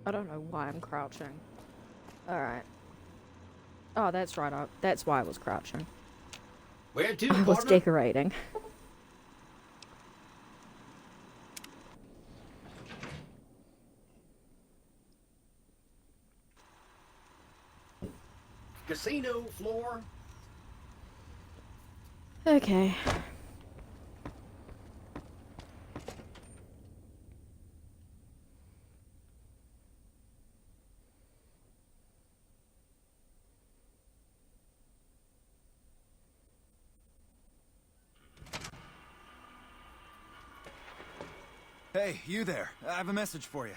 I don't know why I'm crouching. Alright. Oh, that's right. That's why I was crouching. Where to, I was partner? decorating. Casino floor. Okay. Hey, you there. I have a message for you.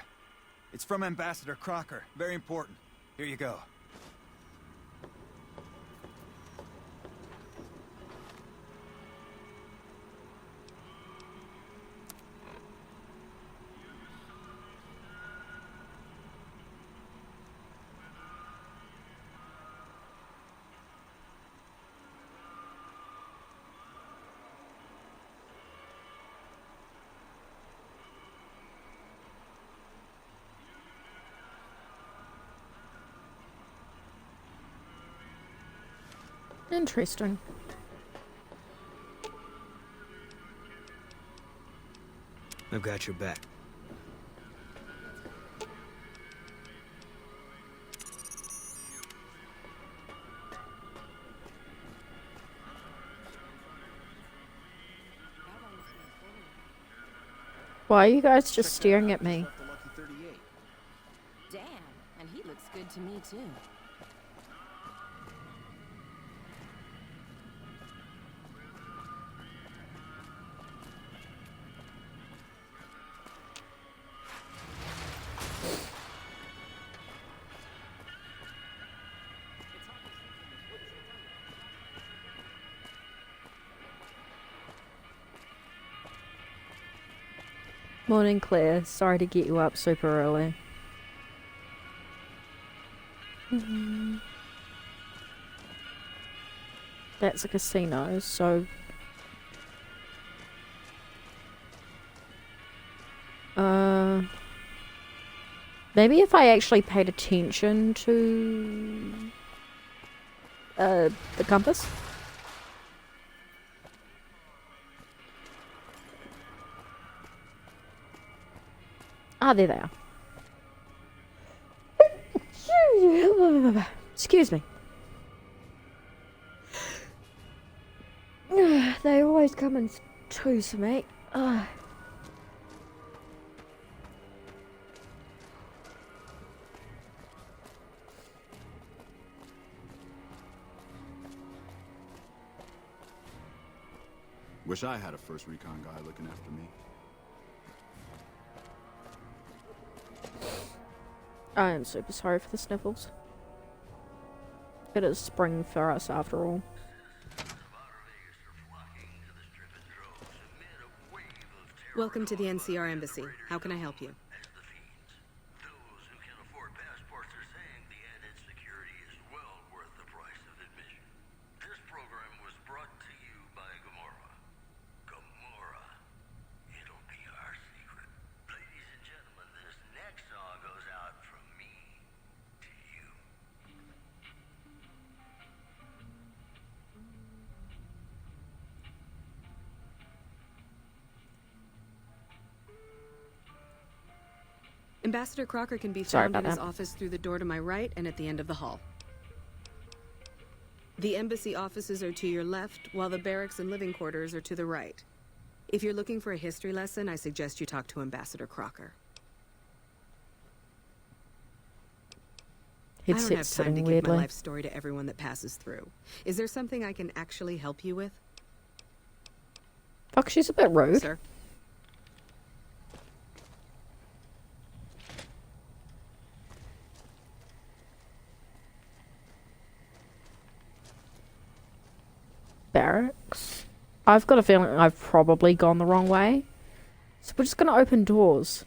It's from Ambassador Crocker. Very important. Here you go. Interesting. I've got your back. Why are you guys just staring at me? Damn, and he looks good to me too. Morning, Claire. Sorry to get you up super early. That's a casino, so... Maybe if I actually paid attention to... the compass? Ah, there they are. Excuse me. They always come in twos for me. Wish I had a first recon guy looking after me. I am super sorry for the sniffles. It is spring for us after all. Welcome to the NCR Embassy. How can I help you? Ambassador Crocker can be found in his office through the door to my right and at the end of the hall. The embassy offices are to your left, while the barracks and living quarters are to the right. If you're looking for a history lesson, I suggest you talk to Ambassador Crocker. I don't have time to give my life story to everyone that passes through. Is there something I can actually help you with? Fuck, she's a bit rude. Sir? Barracks? I've got a feeling I've probably gone the wrong way. So we're just gonna open doors.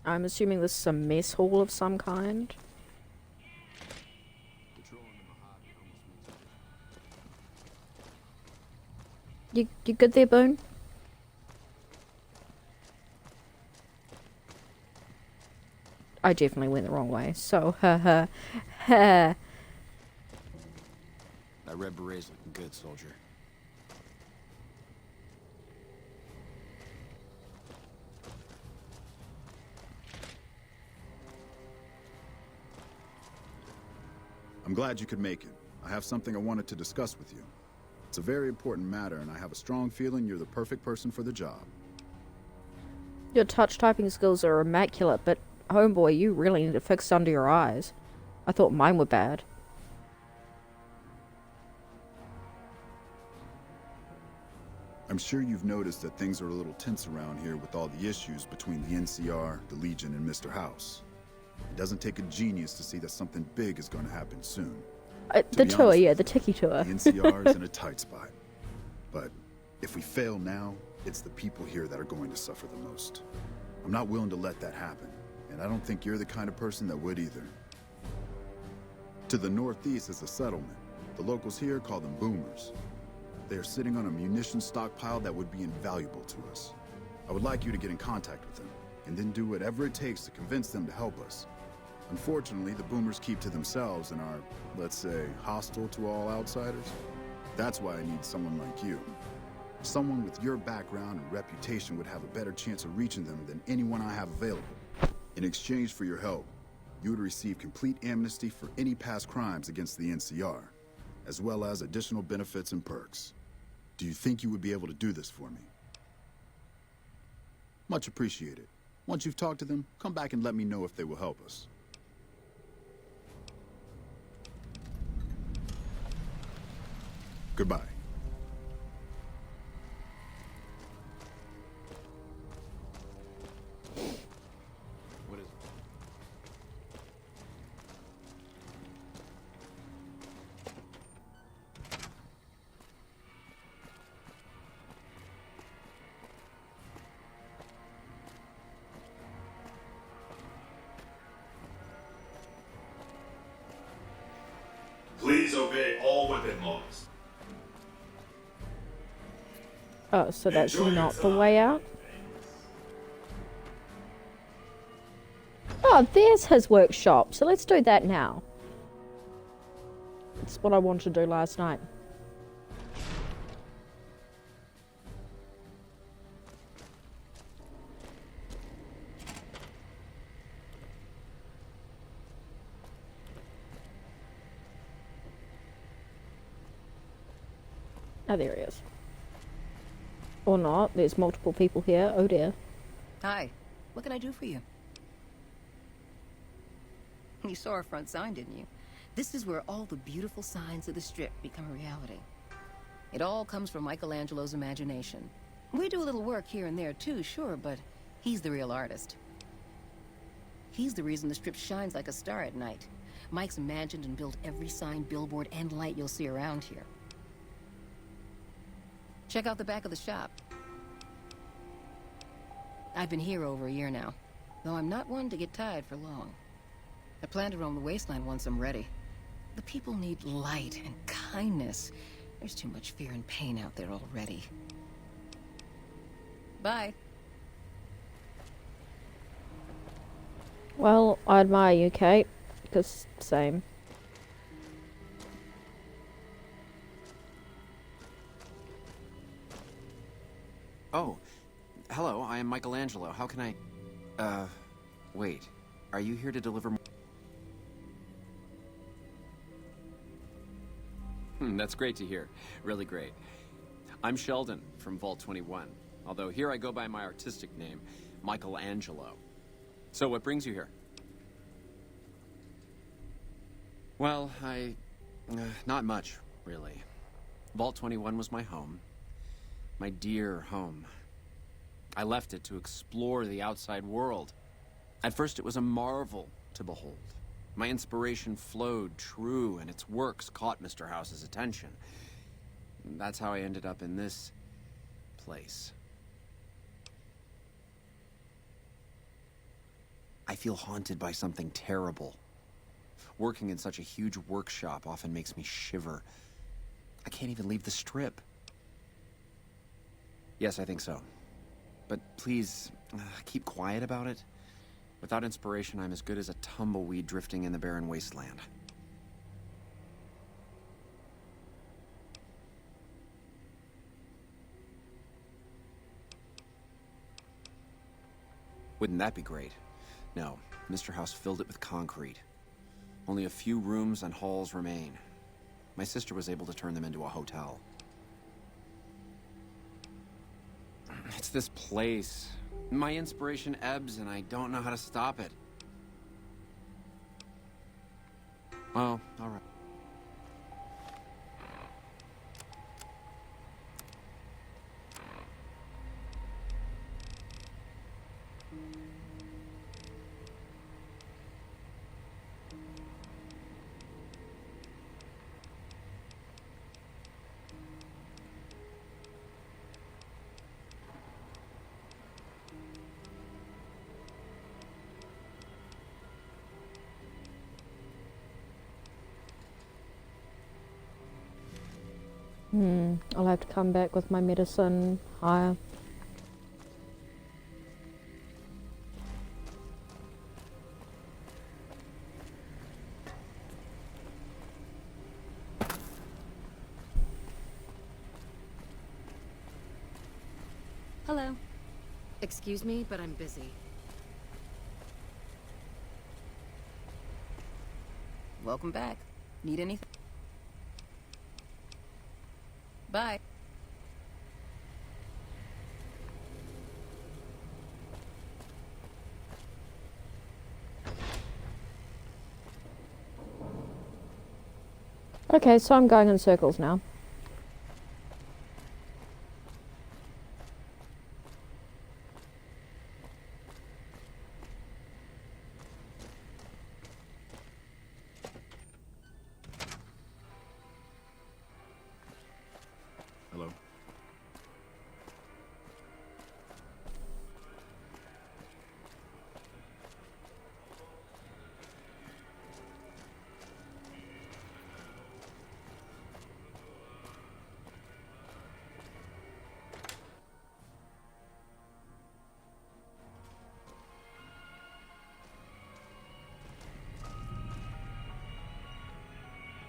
I'm assuming this is a mess hall of some kind. You good there, Boone? I definitely went the wrong way. So, ha. That That red beret's looking good, soldier. I'm glad you could make it. I have something I wanted to discuss with you. It's a very important matter, and I have a strong feeling you're the perfect person for the job. Your touch typing skills are immaculate, but homeboy, you really need it fixed under your eyes. I thought mine were bad. I'm sure you've noticed that things are a little tense around here with all the issues between the NCR, the Legion, and Mr. House. It doesn't take a genius to see that something big is going to happen soon. The tour, yeah, the Tiki tour. The NCR is in a tight spot. But if we fail now, it's the people here that are going to suffer the most. I'm not willing to let that happen, and I don't think you're the kind of person that would either. To the northeast is a settlement. The locals here call them boomers. They are sitting on a munitions stockpile that would be invaluable to us. I would like you to get in contact with them, and then do whatever it takes to convince them to help us. Unfortunately, the boomers keep to themselves and are, let's say, hostile to all outsiders. That's why I need someone like you. Someone with your background and reputation would have a better chance of reaching them than anyone I have available. In exchange for your help, you would receive complete amnesty for any past crimes against the NCR, as well as additional benefits and perks. Do you think you would be able to do this for me? Much appreciated. Once you've talked to them, come back and let me know if they will help us. Goodbye. What is it? Please obey all weapon laws. Oh, so that's Enjoy your not the time. way out? Oh, there's his workshop, so let's do that now. That's what I wanted to do last night. Oh, there he is. Or not, there's multiple people here. Oh dear. Hi. What can I do for you? You saw our front sign, didn't you? This is where all the beautiful signs of the Strip become a reality. It all comes from Michelangelo's imagination. We do a little work here and there too, sure, but he's the real artist. He's the reason the Strip shines like a star at night. Mike's imagined and built every sign, billboard, and light you'll see around here. Check out the back of the shop. I've been here over a year now, though I'm not one to get tired for long. I plan to roam the wasteland once I'm ready. The people need light and kindness. There's too much fear and pain out there already. Bye. Well, I admire you, Kate. Because, same. Oh, hello, I am Michelangelo. How can I... wait. Are you here to deliver... That's great to hear. Really great. I'm Sheldon from Vault 21, although here I go by my artistic name, Michelangelo. So what brings you here? Well, not much, really. Vault 21 was my home. My dear home. I left it to explore the outside world. At first it was a marvel to behold. My inspiration flowed true, and its works caught Mr. House's attention. That's how I ended up in this place. I feel haunted by something terrible. Working in such a huge workshop often makes me shiver. I can't even leave the Strip. Yes, I think so. But please, keep quiet about it. Without inspiration, I'm as good as a tumbleweed drifting in the barren wasteland. Wouldn't that be great? No, Mr. House filled it with concrete. Only a few rooms and halls remain. My sister was able to turn them into a hotel. It's this place. My inspiration ebbs and I don't know how to stop it. Well, all right. I'll have to come back with my medicine higher. Hello. Excuse me, but I'm busy. Welcome back. Need anything? Bye. Okay, so I'm going in circles now. Hello?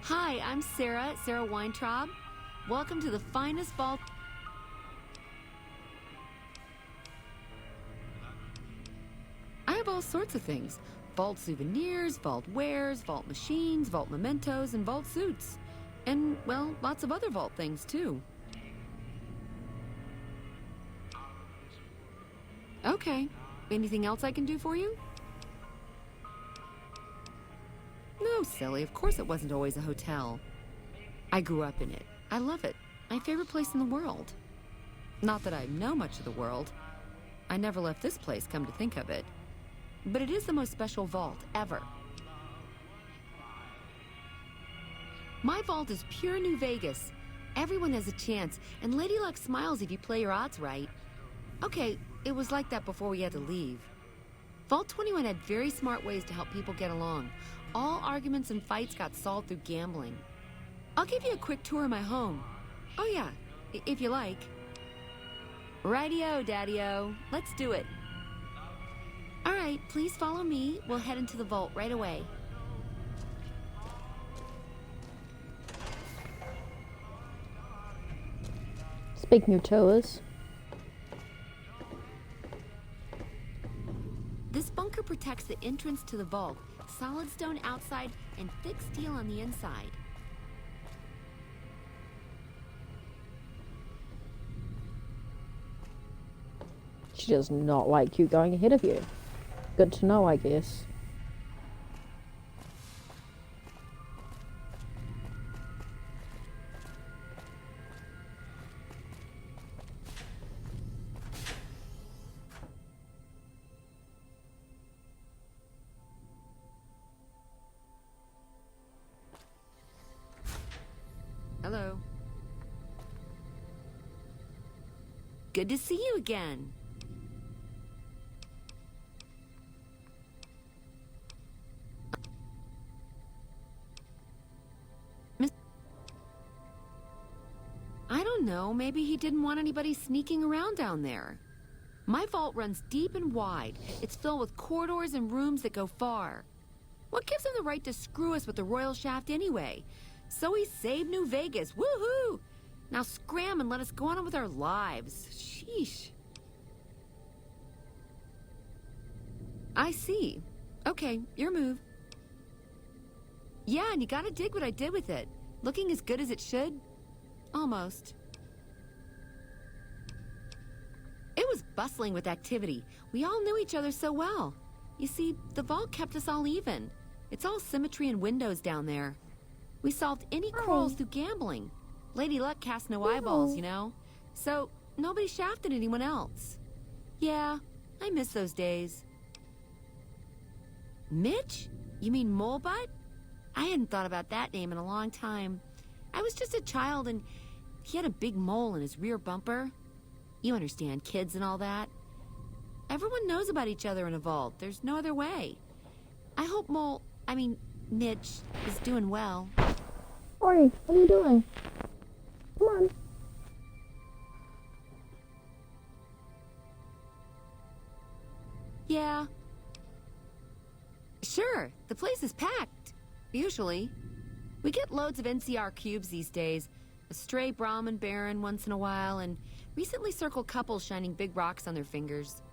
Hi, I'm Sarah Weintraub. Welcome to the finest vault. I have all sorts of things. Vault souvenirs, vault wares, vault machines, vault mementos, and vault suits. And, well, lots of other vault things, too. Okay. Anything else I can do for you? No, silly. Of course it wasn't always a hotel. I grew up in it. I love it. My favorite place in the world. Not that I know much of the world. I never left this place, come to think of it. But it is the most special vault ever. My vault is pure New Vegas. Everyone has a chance, and Lady Luck smiles if you play your odds right. Okay, it was like that before we had to leave. Vault 21 had very smart ways to help people get along. All arguments and fights got solved through gambling. I'll give you a quick tour of my home. Oh yeah, if you like. Rightio, Daddy-o. Let's do it. All right, please follow me. We'll head into the vault right away. Speaking of tours, this bunker protects the entrance to the vault. Solid stone outside and thick steel on the inside. she does not like you going ahead of you. Good to know, I guess. Hello. Good to see you again. I don't know, maybe he didn't want anybody sneaking around down there. My vault runs deep and wide. It's filled with corridors and rooms that go far. What gives him the right to screw us with the royal shaft anyway? So he saved New Vegas. Woohoo! Now scram and let us go on with our lives. Sheesh. I see. Okay, your move. Yeah, and you gotta dig what I did with it. Looking as good as it should? Almost. It was bustling with activity. We all knew each other so well. You see, the vault kept us all even. It's all symmetry and windows down there. We solved any quarrels through gambling. Lady Luck cast no eyeballs, you know? So, nobody shafted anyone else. Yeah, I miss those days. Mitch? You mean Molebutt? I hadn't thought about that name in a long time. I was just a child and he had a big mole in his rear bumper. You understand, kids and all that. Everyone knows about each other in a vault. There's no other way. I hope Mitch is doing well. Oi, what are you doing? Come on. Yeah. Sure, the place is packed. Usually. We get loads of NCR cubes these days. A stray Brahmin Baron once in a while, and recently circled couples shining big rocks on their fingers.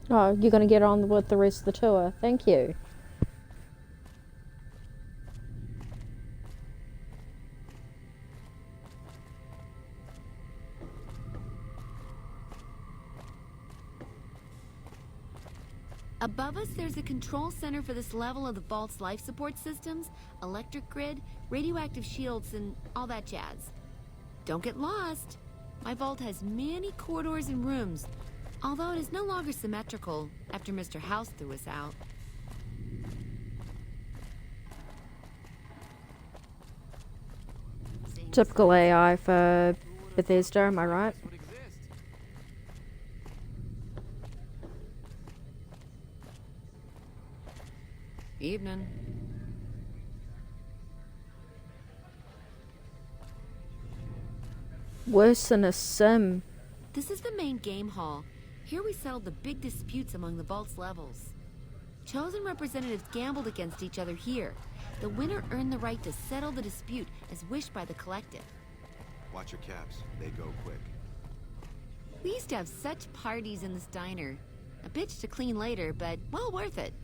Oh, you're gonna get on with the rest of the tour. Thank you. Above us, there's a control center for this level of the vault's life support systems, electric grid, radioactive shields, and all that jazz. Don't get lost. My vault has many corridors and rooms, although it is no longer symmetrical after Mr. House threw us out. Typical AI for Bethesda, am I right? Evening. Worse than a sim. This is the main game hall. Here we settled the big disputes among the vault's levels. Chosen representatives gambled against each other here. The winner earned the right to settle the dispute as wished by the collective. Watch your caps. They go quick. We used to have such parties in this diner. A bitch to clean later, but well worth it.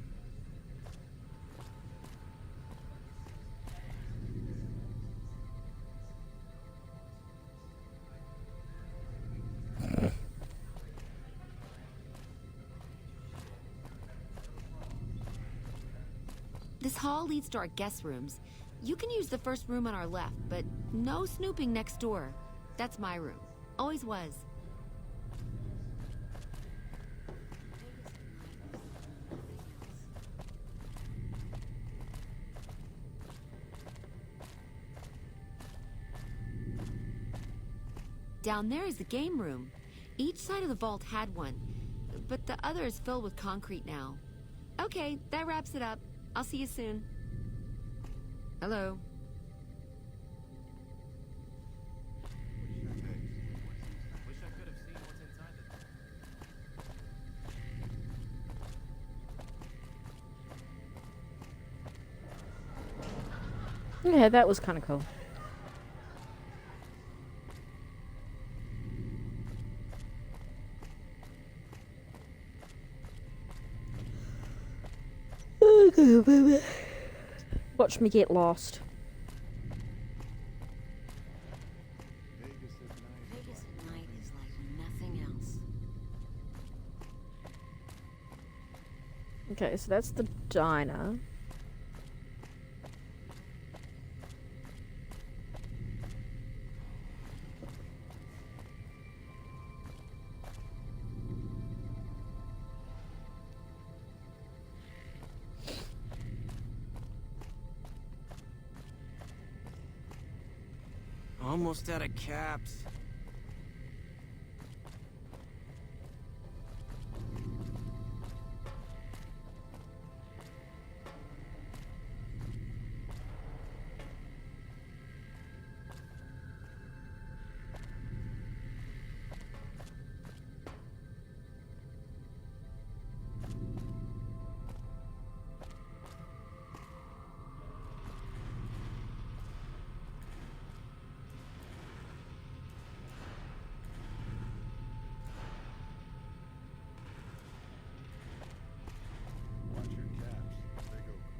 This hall leads to our guest rooms. You can use the first room on our left, but no snooping next door. That's my room. Always was. Down there is the game room. Each side of the vault had one, but the other is filled with concrete now. Okay, that wraps it up. I'll see you soon. Hello. Yeah, that was kind of cool. Watch me get lost. Vegas at night is like nothing else. Okay, so that's the diner. Almost out of caps.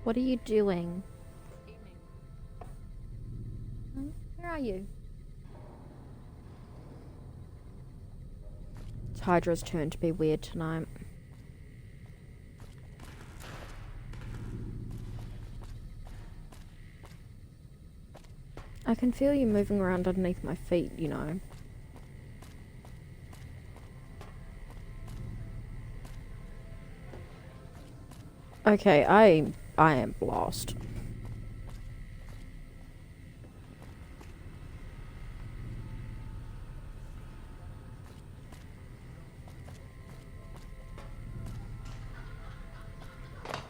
What are you doing? Where are you? It's Hydra's turn to be weird tonight. I can feel you moving around underneath my feet, you know. Okay, I am lost.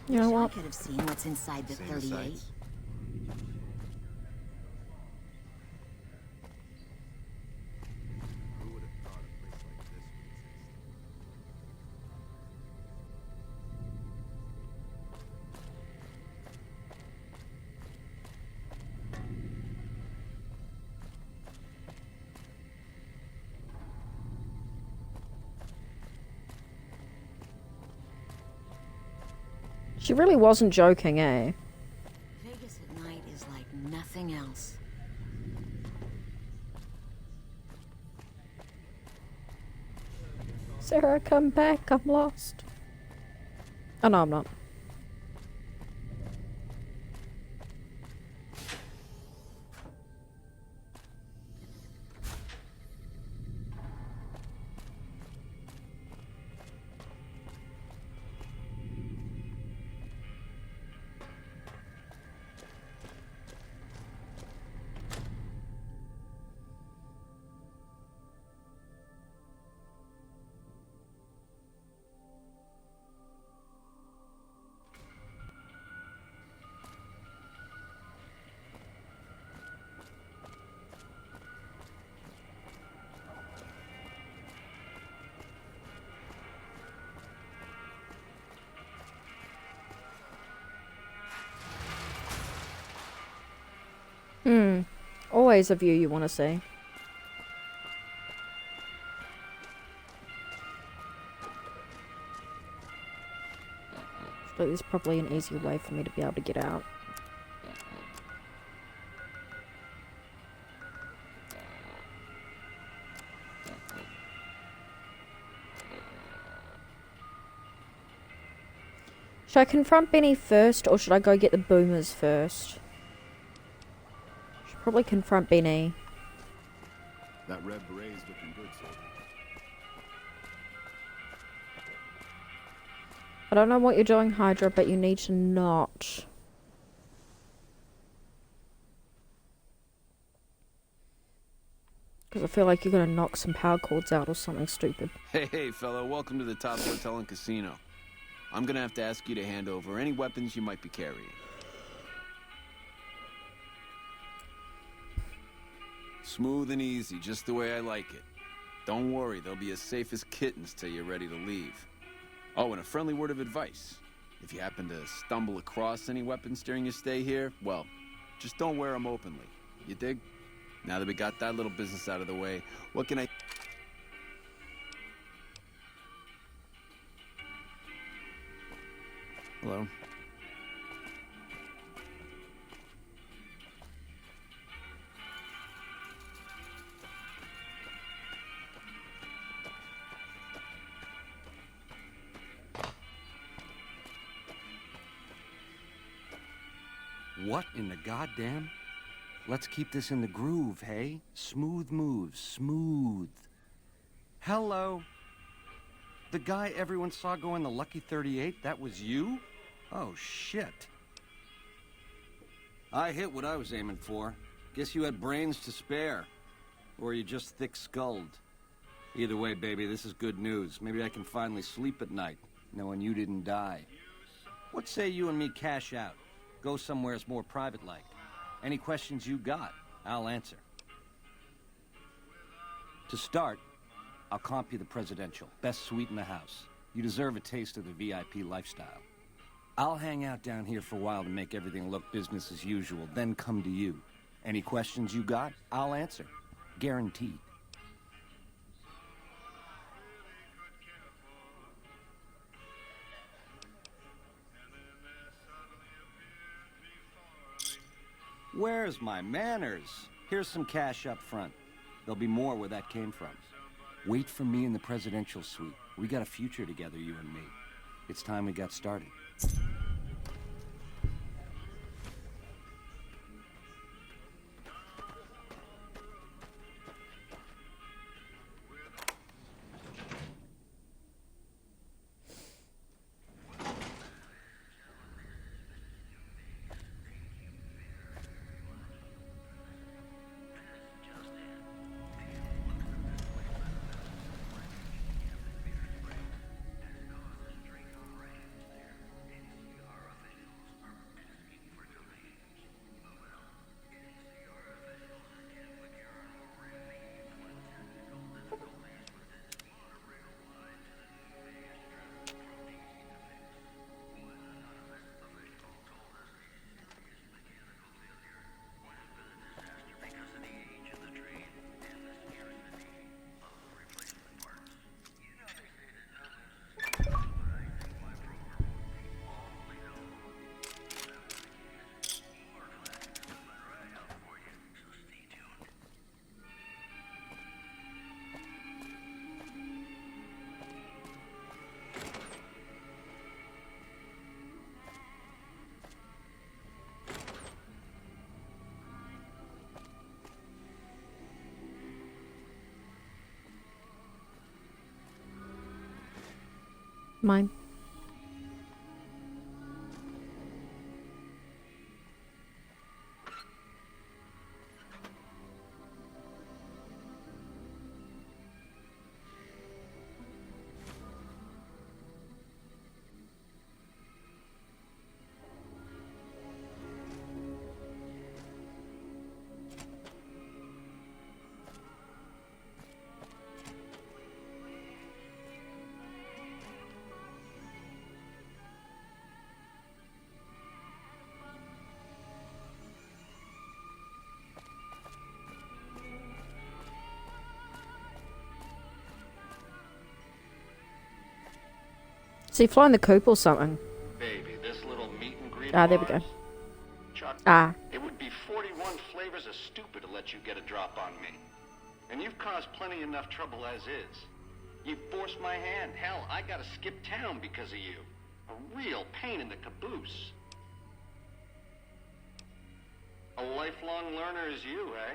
You know what? I could have seen what's inside the Seen the 38. sights? Who would have thought a place like this would exist? She really wasn't joking, eh? Vegas at night is like nothing else. Sarah, come back. I'm lost. Oh, no, I'm not. Always a view you want to see. But there's probably an easier way for me to be able to get out. Should I confront Benny first, or should I go get the boomers first? Should probably confront Benny. That red beret's looking good, soldier. I don't know what you're doing, Hydra, but you need to not. Because I feel like you're going to knock some power cords out or something stupid. Hey, fella, welcome to the Top Hotel and Casino. I'm gonna have to ask you to hand over any weapons you might be carrying. Smooth and easy, just the way I like it. Don't worry, they'll be as safe as kittens till you're ready to leave. Oh, and a friendly word of advice. If you happen to stumble across any weapons during your stay here, well, just don't wear them openly. You dig? Now that we got that little business out of the way, what can I... Hello? What in the goddamn? Let's keep this in the groove, hey? Smooth moves, smooth. Hello? The guy everyone saw go in the Lucky 38, that was you? Oh, shit. I hit what I was aiming for. Guess you had brains to spare. Or you just thick-skulled. Either way, baby, this is good news. Maybe I can finally sleep at night, knowing you didn't die. What say you and me cash out? Go somewheres more private-like. Any questions you got, I'll answer. To start, I'll comp you the presidential. Best suite in the house. You deserve a taste of the VIP lifestyle. I'll hang out down here for a while to make everything look business as usual, then come to you. Any questions you got, I'll answer. Guaranteed. Where's my manners? Here's some cash up front. There'll be more where that came from. Wait for me in the presidential suite. We got a future together, you and me. It's time we got started. Mine. Is he flying the coop or something? Baby, this little meet and greet. Ah, there we go. Chuck, Ah. it would be 41 flavors of stupid to let you get a drop on me. And you've caused plenty enough trouble as is. You forced my hand. Hell, I gotta skip town because of you. A real pain in the caboose. A lifelong learner is you, eh?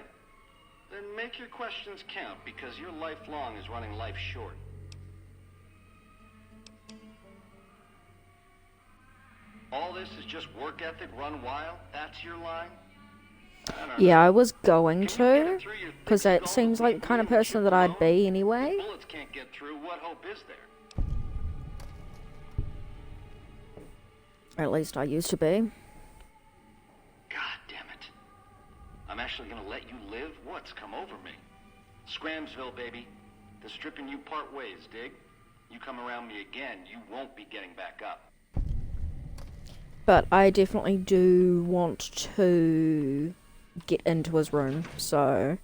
Then make your questions count, because your lifelong is running life short. All this is just work ethic run wild? That's your line? Yeah, I was going to, because it seems like the kind of person that I'd be anyway. Bullets can't get through. What hope is there? At least I used to be. God damn it. I'm actually gonna let you live? What's come over me? Scramsville, baby. The stripping you part ways, dig? You come around me again, you won't be getting back up. But I definitely do want to get into his room, so...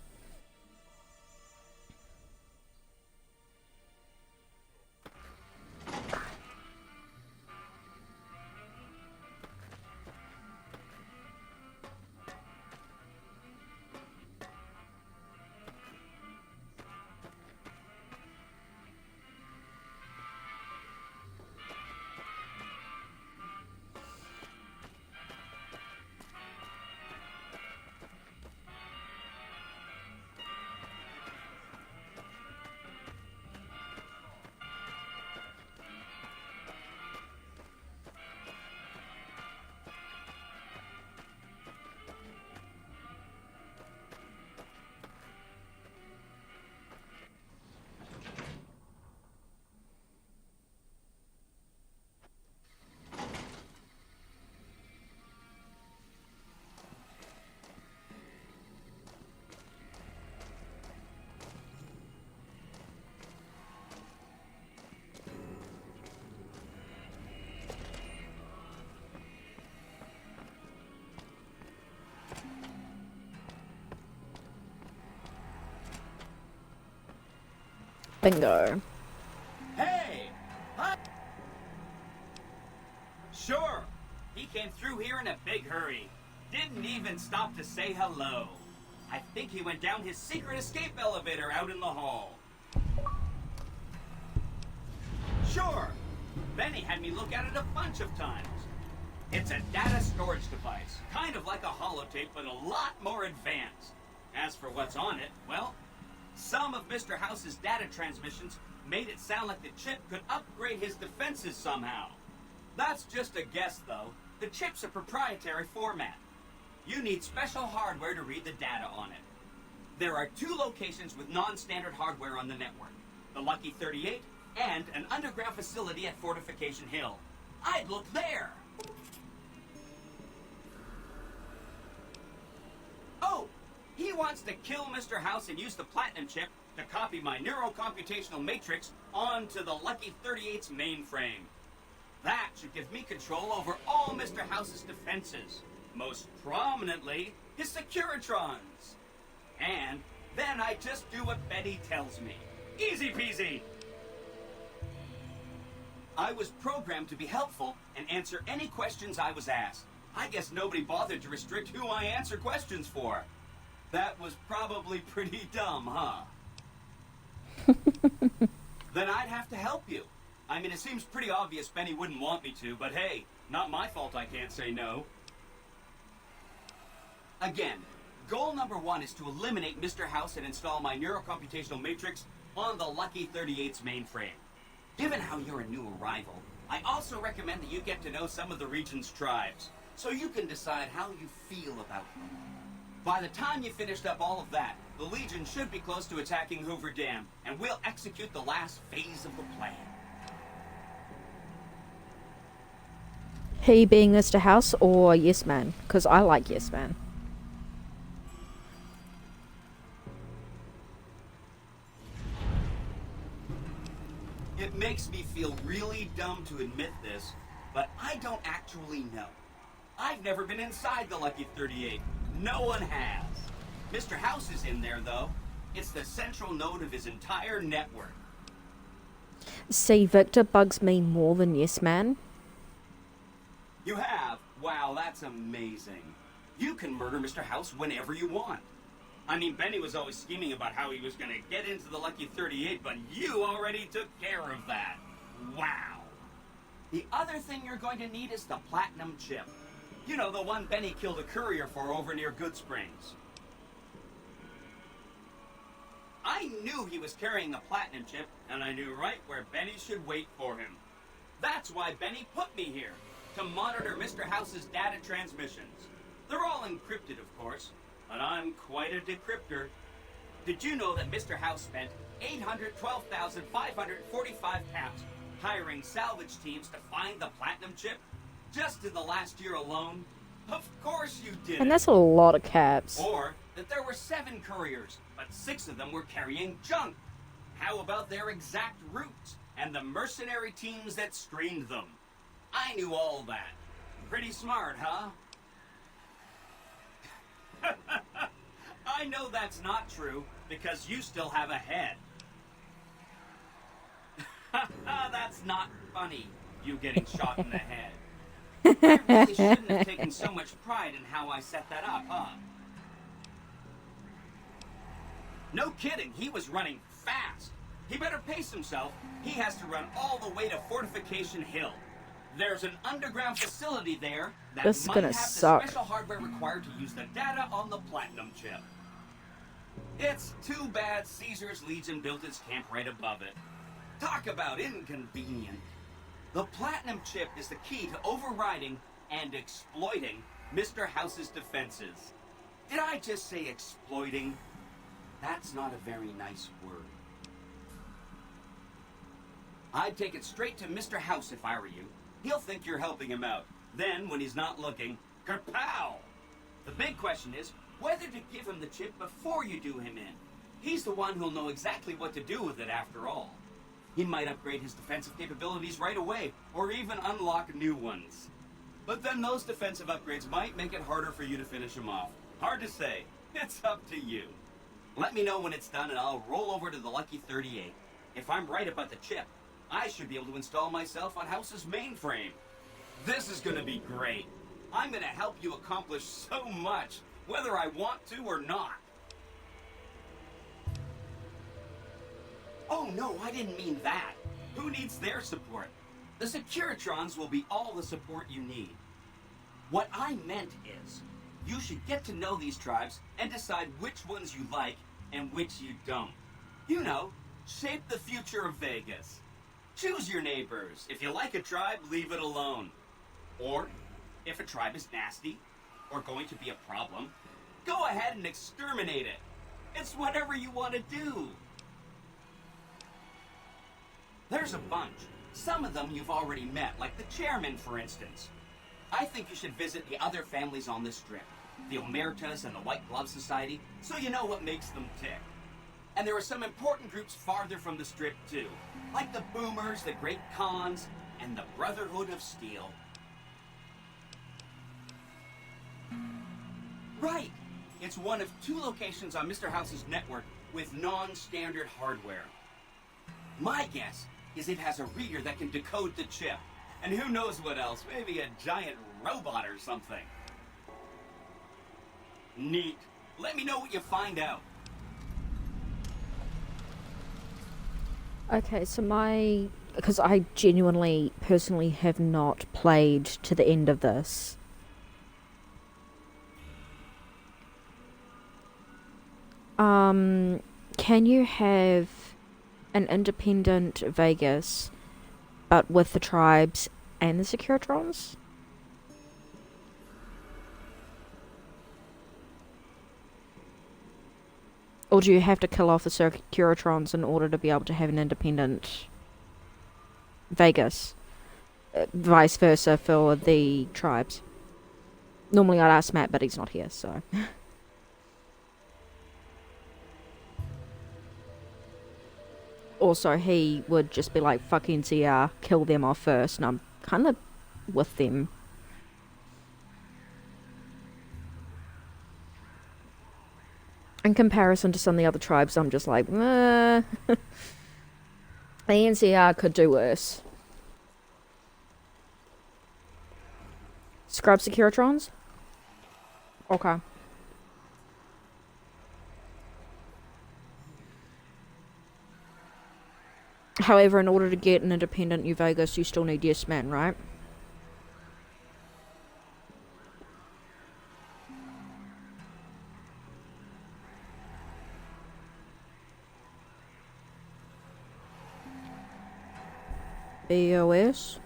Bingo. Hey! Hi! Sure! He came through here in a big hurry. Didn't even stop to say hello. I think he went down his secret escape elevator out in the hall. Sure. Benny had me look at it a bunch of times. It's a data storage device, kind of like a holotape, but a lot more advanced. As for what's on it, well, some of Mr. House's data transmissions made it sound like the chip could upgrade his defenses somehow. That's just a guess, though. The chip's a proprietary format. You need special hardware to read the data on it. There are 2 locations with non-standard hardware on the network. The Lucky 38 and an underground facility at Fortification Hill. I'd look there! Oh! He wants to kill Mr. House and use the Platinum chip to copy my neurocomputational matrix onto the Lucky 38's mainframe. That should give me control over all Mr. House's defenses. Most prominently, his Securitrons. And then I just do what Betty tells me. Easy peasy! I was programmed to be helpful and answer any questions I was asked. I guess nobody bothered to restrict who I answer questions for. That was probably pretty dumb, huh? Then I'd have to help you. I mean, it seems pretty obvious Benny wouldn't want me to, but hey, not my fault I can't say no. Again, goal number 1 is to eliminate Mr. House and install my neurocomputational matrix on the Lucky 38's mainframe. Given how you're a new arrival, I also recommend that you get to know some of the region's tribes, so you can decide how you feel about them. By the time you finished up all of that, the Legion should be close to attacking Hoover Dam, and we'll execute the last phase of the plan. He being Mr. House or Yes Man? Because I like Yes Man. It makes me feel really dumb to admit this, but I don't actually know. I've never been inside the Lucky 38. No one has. Mr. House is in there, though. It's the central node of his entire network. See, Victor bugs me more than Yes Man. You have? Wow, that's amazing. You can murder Mr. House whenever you want. I mean, Benny was always scheming about how he was going to get into the Lucky 38, but you already took care of that. Wow. The other thing you're going to need is the Platinum chip. You know, the one Benny killed a courier for over near Good Springs. I knew he was carrying the Platinum chip, and I knew right where Benny should wait for him. That's why Benny put me here, to monitor Mr. House's data transmissions. They're all encrypted, of course, but I'm quite a decryptor. Did you know that Mr. House spent 812,545 caps hiring salvage teams to find the Platinum chip? Just in the last year alone? Of course you did. And that's a lot of caps. Or that there were 7 couriers, but 6 of them were carrying junk. How about their exact routes and the mercenary teams that screened them? I knew all that. Pretty smart, huh? I know that's not true, because you still have a head. That's not funny, you getting shot in the head. I really shouldn't have taken so much pride in how I set that up, huh? No kidding, he was running fast. He better pace himself. He has to run all the way to Fortification Hill. There's an underground facility there that This is might gonna have suck. the special hardware required to use the data on the Platinum chip. It's too bad Caesar's Legion built its camp right above it. Talk about inconvenient. The Platinum chip is the key to overriding and exploiting Mr. House's defenses. Did I just say exploiting? That's not a very nice word. I'd take it straight to Mr. House if I were you. He'll think you're helping him out. Then, when he's not looking, kerpow! The big question is whether to give him the chip before you do him in. He's the one who'll know exactly what to do with it after all. He might upgrade his defensive capabilities right away, or even unlock new ones. But then those defensive upgrades might make it harder for you to finish him off. Hard to say. It's up to you. Let me know when it's done and I'll roll over to the Lucky 38. If I'm right about the chip, I should be able to install myself on House's mainframe. This is gonna be great. I'm gonna help you accomplish so much, whether I want to or not. Oh no, I didn't mean that. Who needs their support? The Securitrons will be all the support you need. What I meant is, you should get to know these tribes and decide which ones you like and which you don't. You know, shape the future of Vegas. Choose your neighbors. If you like a tribe, leave it alone. Or, if a tribe is nasty, or going to be a problem, go ahead and exterminate it. It's whatever you want to do. There's a bunch. Some of them you've already met, like the chairman, for instance. I think you should visit the other families on this strip, the Omertas and the White Glove Society, so you know what makes them tick. And there are some important groups farther from the strip, too, like the Boomers, the Great Khans, and the Brotherhood of Steel. Right! It's one of 2 locations on Mr. House's network with non-standard hardware. My guess is it has a reader that can decode the chip. And who knows what else, maybe a giant robot or something. Neat. Let me know what you find out. Okay, so because I genuinely, personally have not played to the end of this. Can you have an independent Vegas, but with the tribes and the Securitrons? Or do you have to kill off the Securitrons in order to be able to have an independent Vegas? Vice versa for the tribes. Normally I'd ask Matt, but he's not here, so... Also, he would just be like, fuck NCR, kill them off first, and I'm kind of with them. In comparison to some of the other tribes, I'm just like, the NCR could do worse. Scrub Securitrons? Okay. However, in order to get an independent New Vegas, you still need Yes Man, right? BOS?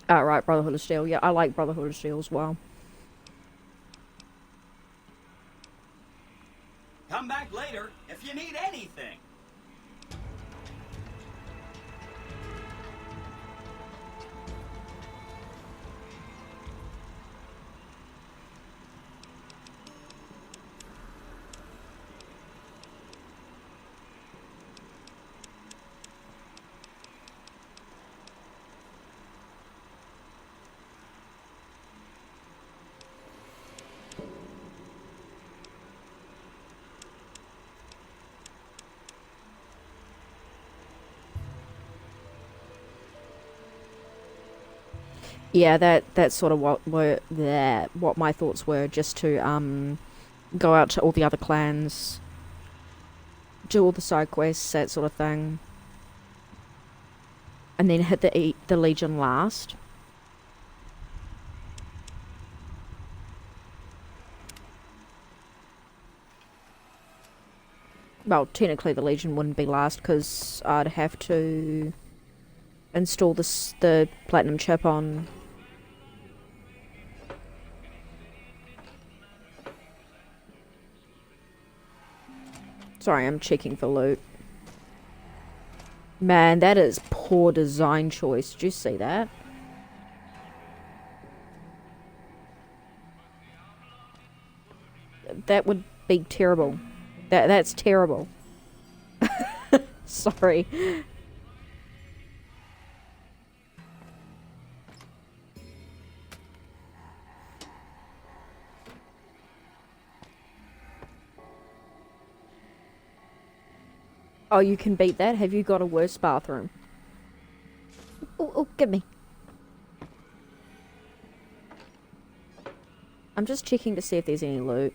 Right, Brotherhood of Steel. Yeah, I like Brotherhood of Steel as well. Come back later if you need anything. Yeah, that's sort of what my thoughts were, just to go out to all the other clans, do all the side quests, that sort of thing, and then hit the Legion last. Well, technically the Legion wouldn't be last because I'd have to install the platinum chip on. Sorry, I'm checking for loot. Man, that is poor design choice. Did you see that? be terrible. That's terrible. Sorry. Oh, you can beat that? Have you got a worse bathroom? Oh, give me. I'm just checking to see if there's any loot.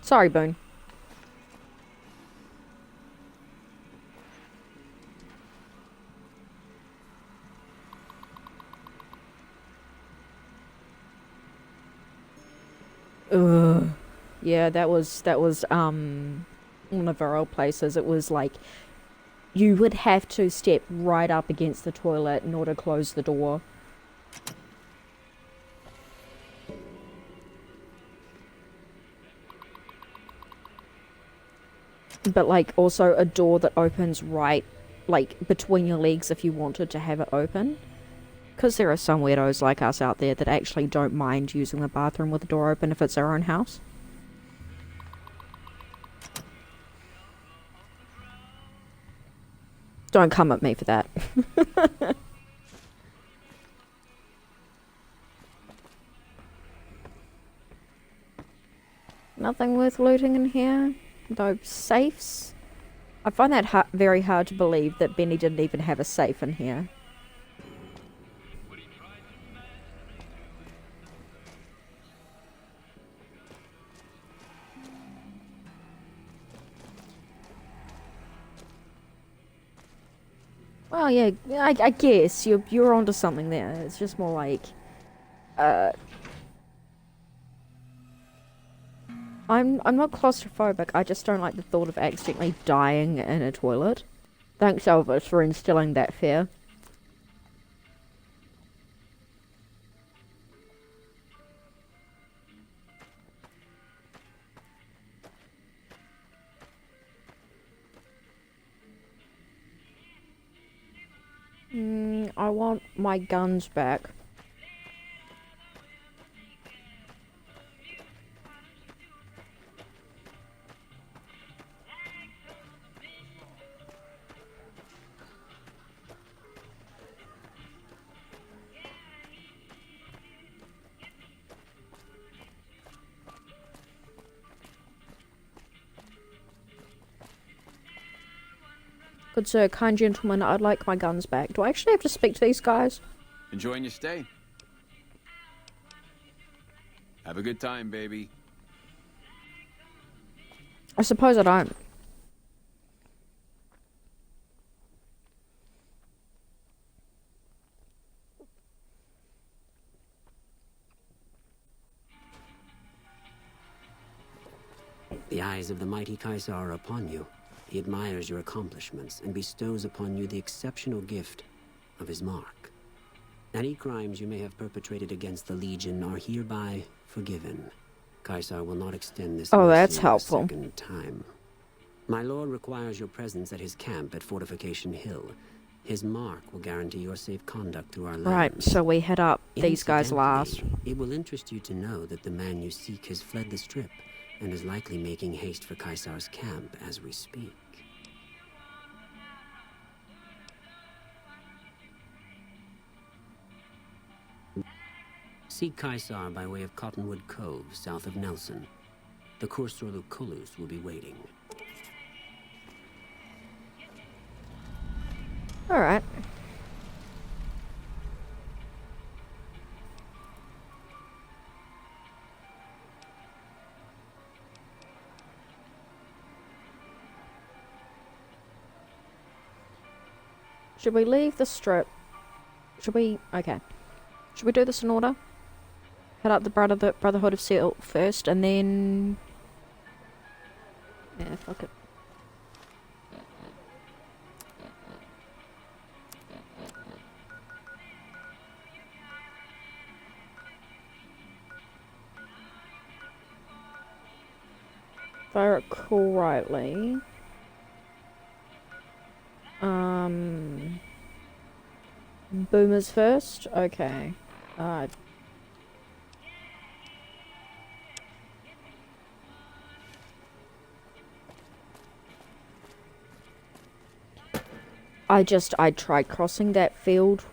Sorry, Boone. Ugh. Yeah, that was one of our old places. It was like you would have to step right up against the toilet in order to close the door. But like also a door that opens right like between your legs if you wanted to have it open. Because there are some weirdos like us out there that actually don't mind using the bathroom with the door open if it's our own house. Don't come at me for that. Nothing worth looting in here. No safes. I find that very hard to believe that Benny didn't even have a safe in here. Well, yeah, I guess you're onto something there. It's just more like, I'm not claustrophobic. I just don't like the thought of accidentally dying in a toilet. Thanks, Elvis, for instilling that fear. I want my guns back. Good sir, kind gentleman, I'd like my guns back. Do I actually have to speak to these guys? Enjoying your stay? Have a good time, baby. I suppose I don't. The eyes of the mighty Kaiser are upon you. He admires your accomplishments and bestows upon you the exceptional gift of his mark. Any crimes you may have perpetrated against the Legion are hereby forgiven. Kaiser will not extend this that's mercy helpful. a second time. My lord requires your presence at his camp at Fortification Hill. His mark will guarantee your safe conduct through our lands. Right, so we head up these guys last. It will interest you to know that the man you seek has fled the Strip and is likely making haste for Kaiser's camp as we speak. Seek Kaiser by way of Cottonwood Cove, south of Nelson. The Cursor Lucullus will be waiting. Alright. Should we leave the strip? Should we... Okay. Should we do this in order? Head up the Brotherhood of Steel first, and then... Yeah, fuck it. If I recall rightly... Boomers first? Okay. I tried crossing that field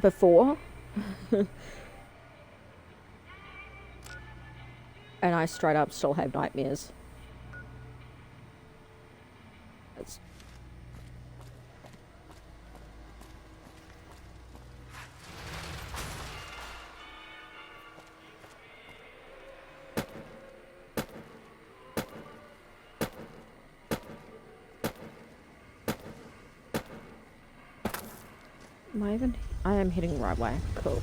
before. And I straight up still have nightmares. It's... Am I even... I am heading the right way. Cool.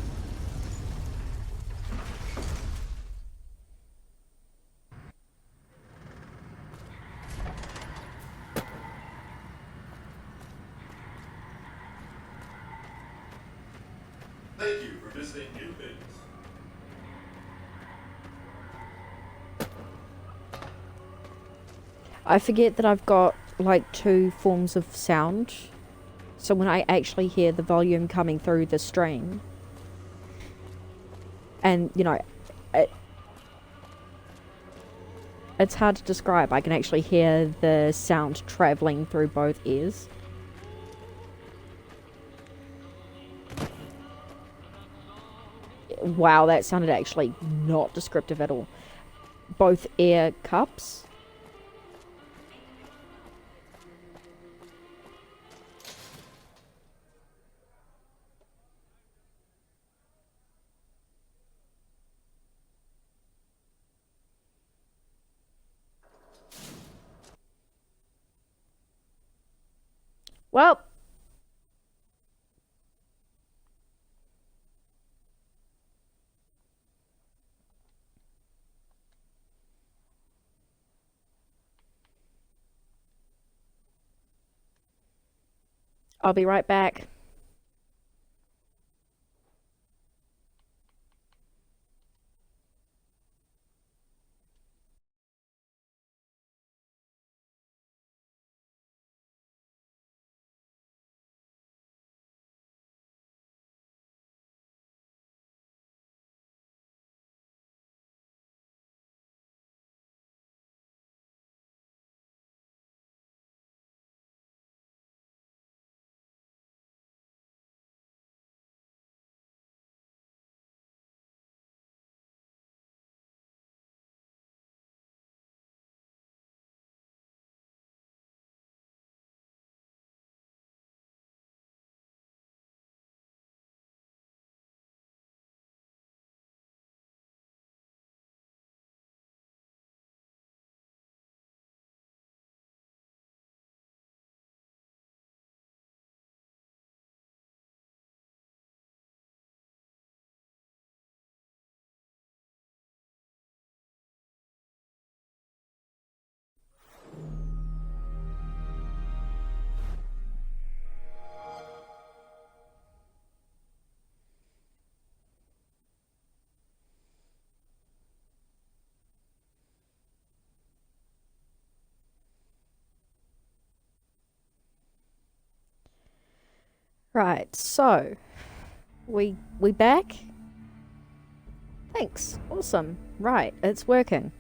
Thank you for visiting New Vegas. I forget that I've got like 2 forms of sound. So when I actually hear the volume coming through the stream, and you know, it's hard to describe. I can actually hear the sound traveling through both ears. Wow, that sounded actually not descriptive at all. Both ear cups. Well, I'll be right back. Right, so we back? Thanks. Awesome. Right, it's working.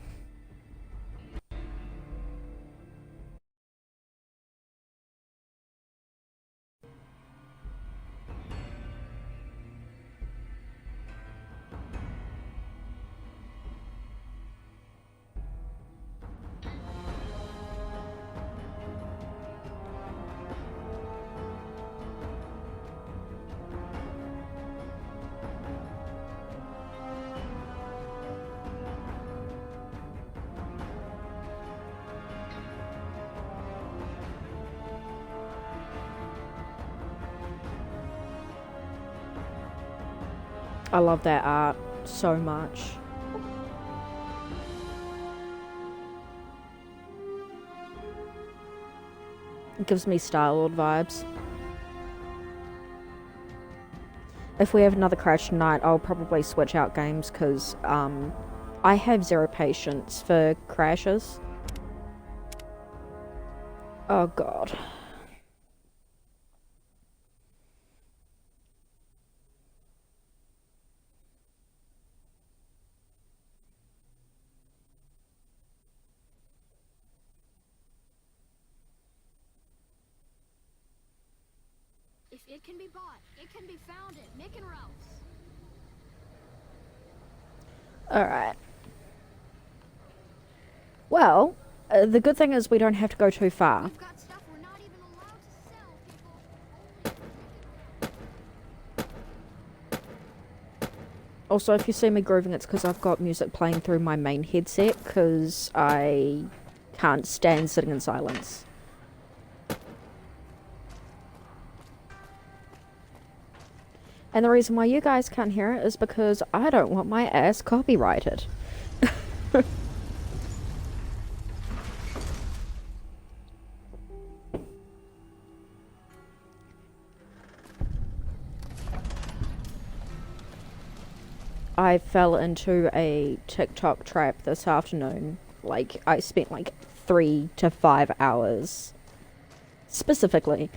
I love that art so much. It gives me Star-Lord vibes. If we have another crash tonight, I'll probably switch out games because I have zero patience for crashes. Oh god. It can be bought. It can be found at Mick and Ralph's. Alright. Well, the good thing is we don't have to go too far. We've got stuff we're not even allowed to sell, people. Also, if you see me grooving, it's because I've got music playing through my main headset, because I can't stand sitting in silence. And the reason why you guys can't hear it is because I don't want my ass copyrighted. I fell into a TikTok trap this afternoon. Like, I spent like 3 to 5 hours specifically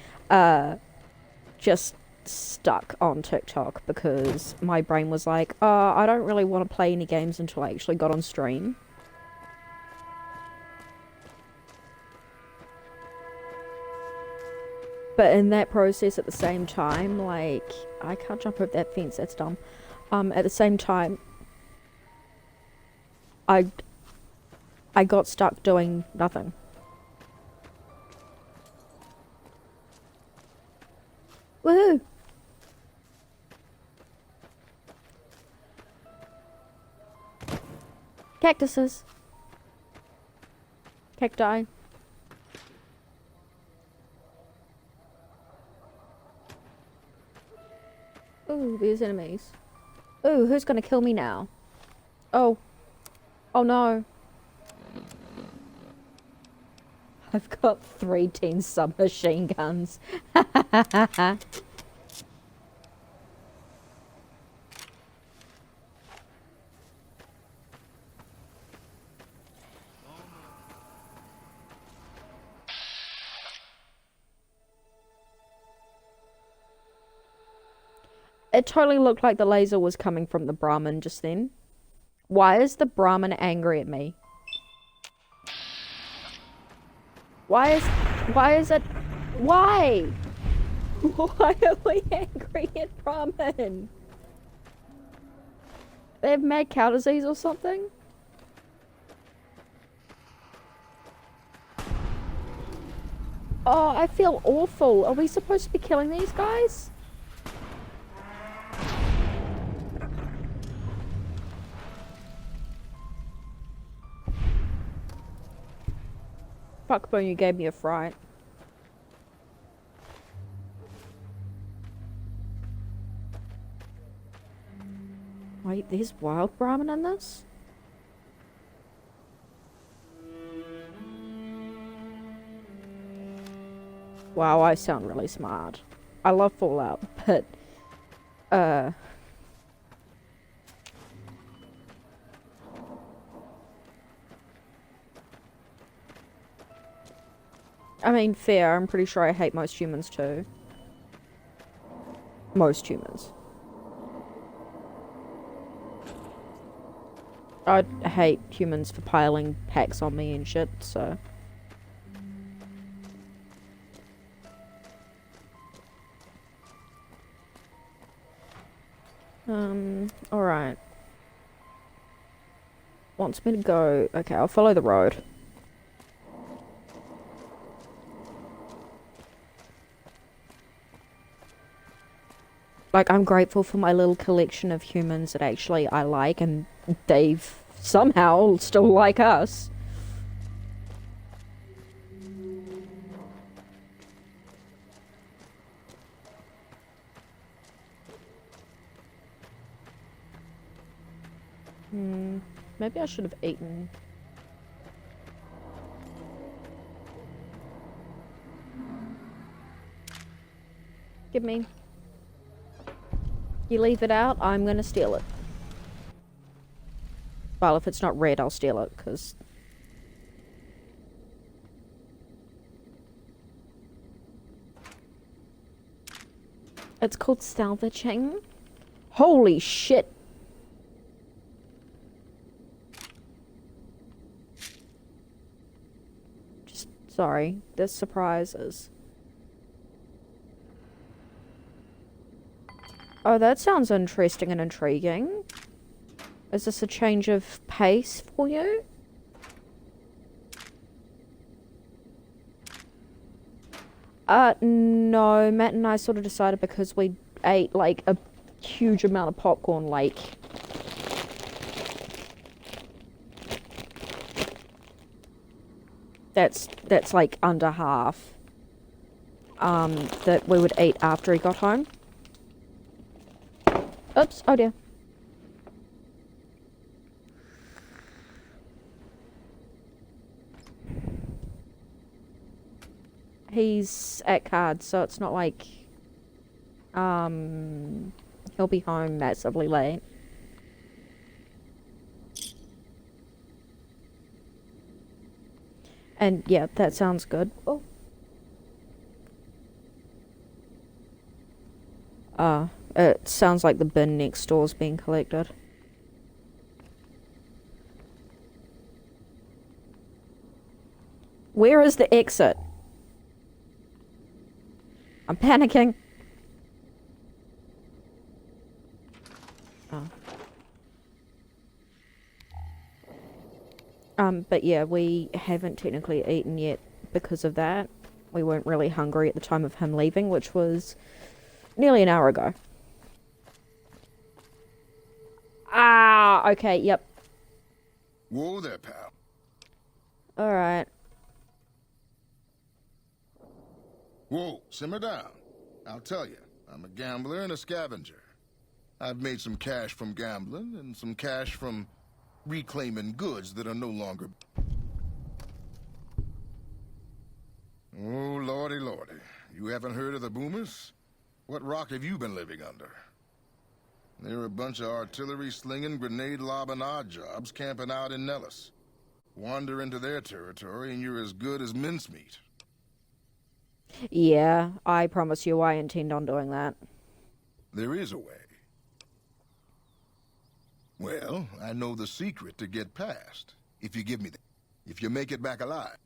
just stuck on TikTok because my brain was like, I don't really want to play any games until I actually got on stream. But in that process, at the same time, like, I can't jump over that fence, that's dumb. At the same time, I got stuck doing nothing. Woohoo! Cactuses. Cacti. Ooh, there's enemies. Ooh, who's gonna kill me now? Oh. Oh no. I've got 3 teen submachine guns. It totally looked like the laser was coming from the Brahmin just then. Why is the Brahmin angry at me? Why is it? Why? Why are we angry at Brahmin? They have mad cow disease or something? Oh, I feel awful. Are we supposed to be killing these guys? Fuck, Boone, you gave me a fright. Wait, there's wild Brahmin in this? Wow, I sound really smart. I love Fallout, but... I mean, fair, I'm pretty sure I hate most humans too. Most humans. I hate humans for piling packs on me and shit, so... alright. Wants me to go... Okay, I'll follow the road. Like, I'm grateful for my little collection of humans that actually I like, and they've somehow still like us. Maybe I should have eaten. Give me. You leave it out, I'm gonna steal it. Well, if it's not red, I'll steal it, because... It's called salvaging. Holy shit! Just, sorry, this surprises. Oh, that sounds interesting and intriguing. Is this a change of pace for you? No, Matt and I sort of decided because we ate, like, a huge amount of popcorn, like... That's like under half, that we would eat after he got home. Oops, oh dear. He's at cards, so it's not like, he'll be home massively late. And yeah, that sounds good. Oh. It sounds like the bin next door's being collected. Where is the exit? I'm panicking. Oh. But yeah, we haven't technically eaten yet because of that. We weren't really hungry at the time of him leaving, which was nearly an hour ago. Ah, okay, yep. Whoa there, pal. Alright. Whoa, simmer down. I'll tell you, I'm a gambler and a scavenger. I've made some cash from gambling and some cash from reclaiming goods that are no longer... Oh, lordy, lordy. You haven't heard of the boomers? What rock have you been living under? They're a bunch of artillery-slinging, grenade-lobbing odd jobs camping out in Nellis. Wander into their territory and you're as good as mincemeat. Yeah, I promise you I intend on doing that. There is a way. Well, I know the secret to get past. If you give me the... If you make it back alive.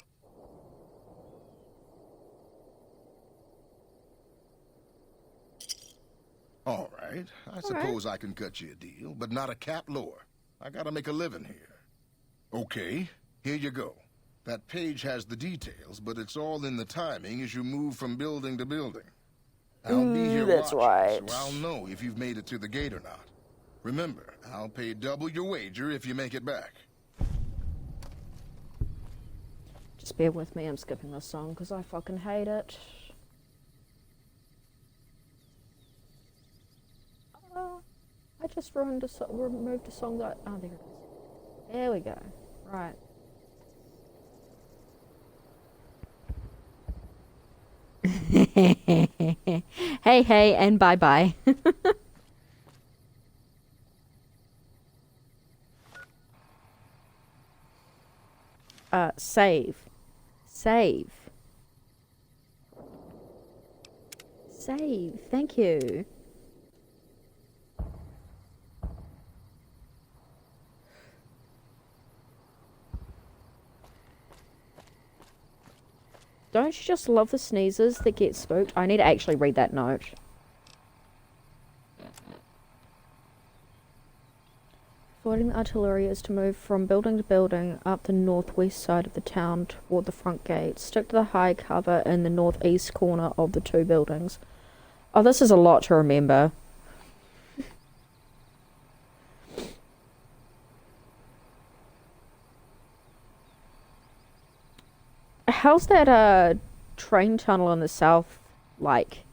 All right. I suppose I can cut you a deal, but not a cap lower. I gotta make a living here. Okay, here you go. That page has the details, but it's all in the timing as you move from building to building. I'll be here that's watching, right. so I'll know if you've made it to the gate or not. Remember, I'll pay double your wager if you make it back. Just bear with me, I'm skipping this song because I fucking hate it. I just removed a song that... Oh, there it is. There we go. Right. Hey, hey, and bye-bye. Save. Save. Save. Thank you. Don't you just love the sneezes that get spooked? I need to actually read that note. Avoiding the artillery is to move from building to building up the northwest side of the town toward the front gate. Stick to the high cover in the northeast corner of the two buildings. Oh, this is a lot to remember. How's that train tunnel in the south like?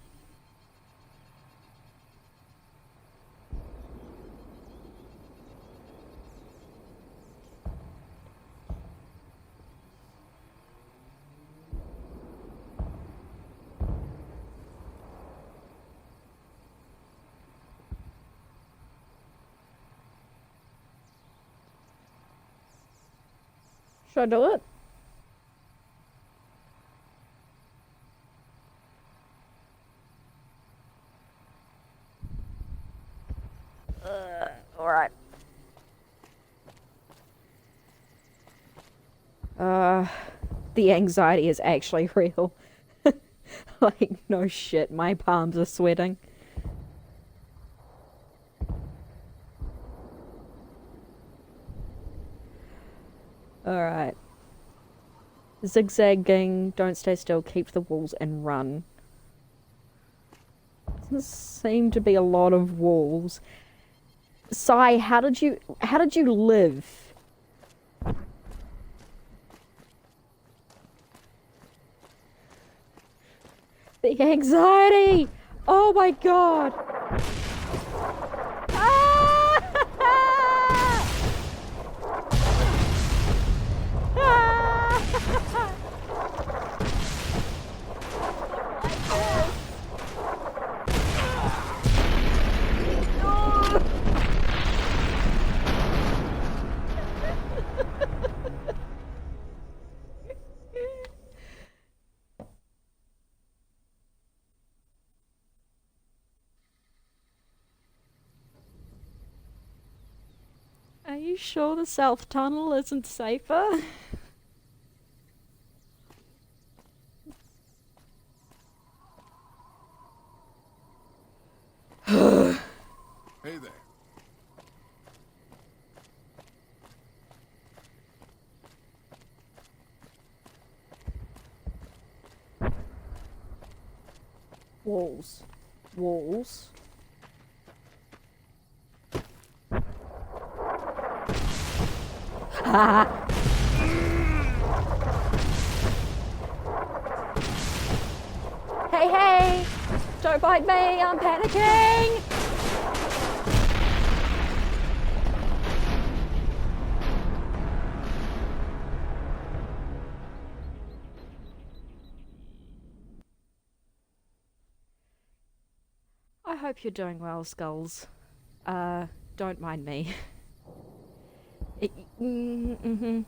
Should I do it? Alright. The anxiety is actually real. Like, no shit, my palms are sweating. Alright. Zigzagging, don't stay still, keep the walls and run. Doesn't seem to be a lot of walls. Sai, how did you live? The anxiety! Oh my god! Ah! Ah! Are you sure the south tunnel isn't safer? Hey there. Walls. Walls. Ha! Hey, hey! Don't bite me, I'm panicking! I hope you're doing well, Skulls. Don't mind me. Mm-hmm.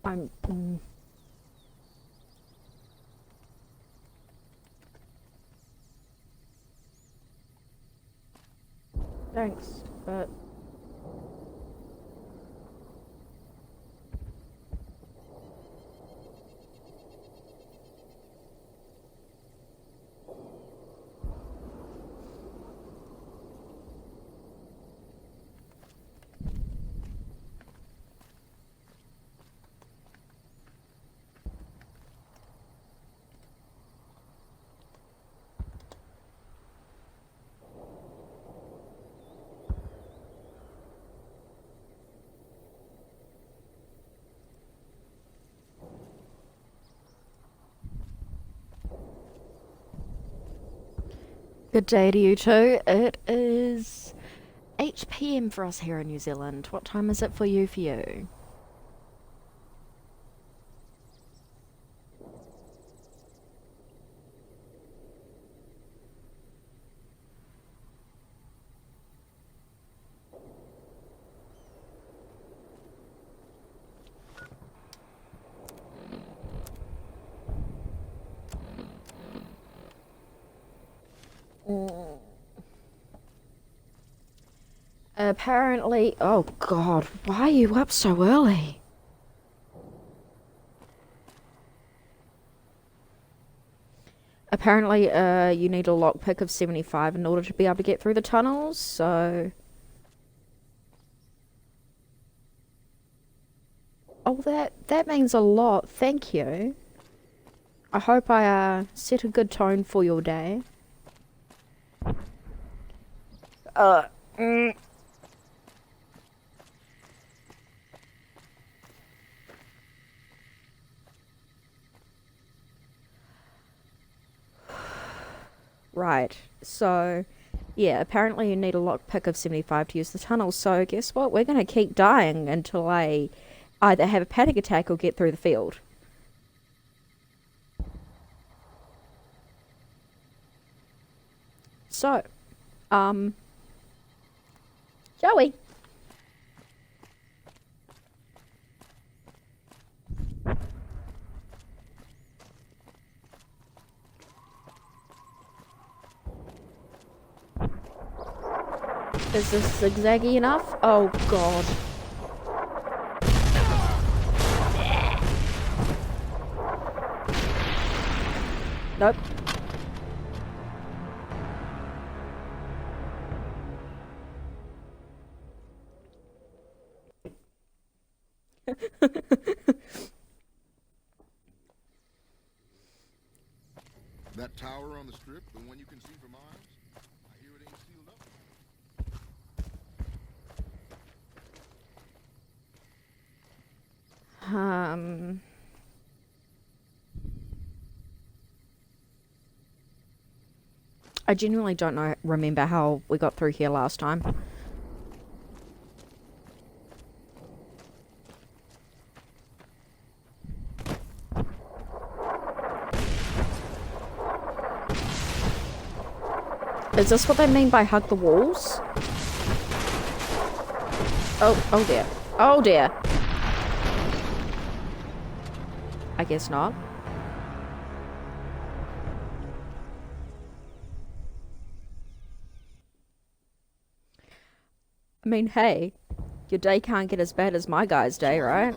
I'm... Thanks, but... Good day to you too. It is 8 PM for us here in New Zealand. What time is it for you for you? Apparently, oh god, why are you up so early? Apparently, you need a lockpick of 75 in order to be able to get through the tunnels, so... Oh, that means a lot, thank you. I hope I, set a good tone for your day. Right, so, yeah, apparently you need a lockpick of 75 to use the tunnel, so guess what? We're gonna keep dying until I either have a panic attack or get through the field. So, Joey. Is this zigzaggy enough? Oh god. Nope. That tower on the strip, the one you can see for miles? I hear it ain't sealed up. I genuinely don't remember how we got through here last time. Is this what they mean by hug the walls? Oh dear. Oh dear. I guess not. I mean, hey, your day can't get as bad as my guy's day, right?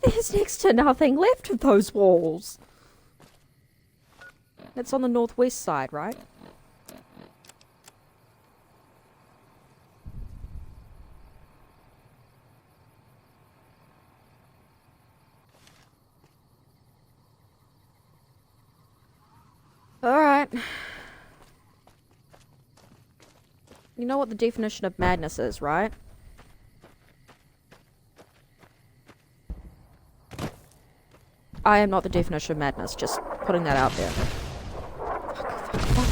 There's next to nothing left of those walls. It's on the northwest side, right? Alright. You know what the definition of madness is, right? I am not the definition of madness, just putting that out there.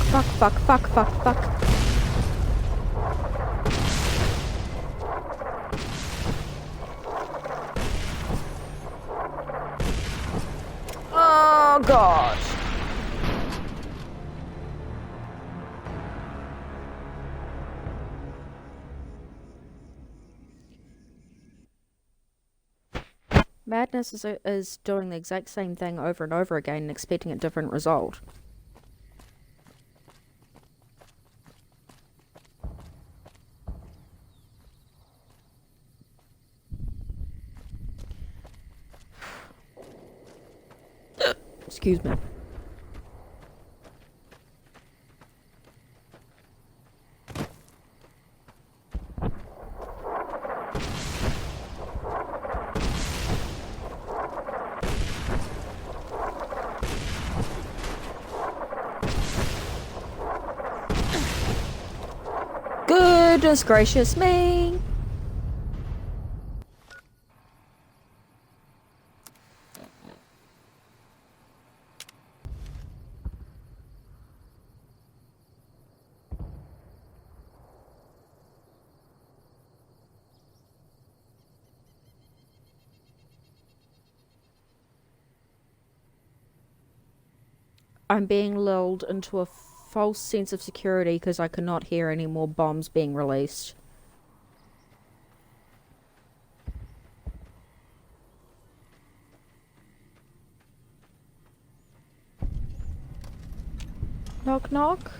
Fuck, fuck, fuck, fuck, fuck, fuck. Oh, God. Madness is doing the exact same thing over and over again and expecting a different result. Excuse me. Goodness gracious me! I'm being lulled into a false sense of security because I could not hear any more bombs being released. Knock knock.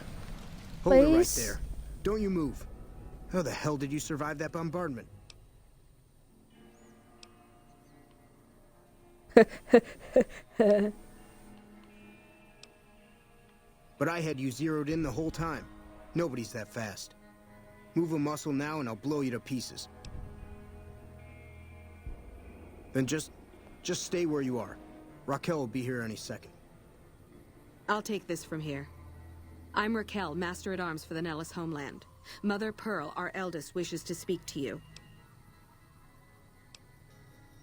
Hold it right Please? there. Don't you move. How the hell did you survive that bombardment? But I had you zeroed in the whole time. Nobody's that fast. Move a muscle now and I'll blow you to pieces. Then just stay where you are. Raquel will be here any second. I'll take this from here. I'm Raquel, Master-at-Arms for the Nellis homeland. Mother Pearl, our eldest, wishes to speak to you.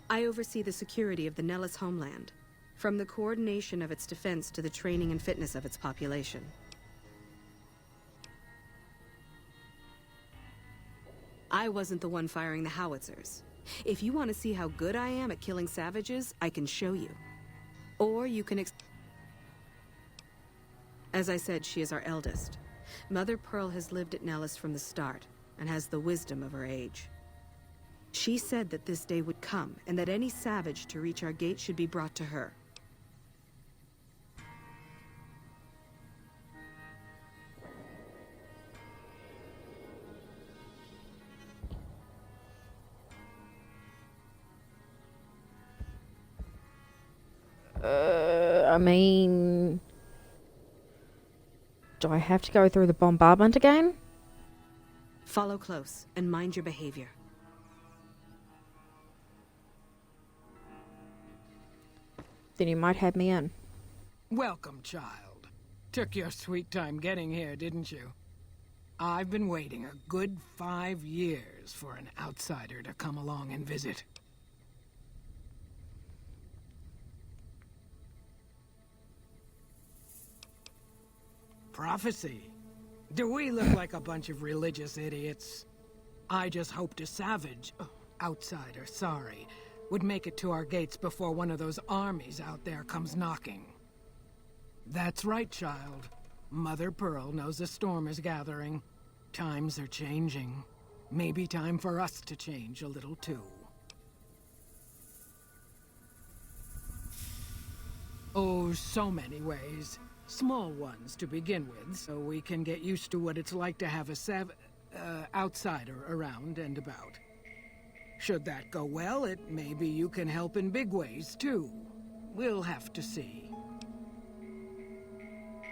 I oversee the security of the Nellis homeland, from the coordination of its defense to the training and fitness of its population. I wasn't the one firing the howitzers. If you want to see how good I am at killing savages, I can show you. Or you can As I said, she is our eldest. Mother Pearl has lived at Nellis from the start, and has the wisdom of her age. She said that this day would come, and that any savage to reach our gate should be brought to her. I mean... Do I have to go through the bombardment again? Follow close and mind your behavior. Then you might have me in. Welcome, child. Took your sweet time getting here, didn't you? I've been waiting a good 5 years for an outsider to come along and visit. Prophecy. Do we look like a bunch of religious idiots? I just hoped a savage, outsider, sorry, would make it to our gates before one of those armies out there comes knocking. That's right, child. Mother Pearl knows a storm is gathering. Times are changing. Maybe time for us to change a little too. Oh, so many ways. Small ones to begin with, so we can get used to what it's like to have a outsider around and about. Should that go well, maybe you can help in big ways, too. We'll have to see.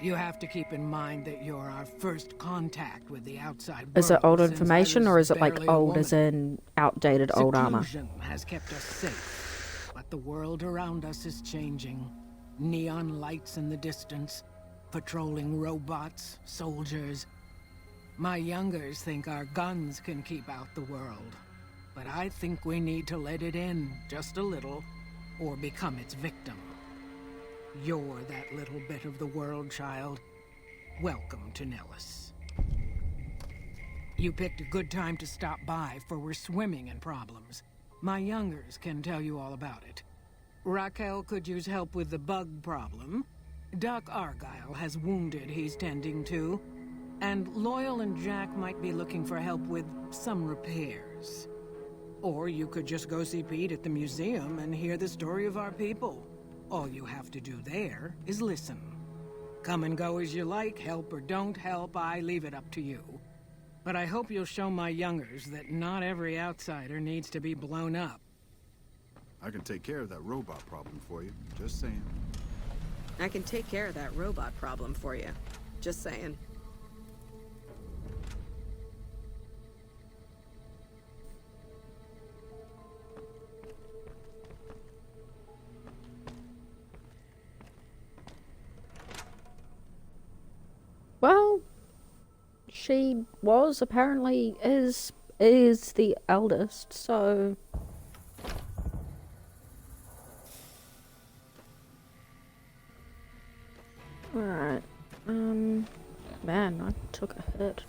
You have to keep in mind that you're our first contact with the outside world. Is it old information, or is it like old as in outdated old armor? Seclusion has kept us safe, but the world around us is changing. Neon lights in the distance, patrolling robots, soldiers. My youngers think our guns can keep out the world, but I think we need to let it in just a little, or become its victim. You're that little bit of the world, child. Welcome to Nellis. You picked a good time to stop by, for we're swimming in problems. My youngers can tell you all about it. Raquel could use help with the bug problem. Doc Argyle has wounded he's tending to. And Loyal and Jack might be looking for help with some repairs. Or you could just go see Pete at the museum and hear the story of our people. All you have to do there is listen. Come and go as you like, help or don't help, I leave it up to you. But I hope you'll show my youngers that not every outsider needs to be blown up. I can take care of that robot problem for you. Just saying. I can take care of that robot problem for you. Just saying. Well, she was apparently is the eldest, so alright. Man, I took a hit.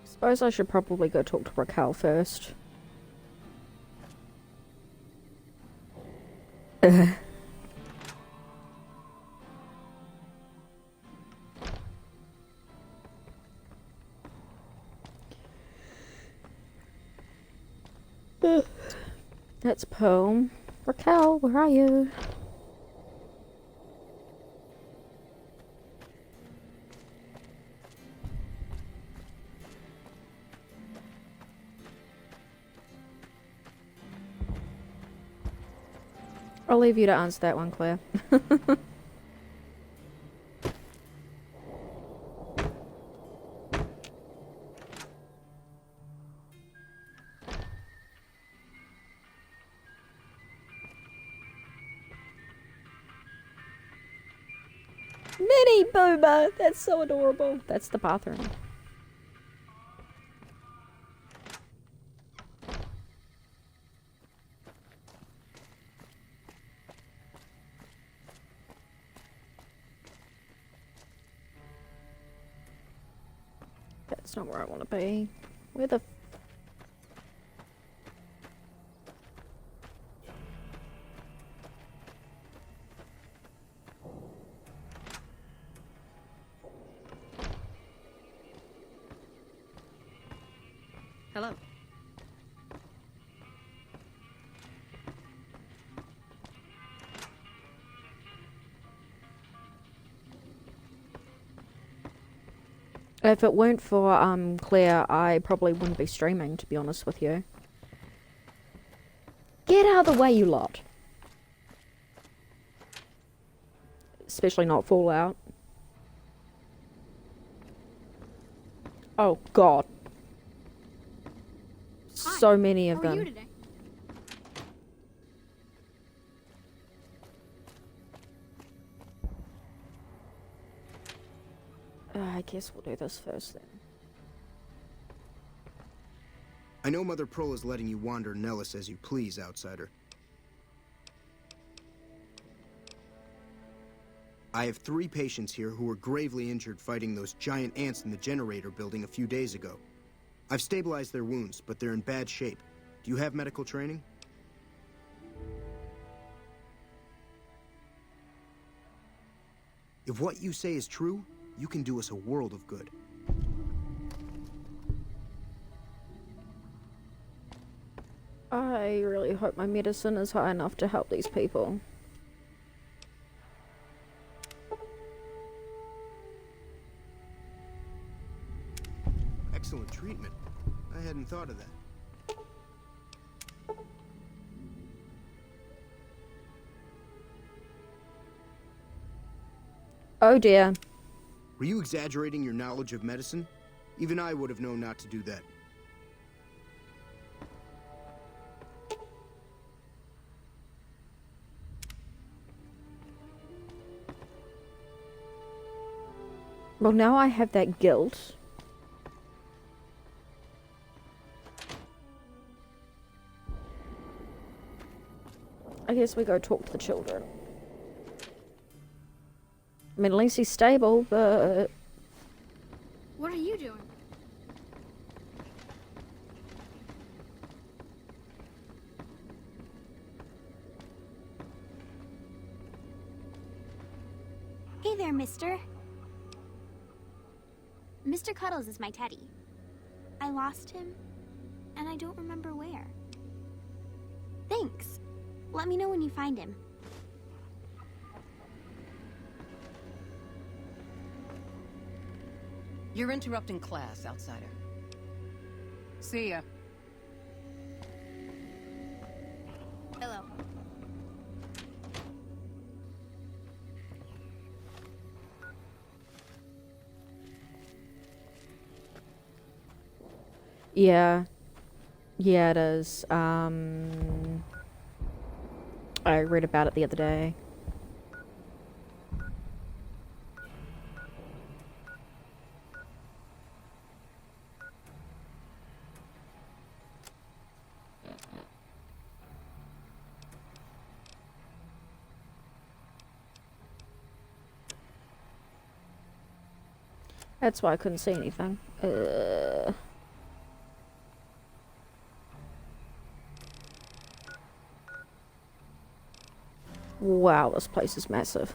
Suppose I should probably go talk to Raquel first. That's Pearl. Raquel, where are you? I'll leave you to answer that one, Claire. Mini Boomer! That's so adorable. That's the bathroom. That's not where I want to be. Where the... Hello. If it weren't for Claire, I probably wouldn't be streaming, to be honest with you. Get out of the way, you lot. Especially not Fallout. Oh god. So many of How are you them. today? I guess we'll do this first then. I know Mother Pearl is letting you wander Nellis as you please, outsider. I have 3 patients here who were gravely injured fighting those giant ants in the generator building a few days ago. I've stabilized their wounds, but they're in bad shape. Do you have medical training? If what you say is true, you can do us a world of good. I really hope my medicine is high enough to help these people. Excellent treatment. I hadn't thought of that. Oh dear. Were you exaggerating your knowledge of medicine? Even I would have known not to do that. Well, now I have that guilt. I guess we go talk to the children. I mean, at least he's stable, but... What are you doing? Hey there, mister. Mr. Cuddles is my teddy. I lost him, and I don't remember where. Thanks. Let me know when you find him. You're interrupting class, outsider. See ya. Hello. Yeah. Yeah, it is. I read about it the other day. That's why I couldn't see anything. Wow, this place is massive.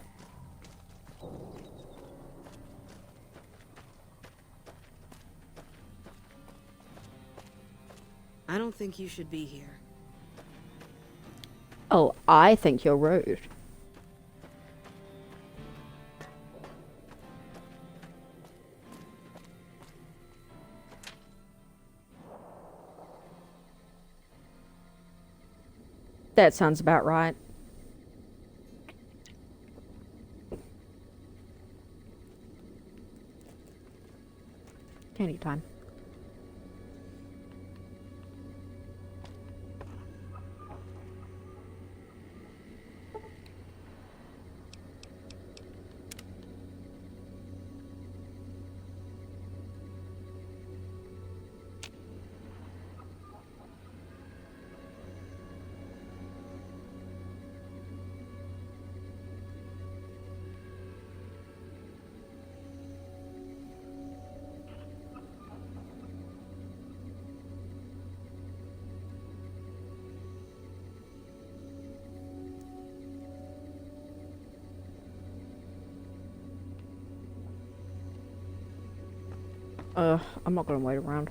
I don't think you should be here. Oh, I think you're rude. That sounds about right. Candy time. I'm not gonna wait around.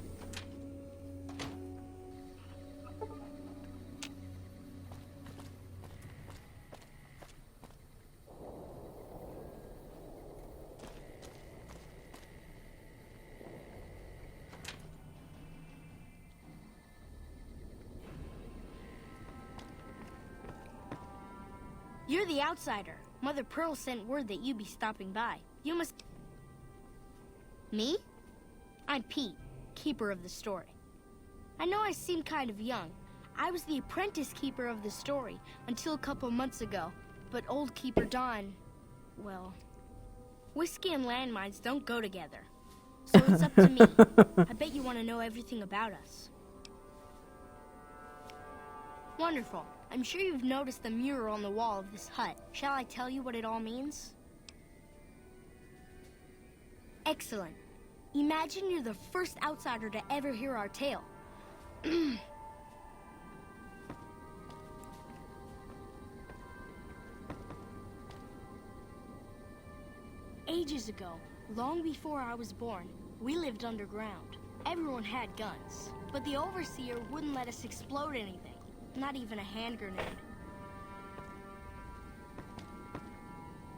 You're the outsider. Mother Pearl sent word that you'd be stopping by. You must... Me? I'm Pete, keeper of the story. I know I seem kind of young. I was the apprentice keeper of the story until a couple months ago. But old Keeper Don... well... whiskey and landmines don't go together. So it's up to me. I bet you want to know everything about us. Wonderful. I'm sure you've noticed the mural on the wall of this hut. Shall I tell you what it all means? Excellent. Imagine you're the first outsider to ever hear our tale. Ages ago, long before I was born, we lived underground. Everyone had guns, but the overseer wouldn't let us explode anything, not even a hand grenade.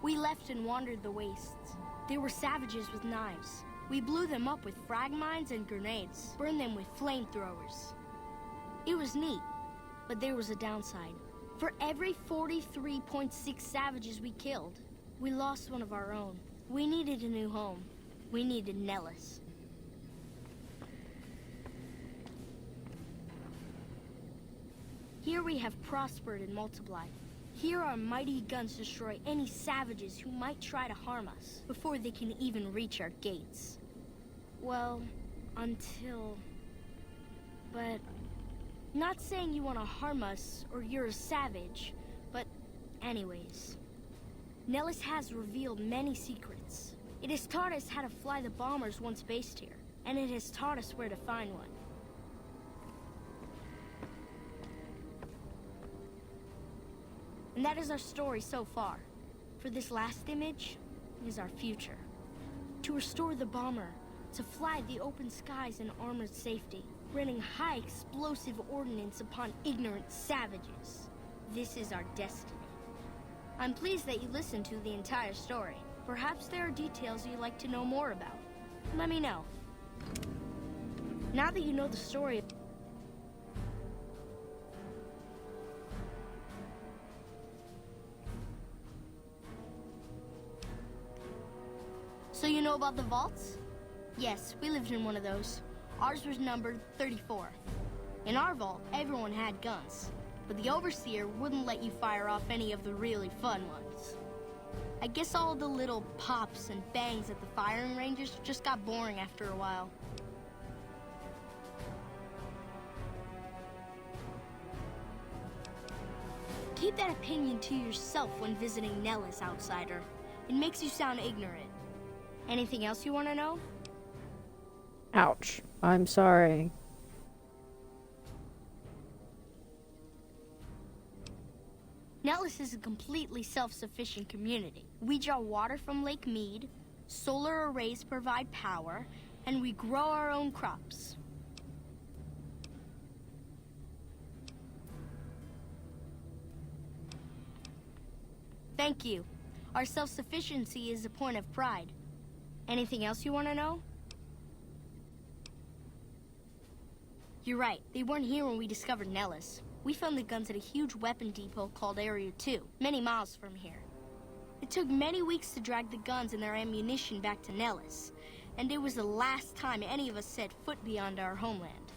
We left and wandered the wastes. There were savages with knives. We blew them up with frag mines and grenades, burned them with flamethrowers. It was neat, but there was a downside. For every 43.6 savages we killed, we lost one of our own. We needed a new home. We needed Nellis. Here we have prospered and multiplied. Here our mighty guns destroy any savages who might try to harm us before they can even reach our gates. Well, until... But... Not saying you want to harm us or you're a savage, but anyways. Nellis has revealed many secrets. It has taught us how to fly the bombers once based here, and it has taught us where to find one. And that is our story so far. For this last image is our future. To restore the bomber, to fly the open skies in armored safety, raining high explosive ordnance upon ignorant savages. This is our destiny. I'm pleased that you listened to the entire story. Perhaps there are details you'd like to know more about. Let me know. Now that you know the story... So you know about the vaults? Yes, we lived in one of those. Ours was numbered 34. In our vault, everyone had guns, but the overseer wouldn't let you fire off any of the really fun ones. I guess all the little pops and bangs at the firing ranges just got boring after a while. Keep that opinion to yourself when visiting Nellis, outsider. It makes you sound ignorant. Anything else you want to know? Ouch. I'm sorry. Nellis is a completely self-sufficient community. We draw water from Lake Mead, solar arrays provide power, and we grow our own crops. Thank you. Our self-sufficiency is a point of pride. Anything else you want to know? You're right. They weren't here when we discovered Nellis. We found the guns at a huge weapon depot called Area 2, many miles from here. It took many weeks to drag the guns and their ammunition back to Nellis, and it was the last time any of us set foot beyond our homeland.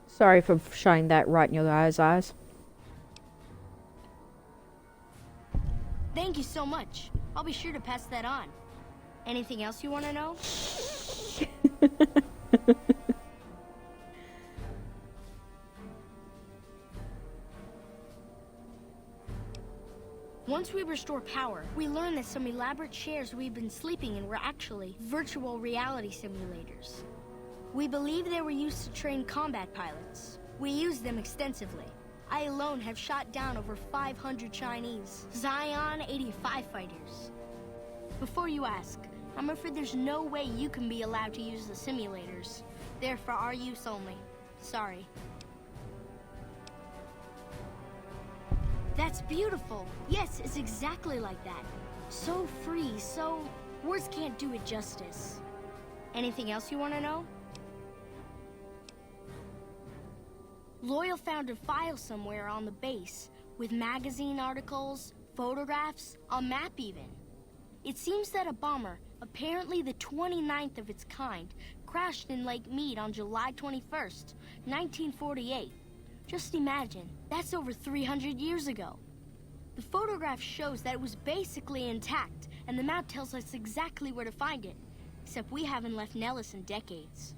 Sorry for shining that right in your guys' eyes. Thank you so much. I'll be sure to pass that on. Anything else you want to know? Once we restore power, we learn that some elaborate chairs we've been sleeping in were actually virtual reality simulators. We believe they were used to train combat pilots. We use them extensively. I alone have shot down over 500 Chinese Zion 85 fighters. Before you ask, I'm afraid there's no way you can be allowed to use the simulators. They're for our use only. Sorry. That's beautiful. Yes, it's exactly like that. So free, so... words can't do it justice. Anything else you want to know? Loyal found a file somewhere on the base, with magazine articles, photographs, a map even. It seems that a bomber, apparently the 29th of its kind, crashed in Lake Mead on July 21st, 1948. Just imagine, that's over 300 years ago. The photograph shows that it was basically intact, and the map tells us exactly where to find it. Except we haven't left Nellis in decades.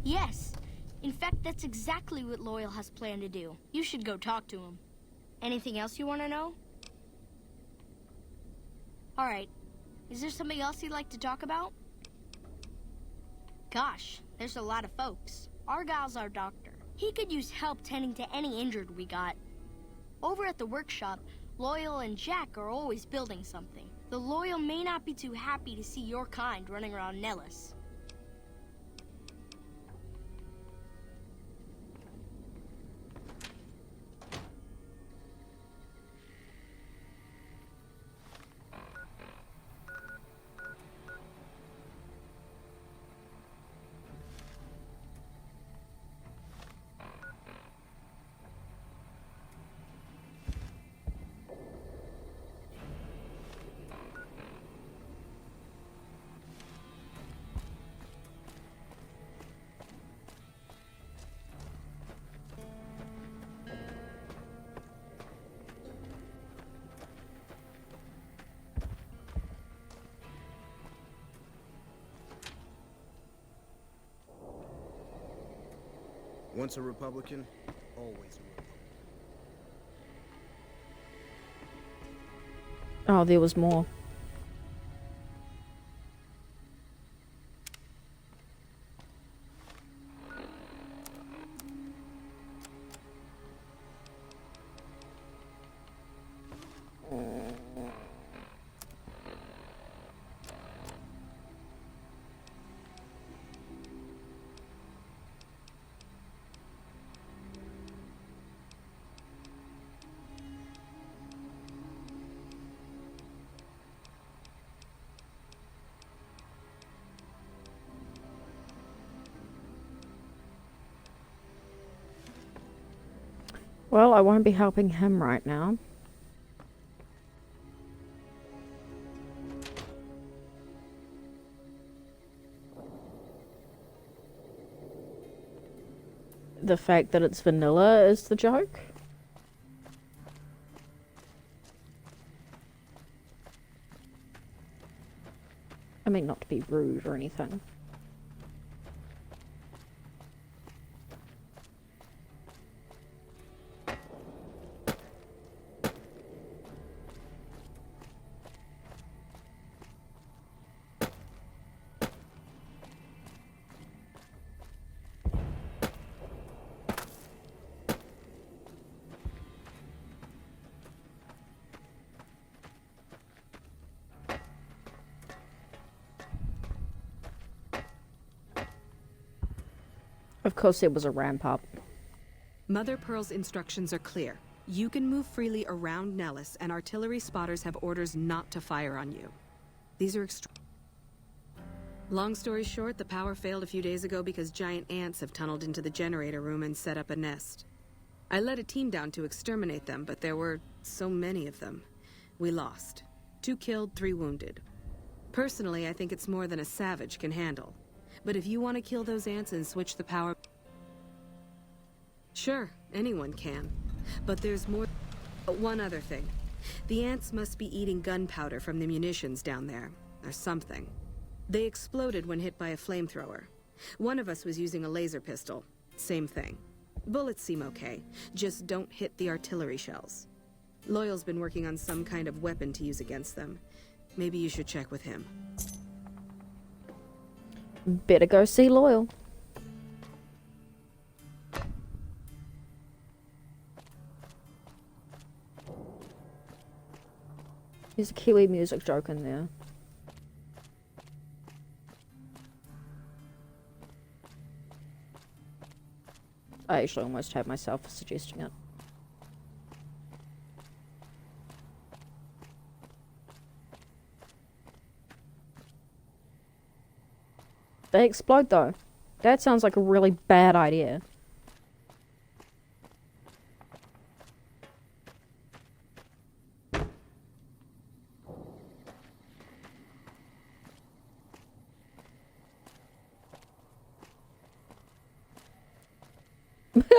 Yes. In fact, that's exactly what Loyal has planned to do. You should go talk to him. Anything else you want to know? Alright. Is there something else you'd like to talk about? Gosh, there's a lot of folks. Argyle's our doctor. He could use help tending to any injured we got. Over at the workshop, Loyal and Jack are always building something. The Loyal may not be too happy to see your kind running around Nellis. Once a Republican, always a Republican. Oh, there was more. Well, I won't be helping him right now. The fact that it's vanilla is the joke. I mean, not to be rude or anything. Of course there was a ramp up. Mother Pearl's instructions are clear. You can move freely around Nellis, and artillery spotters have orders not to fire on you. These are Long story short, the power failed a few days ago because giant ants have tunneled into the generator room and set up a nest. I led a team down to exterminate them, but there were so many of them. We lost. 2 killed, 3 wounded. Personally, I think it's more than a savage can handle. But if you want to kill those ants and switch the power... Sure, anyone can. But there's more... One other thing. The ants must be eating gunpowder from the munitions down there, or something. They exploded when hit by a flamethrower. One of us was using a laser pistol. Same thing. Bullets seem okay, just don't hit the artillery shells. Loyal's been working on some kind of weapon to use against them. Maybe you should check with him. Better go see Loyal. There's a Kiwi music joke in there. I actually almost had myself for suggesting it. They explode though. That sounds like a really bad idea.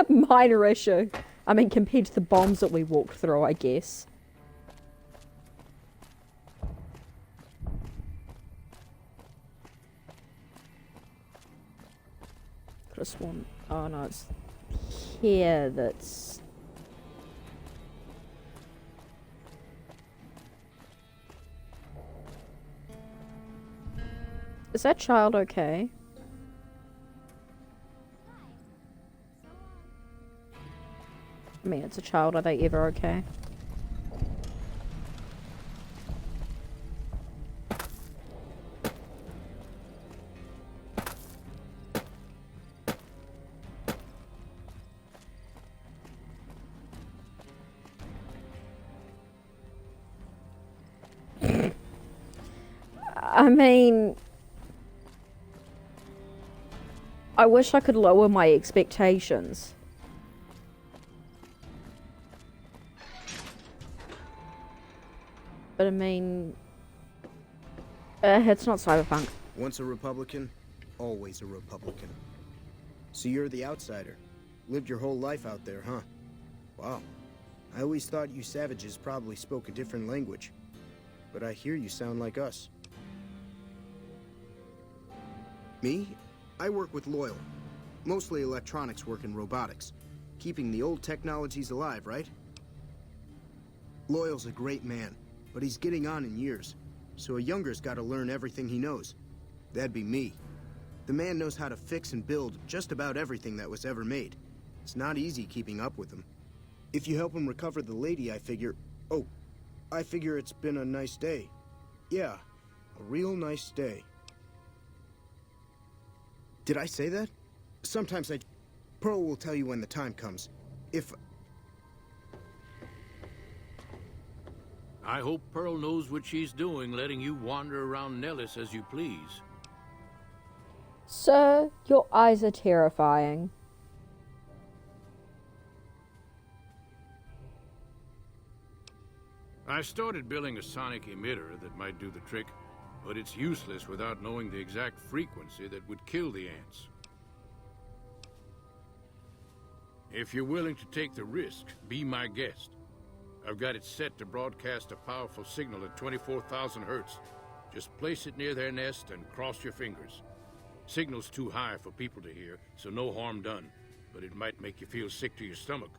Minor issue. I mean, compared to the bombs that we walked through, I guess. Could have sworn. Oh no, it's here that's. Is that child okay? I mean, it's a child. Are they ever okay? I mean, I wish I could lower my expectations. But I mean, it's not cyberpunk. Once a Republican, always a Republican. So you're the outsider. Lived your whole life out there, huh? Wow. I always thought you savages probably spoke a different language. But I hear you sound like us. Me? I work with Loyal. Mostly electronics work and robotics. Keeping the old technologies alive, right? Loyal's a great man, but he's getting on in years. So a younger's gotta learn everything he knows. That'd be me. The man knows how to fix and build just about everything that was ever made. It's not easy keeping up with him. If you help him recover the lady, I figure... Oh, I figure it's been a nice day. Yeah, a real nice day. Did I say that? Sometimes Pearl will tell you when the time comes. If... I hope Pearl knows what she's doing, letting you wander around Nellis as you please. Sir, your eyes are terrifying. I started building a sonic emitter that might do the trick, but it's useless without knowing the exact frequency that would kill the ants. If you're willing to take the risk, be my guest. I've got it set to broadcast a powerful signal at 24,000 hertz. Just place it near their nest and cross your fingers. Signal's too high for people to hear, so no harm done. But it might make you feel sick to your stomach.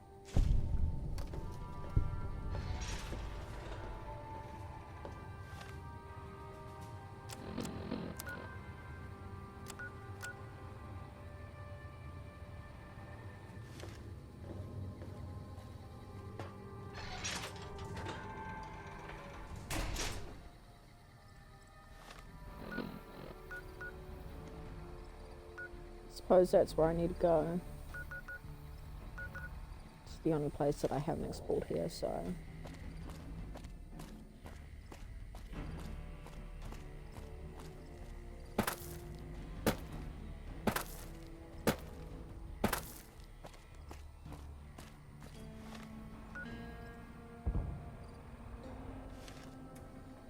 Suppose that's where I need to go. It's the only place that I haven't explored here, so...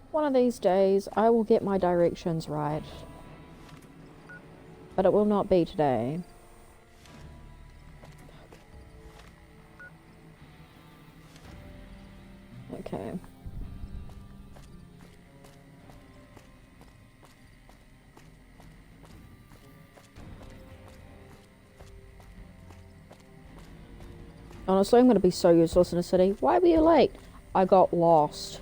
One of these days, I will get my directions right. But it will not be today. Okay. Honestly, I'm going to be so useless in a city. Why were you late? I got lost.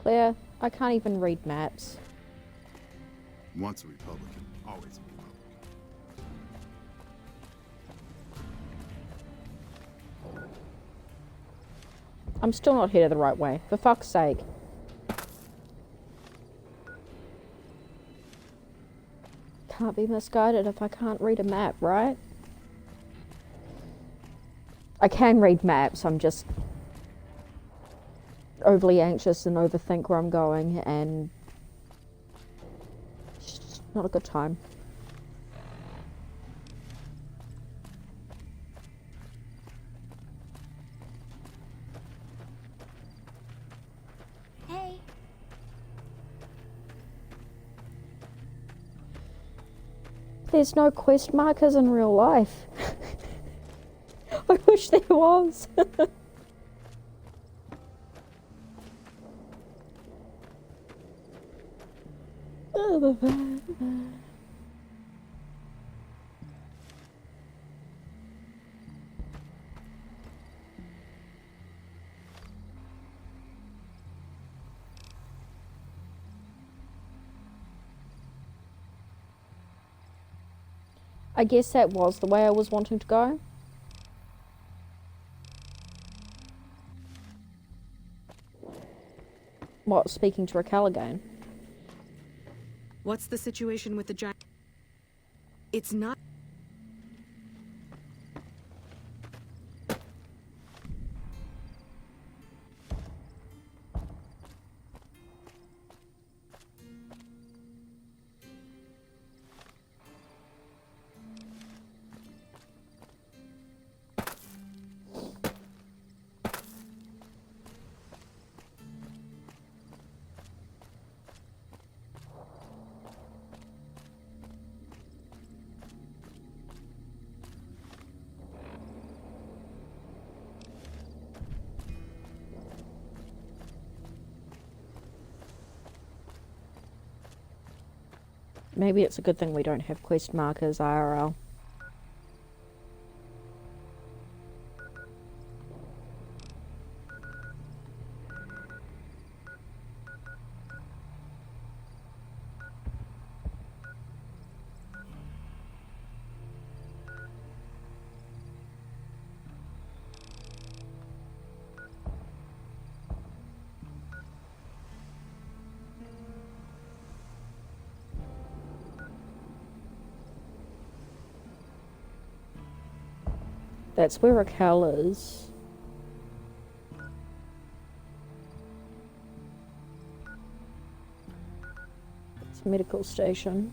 Claire, I can't even read maps. Once a Republican, always a Republican. I'm still not headed the right way, for fuck's sake. can't be misguided if I can't read a map, right? I can read maps, I'm just overly anxious and overthink where I'm going, and it's just not a good time. Hey. There's no quest markers in real life. I wish there was. I guess that was the way I was wanting to go. What, speaking to Raquel again? What's the situation with the giant? It's not... Maybe it's a good thing we don't have quest markers IRL. That's where Raquel is. It's a medical station.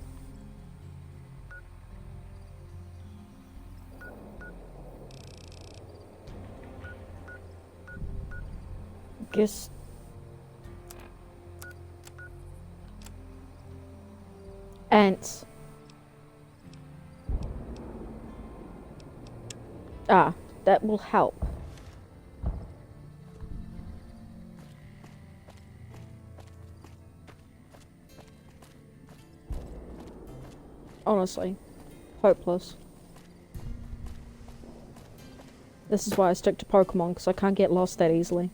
Guess ants. Ah, that will help. Honestly, hopeless. This is why I stick to Pokemon, because I can't get lost that easily.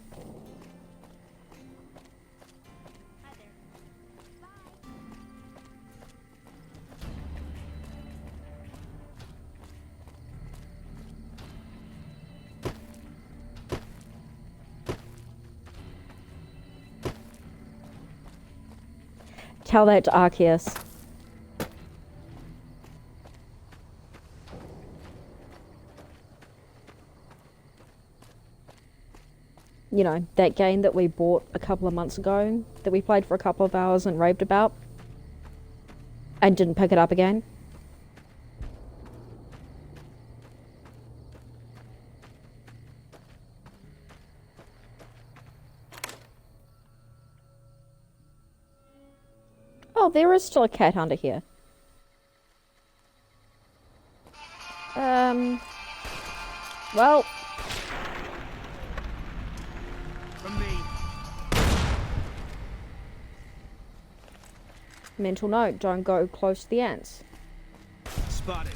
Tell that to Arceus. You know, that game that we bought a couple of months ago, that we played for a couple of hours and raved about, and didn't pick it up again. Oh, there is still a cat under here. Well. From me. Mental note, don't go close to the ants. Spotted.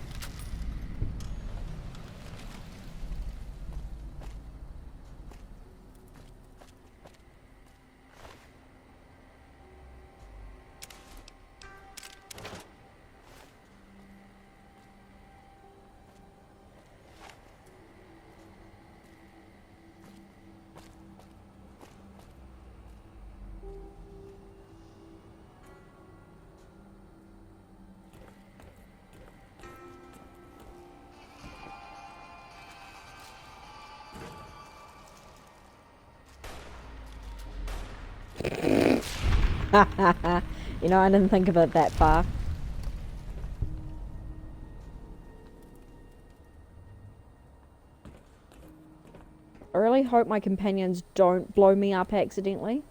You know, I didn't think of it that far. I really hope my companions don't blow me up accidentally.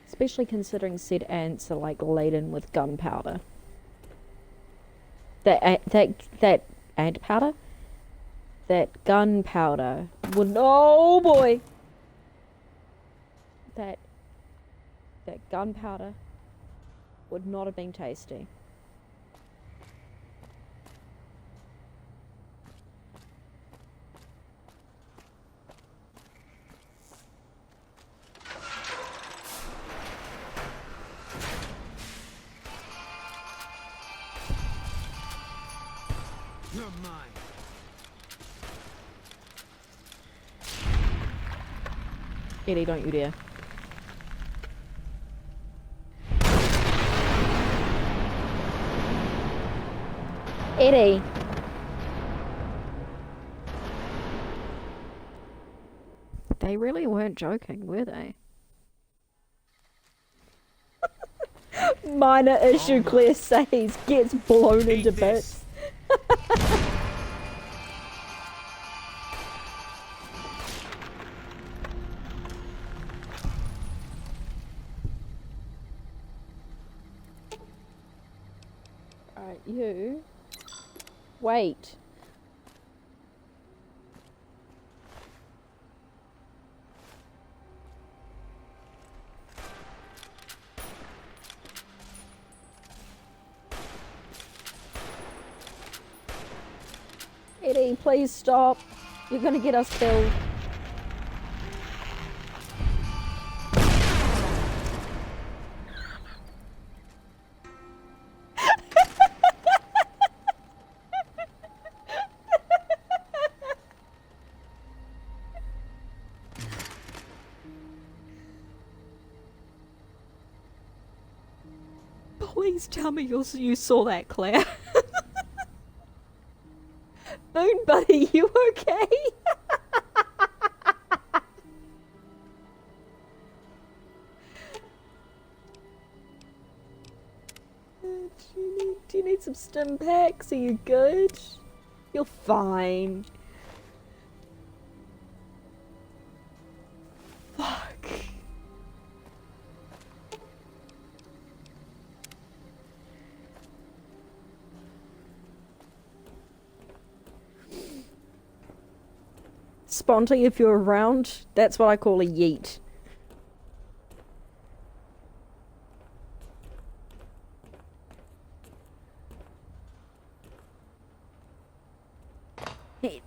Especially considering said ants are like laden with gunpowder. That ant powder? That gunpowder would, oh boy! That gunpowder would not have been tasty. You're mine. Eddie, don't you dare. Eddie! They really weren't joking, were they? Minor issue, Claire says, gets blown into bits. Alright, you... Wait. Eddie, please stop. You're gonna get us killed. Please tell me you saw that, Claire. Boone buddy, you okay? Do you need some stim packs? Are you good? You're fine. Fuck. Sponty, if you're around, that's what I call a yeet. Hey,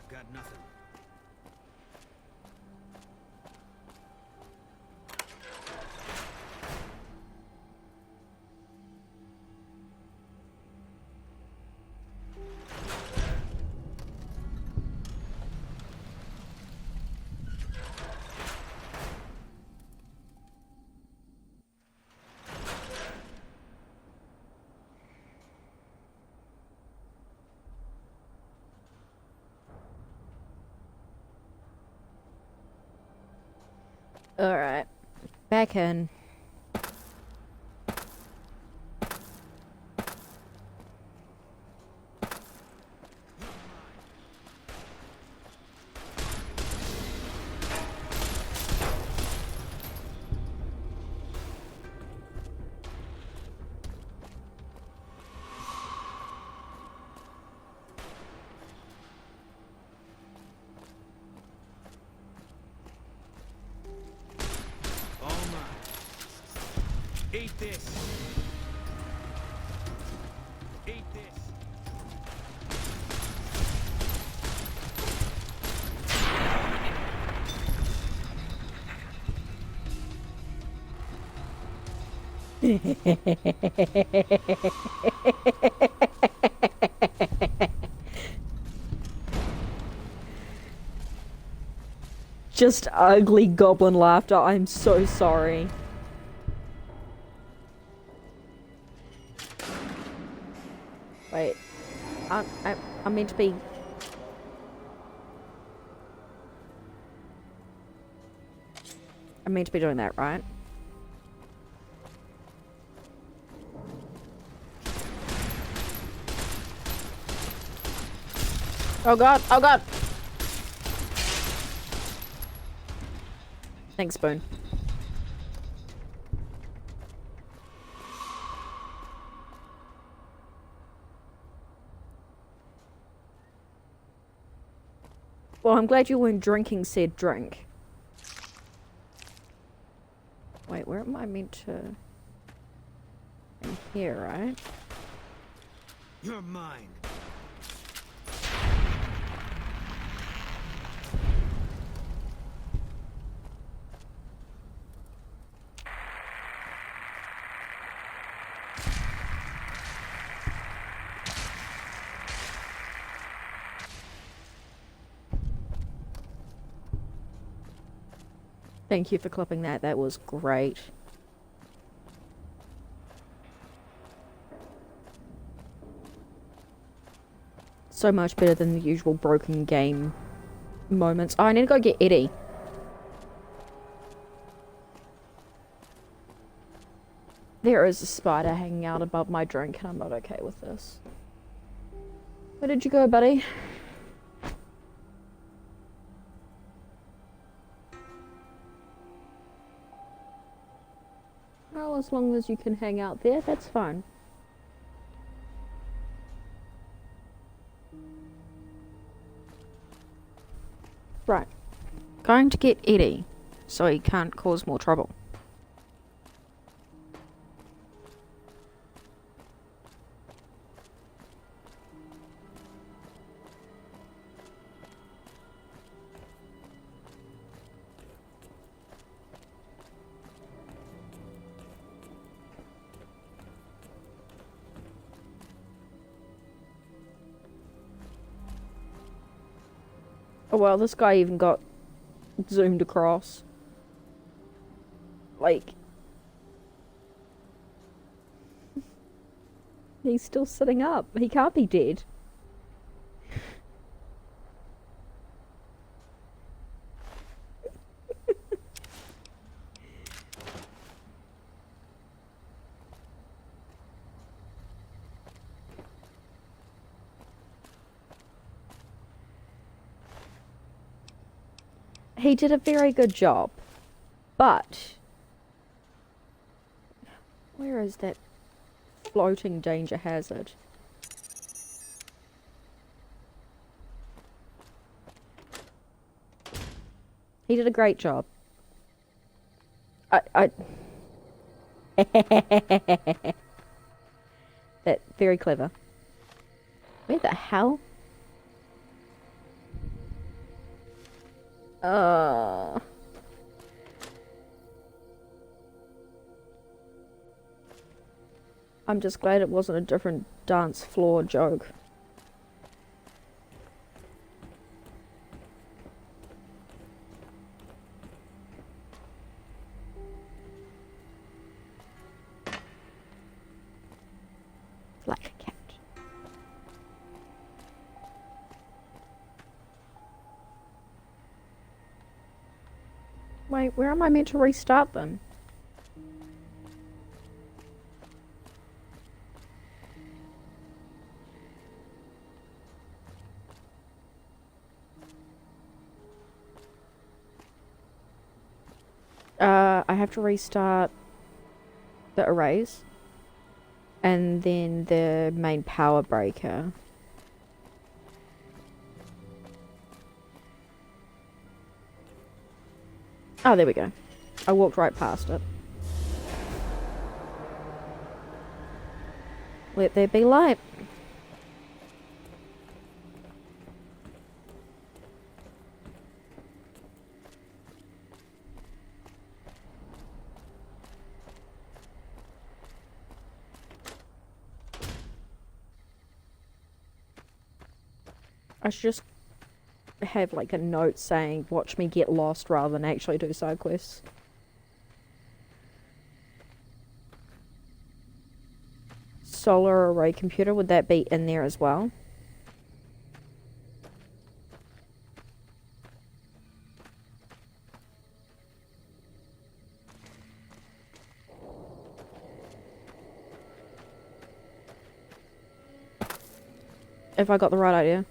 Got nothing. Alright. Back in. Eat this. Eat this. Just ugly goblin laughter. I'm so sorry. Wait. I'm meant to be... I'm meant to be doing that, right? Oh god, oh god! Thanks, Spoon. Well, I'm glad you weren't drinking said drink. Wait, where am I meant to... In here, right? You're mine. Thank you for clipping that. That was great. So much better than the usual broken game moments. Oh, I need to go get Eddie. There is a spider hanging out above my drink and I'm not okay with this. Where did you go, buddy? Well, as long as you can hang out there, that's fine. Right. Going to get Eddie, so he can't cause more trouble. Oh well, this guy even got zoomed across. Like... He's still sitting up. He can't be dead. He did a very good job, but where is that floating danger hazard? He did a great job. That very clever. Where the hell? I'm just glad it wasn't a different dance floor joke. Like a cat. Wait, where am I meant to restart them? I have to restart the arrays and then the main power breaker. Oh, there we go. I walked right past it. Let there be light. I should just have like a note saying watch me get lost rather than actually do side quests. Solar array computer, would that be in there as well? If I got the right idea.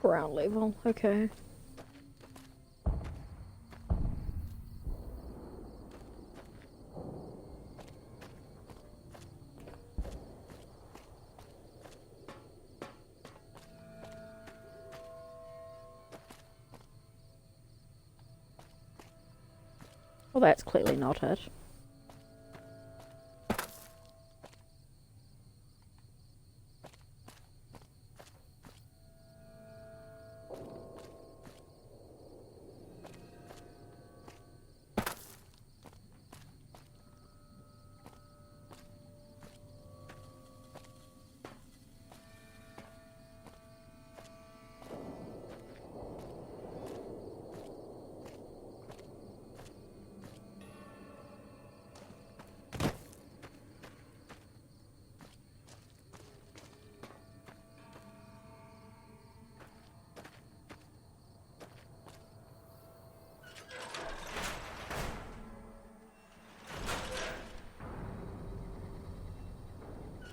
Ground level, okay. Well, that's clearly not it.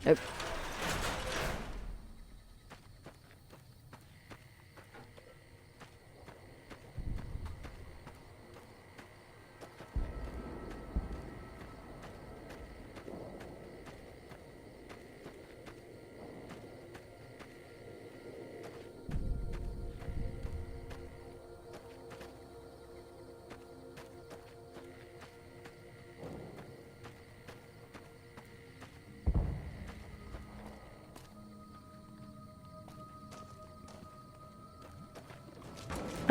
Nope.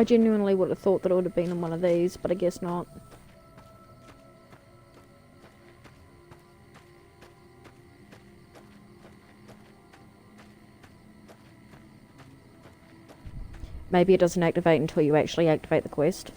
I genuinely would have thought that it would have been in one of these, but I guess not. Maybe it doesn't activate until you actually activate the quest.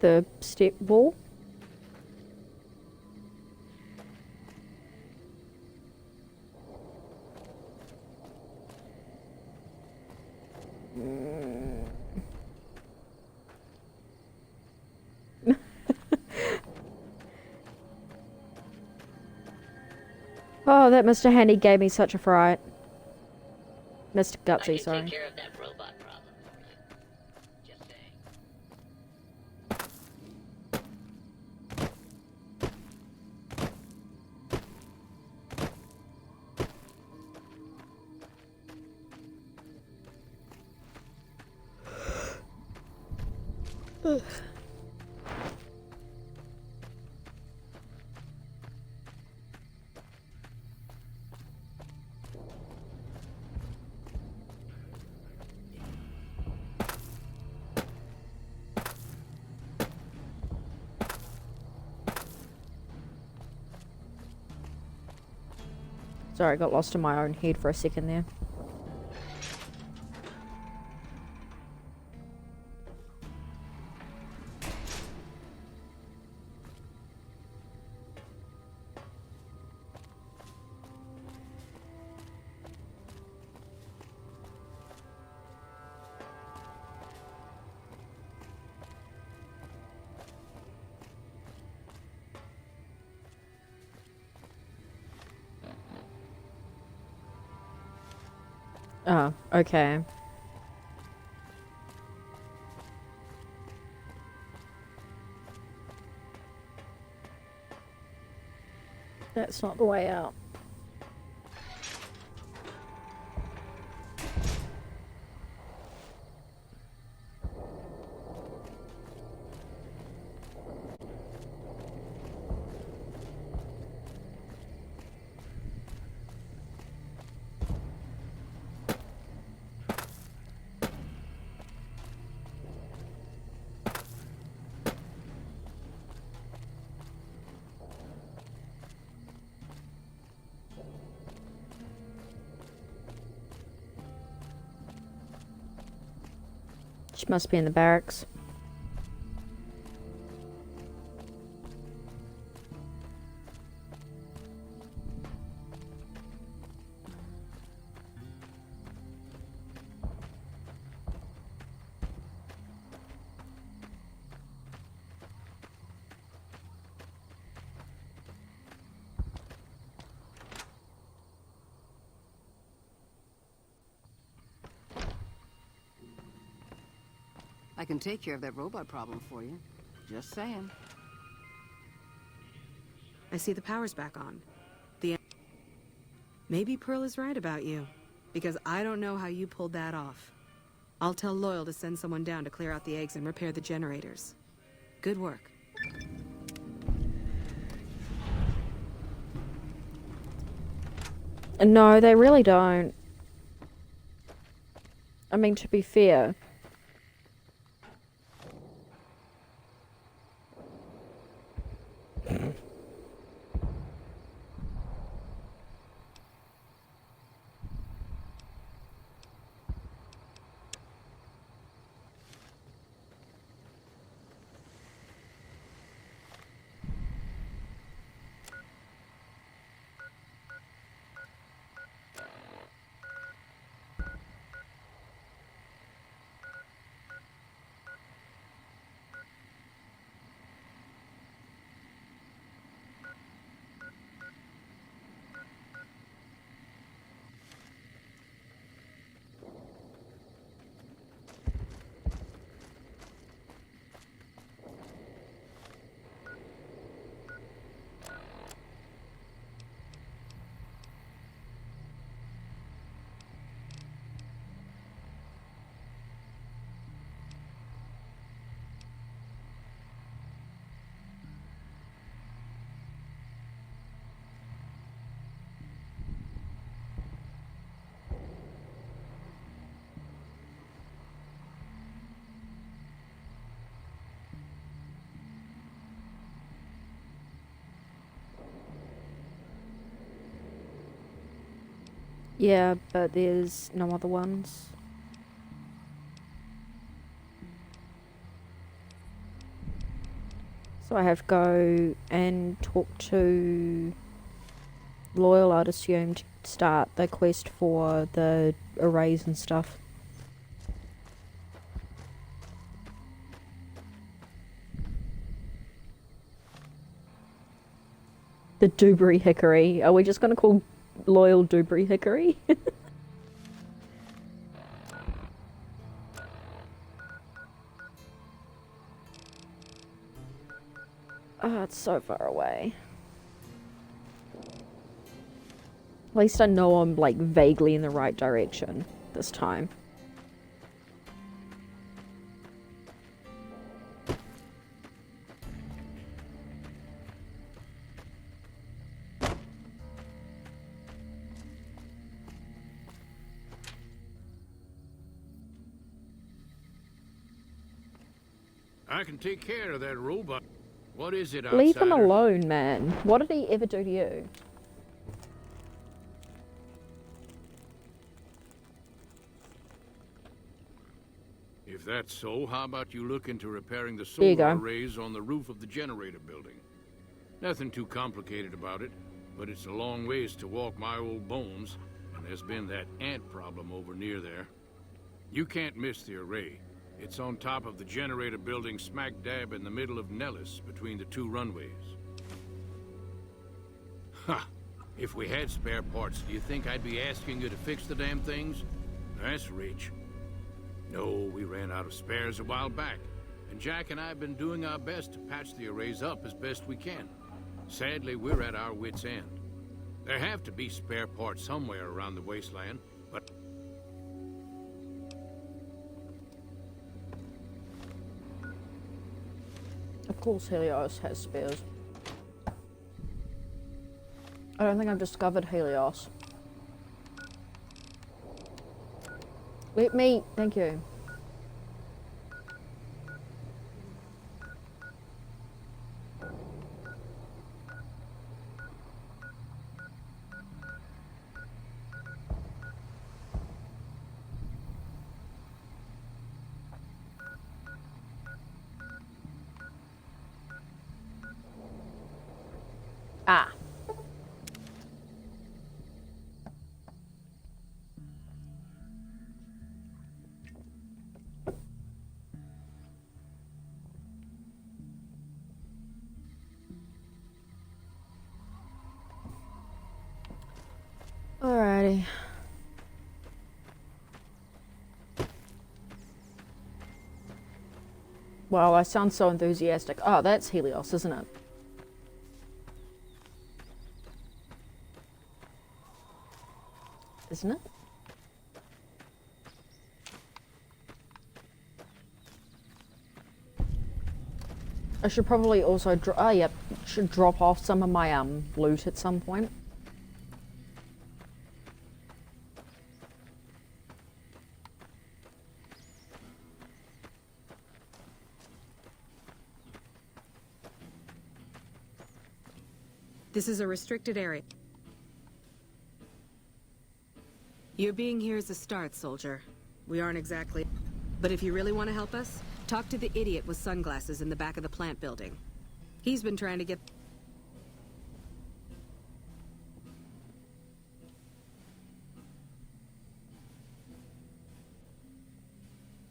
The step wall. Oh, that Mr. Handy gave me such a fright. Mr. Gutsy, sorry. Take care of that robot problem. Just saying. Ugh. Sorry, I got lost in my own head for a second there. Oh, okay. That's not the way out. She must be in the barracks. I can take care of that robot problem for you. Just saying. I see the power's back on. Maybe Pearl is right about you, because I don't know how you pulled that off. I'll tell Loyal to send someone down to clear out the eggs and repair the generators. Good work. No, they really don't. I mean, to be fair. Yeah, but there's no other ones. So I have to go and talk to Loyal, I'd assume, to start the quest for the arrays and stuff. The Dewberry Hickory. Are we just going to call Loyal Dewberry Hickory? Oh, it's so far away. At least I know I'm, like, vaguely in the right direction this time. I can take care of that robot. What is it, Leave him outsider? alone, man. What did he ever do to you? that's so, how about you look into repairing the There you solar go. arrays on the roof of the generator building? Nothing too complicated about it, but it's a long ways to walk my old bones, and there's been that ant problem over near there. You can't miss the array. It's on top of the generator building smack dab in the middle of Nellis, between the two runways. Ha! If we had spare parts, do you think I'd be asking you to fix the damn things? That's rich. No, we ran out of spares a while back, and Jack and I have been doing our best to patch the arrays up as best we can. Sadly, we're at our wits' end. There have to be spare parts somewhere around the wasteland, but... Of course Helios has spares. I don't think I've discovered Helios. Let me... Thank you. Ah. Alrighty. Wow, I sound so enthusiastic. Oh, that's Helios, isn't it? Isn't it? I should probably also should drop off some of my loot at some point. This is a restricted area. Your being here is a start, soldier. We aren't exactly... But if you really want to help us, talk to the idiot with sunglasses in the back of the plant building. He's been trying to get...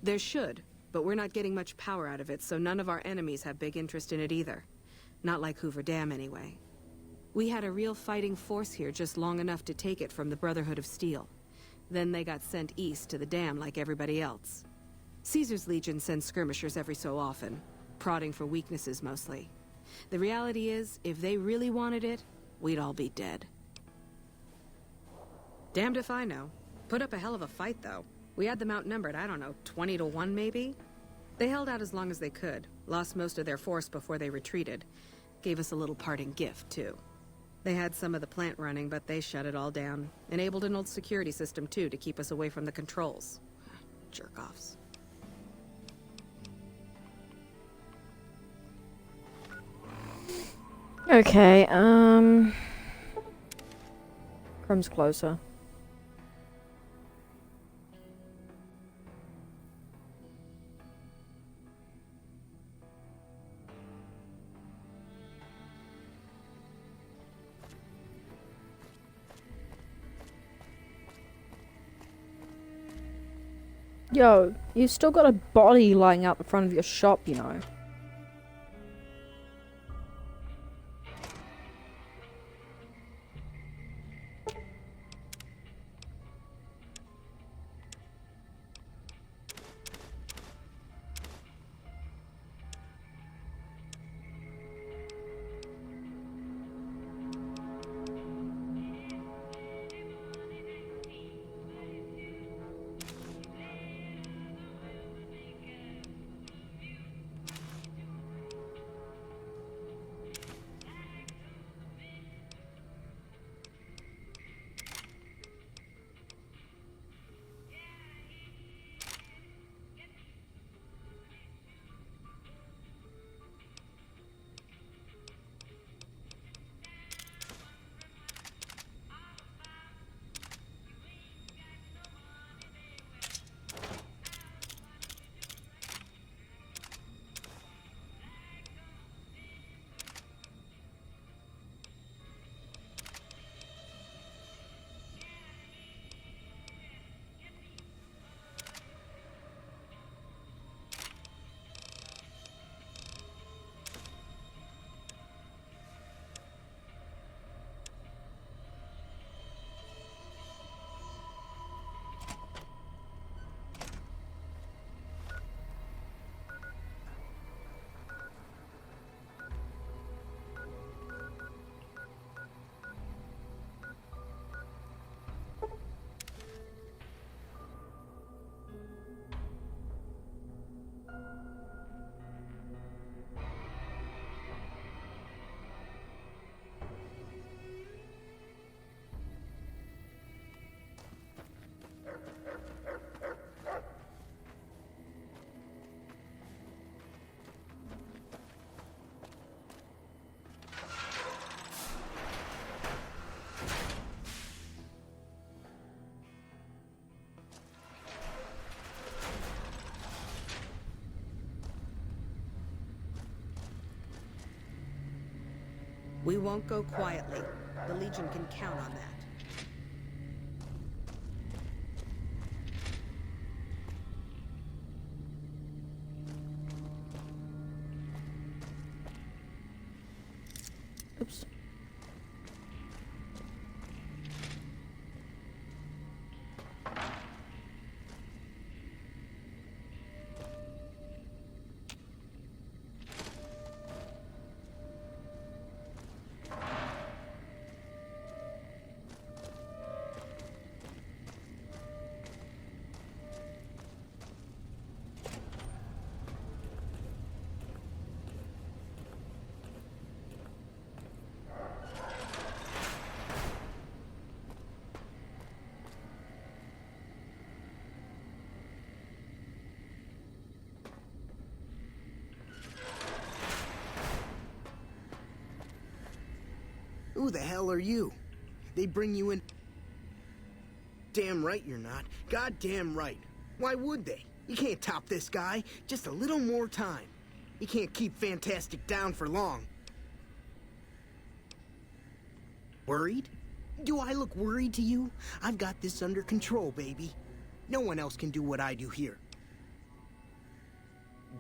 There should, but we're not getting much power out of it, so none of our enemies have big interest in it either. Not like Hoover Dam, anyway. We had a real fighting force here just long enough to take it from the Brotherhood of Steel. Then they got sent east to the dam like everybody else. Caesar's Legion sends skirmishers every so often, prodding for weaknesses mostly. The reality is, if they really wanted it, we'd all be dead. Damned if I know. Put up a hell of a fight, though. We had them outnumbered, I don't know, 20 to 1 maybe? They held out as long as they could, lost most of their force before they retreated. Gave us a little parting gift, too. They had some of the plant running, but they shut it all down. Enabled an old security system, too, to keep us away from the controls. Jerk-offs. Okay, Chrome's closer. Yo, you still got a body lying out the front of your shop, you know. We won't go quietly. The Legion can count on that. Oops. Who the hell are you? They bring you in... Damn right you're not. Goddamn right. Why would they? You can't top this guy. Just a little more time. You can't keep Fantastic down for long. Worried? Do I look worried to you? I've got this under control, baby. No one else can do what I do here.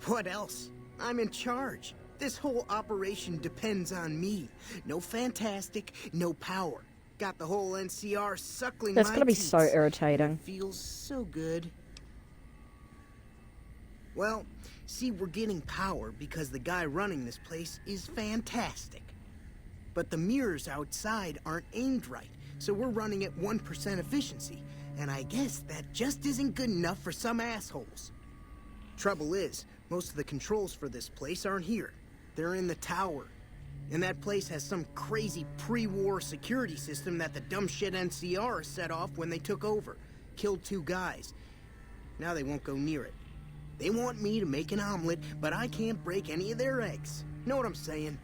What else? I'm in charge. This whole operation depends on me. No Fantastic, no power. Got the whole NCR suckling That's my gonna be teats. so irritating. It feels so good. Well, see, we're getting power because the guy running this place is fantastic. But the mirrors outside aren't aimed right, so we're running at 1% efficiency. And I guess that just isn't good enough for some assholes. Trouble is, most of the controls for this place aren't here. They're in the tower. And that place has some crazy pre-war security system that the dumb shit NCR set off when they took over. Killed 2 guys. Now they won't go near it. They want me to make an omelet, but I can't break any of their eggs. Know what I'm saying?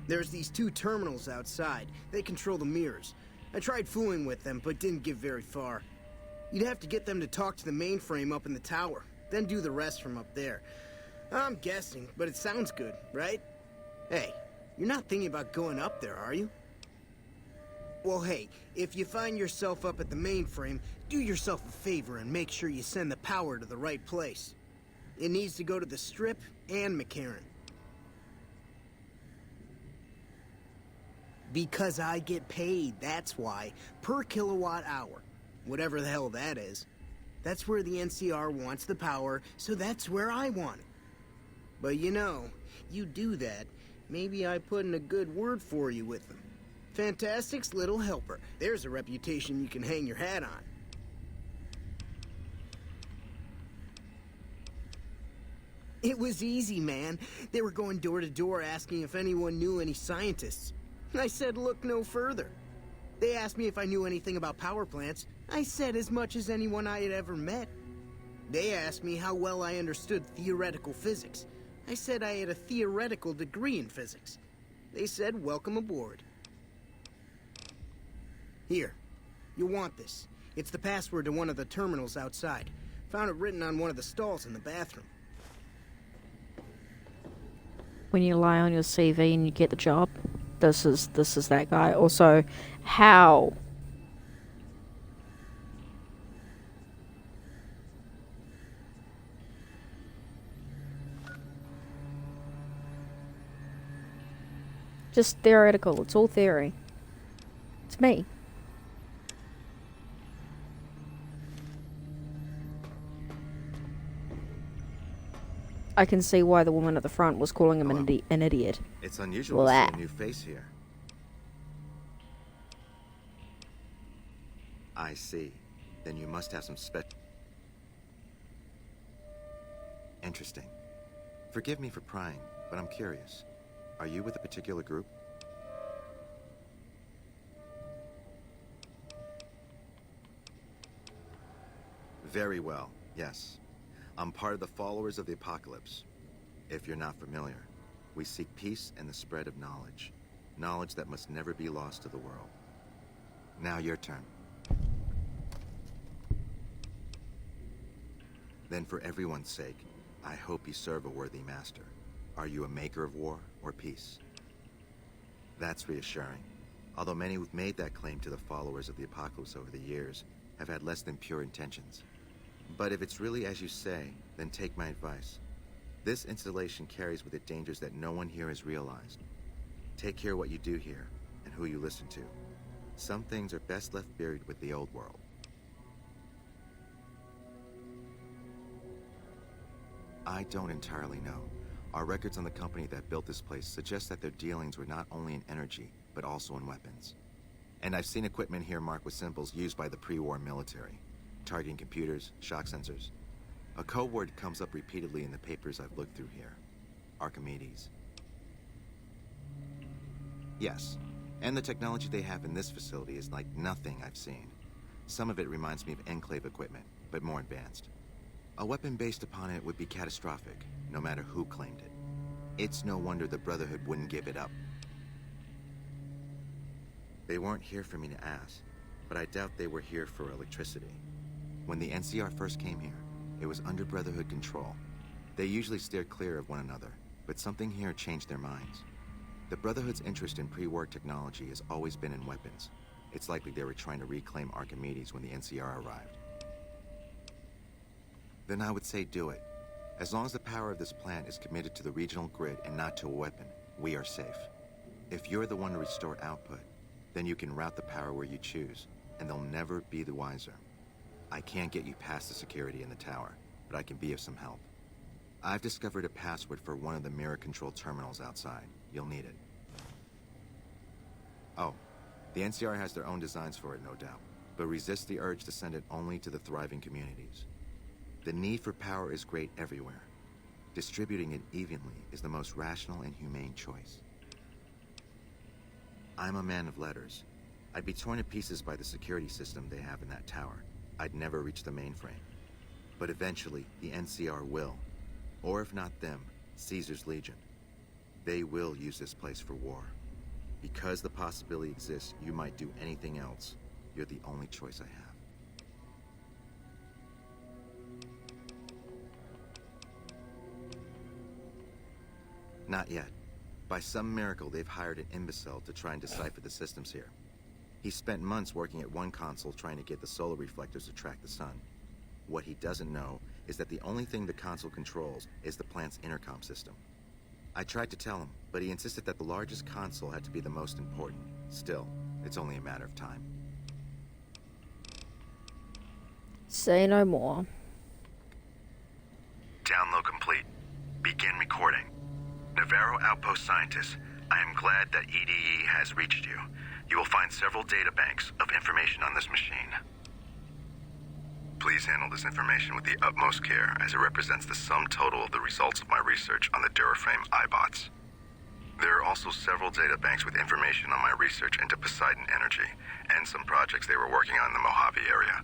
There's these 2 terminals outside. They control the mirrors. I tried fooling with them, but didn't get very far. You'd have to get them to talk to the mainframe up in the tower, then do the rest from up there. I'm guessing, but it sounds good, right? Hey, you're not thinking about going up there, are you? Well, hey, if you find yourself up at the mainframe, do yourself a favor and make sure you send the power to the right place. It needs to go to the Strip and McCarran. Because I get paid, that's why. Per kilowatt hour. Whatever the hell that is. That's where the NCR wants the power, so that's where I want it. But you know, you do that, maybe I put in a good word for you with them. Fantastic's little helper. There's a reputation you can hang your hat on. It was easy, man. They were going door to door asking if anyone knew any scientists. I said look no further. They asked me if I knew anything about power plants. I said as much as anyone I had ever met. They asked me how well I understood theoretical physics. I said I had a theoretical degree in physics. They said welcome aboard. Here, you'll want this. It's the password to one of the terminals outside. Found it written on one of the stalls in the bathroom. When you lie on your CV and you get the job, this is that guy. Also, how? Just theoretical. It's all theory. It's me. I can see why the woman at the front was calling him an idiot. It's unusual to see a new face here. I see. Then you must have some Interesting. Forgive me for prying, but I'm curious. Are you with a particular group? Very well, yes. I'm part of the Followers of the Apocalypse. If you're not familiar, we seek peace and the spread of knowledge. Knowledge that must never be lost to the world. Now your turn. Then for everyone's sake, I hope you serve a worthy master. Are you a maker of war or peace? That's reassuring. Although many who've made that claim to the followers of the Apocalypse over the years have had less than pure intentions. But if it's really as you say, then take my advice. This installation carries with it dangers that no one here has realized. Take care what you do here, and who you listen to. Some things are best left buried with the old world. I don't entirely know. Our records on the company that built this place suggest that their dealings were not only in energy, but also in weapons. And I've seen equipment here marked with symbols used by the pre-war military. Targeting computers, shock sensors. A code word comes up repeatedly in the papers I've looked through here. Archimedes. Yes, and the technology they have in this facility is like nothing I've seen. Some of it reminds me of Enclave equipment, but more advanced. A weapon based upon it would be catastrophic, no matter who claimed it. It's no wonder the Brotherhood wouldn't give it up. They weren't here for me to ask, but I doubt they were here for electricity. When the NCR first came here, it was under Brotherhood control. They usually steered clear of one another, but something here changed their minds. The Brotherhood's interest in pre-war technology has always been in weapons. It's likely they were trying to reclaim Archimedes when the NCR arrived. Then I would say do it. As long as the power of this plant is committed to the regional grid and not to a weapon, we are safe. If you're the one to restore output, then you can route the power where you choose, and they'll never be the wiser. I can't get you past the security in the tower, but I can be of some help. I've discovered a password for one of the mirror control terminals outside. You'll need it. Oh, the NCR has their own designs for it, no doubt, but resist the urge to send it only to the thriving communities. The need for power is great everywhere. Distributing it evenly is the most rational and humane choice. I'm a man of letters. I'd be torn to pieces by the security system they have in that tower. I'd never reach the mainframe. But eventually, the NCR will. Or if not them, Caesar's Legion. They will use this place for war. Because the possibility exists you might do anything else, you're the only choice I have. Not yet. By some miracle, they've hired an imbecile to try and decipher the systems here. He spent months working at one console trying to get the solar reflectors to track the sun. What he doesn't know is that the only thing the console controls is the plant's intercom system. I tried to tell him, but he insisted that the largest console had to be the most important. Still, it's only a matter of time. Say no more. Download complete. Begin recording. Navarro Outpost Scientist, I am glad that EDE has reached you. You will find several data banks of information on this machine. Please handle this information with the utmost care, as it represents the sum total of the results of my research on the Duraframe iBots. There are also several data banks with information on my research into Poseidon Energy, and some projects they were working on in the Mojave area.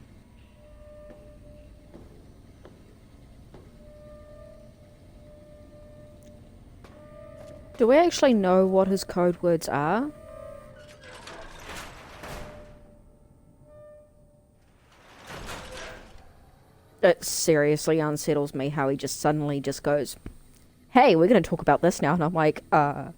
Do we actually know what his code words are? It seriously unsettles me how he just suddenly just goes, hey, we're gonna talk about this now, and I'm like, oh,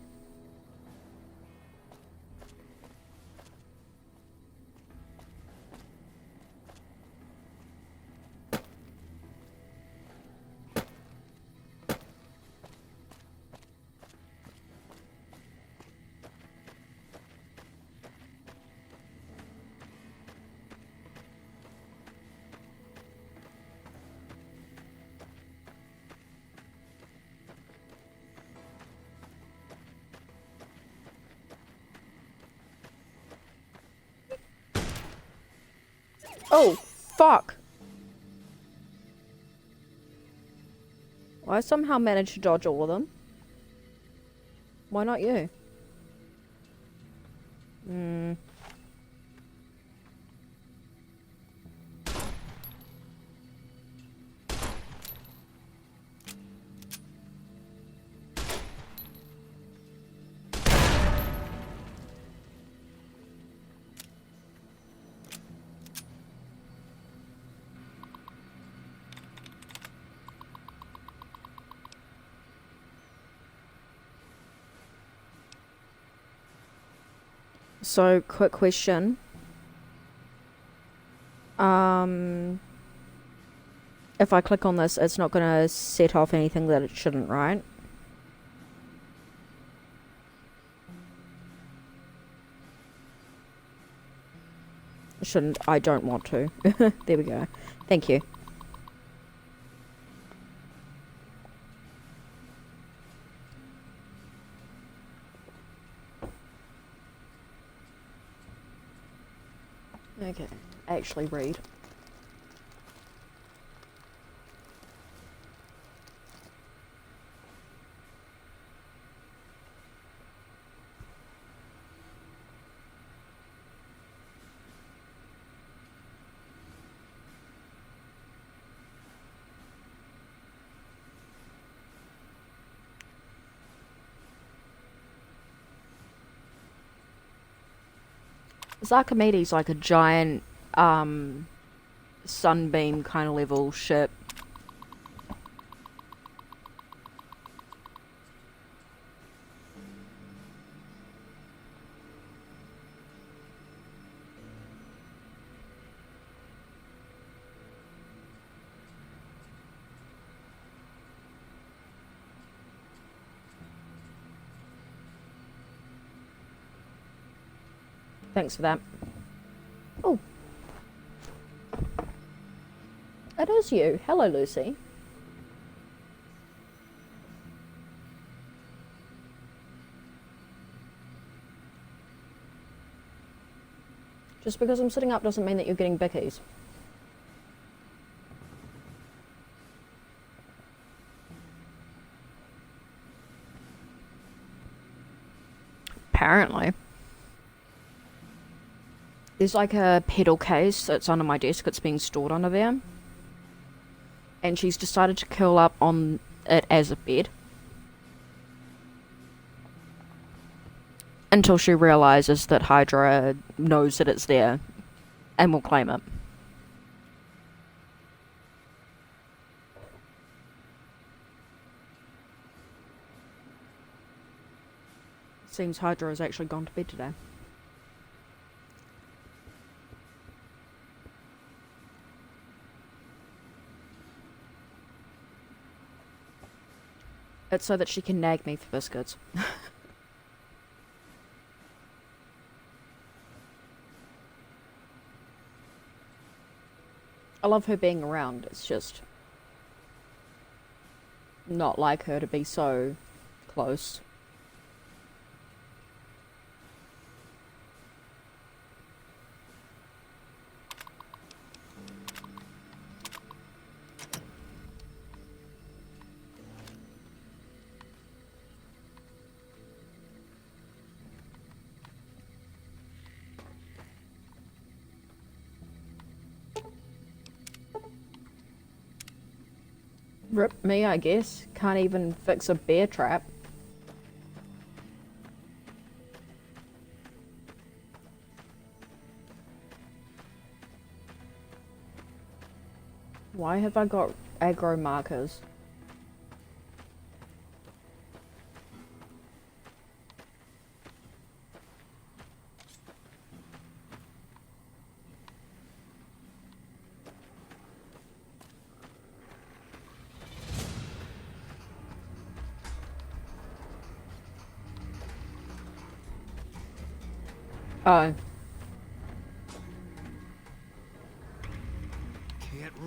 fuck. I somehow managed to dodge all of them. Why not you? So, quick question. If I click on this, it's not going to set off anything that it shouldn't, right? Shouldn't. I don't want to. There we go. Thank you. Okay. Actually read. Archimedes like a giant sunbeam kind of level ship. Thanks for that. Oh. It is you. Hello, Lucy. Just because I'm sitting up doesn't mean that you're getting bickies. Apparently. There's like a pedal case that's under my desk that's being stored under there. And she's decided to curl up on it as a bed. Until she realizes that Hydra knows that it's there and will claim it. Seems Hydra has actually gone to bed today. It's so that she can nag me for biscuits. I love her being around, it's just not like her to be so close. Rip me, I guess. Can't even fix a bear trap. Why have I got aggro markers? Oh.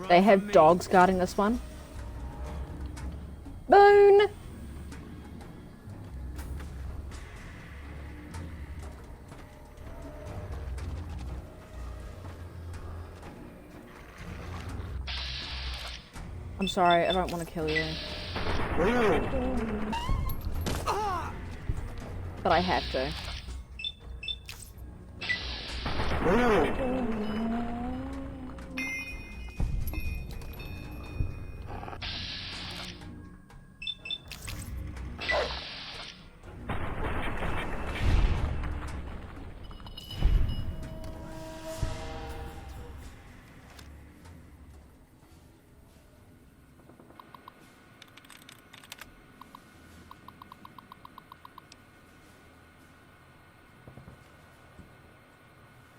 They have dogs guarding this one. Boone! I'm sorry, I don't want to kill you. But I have to.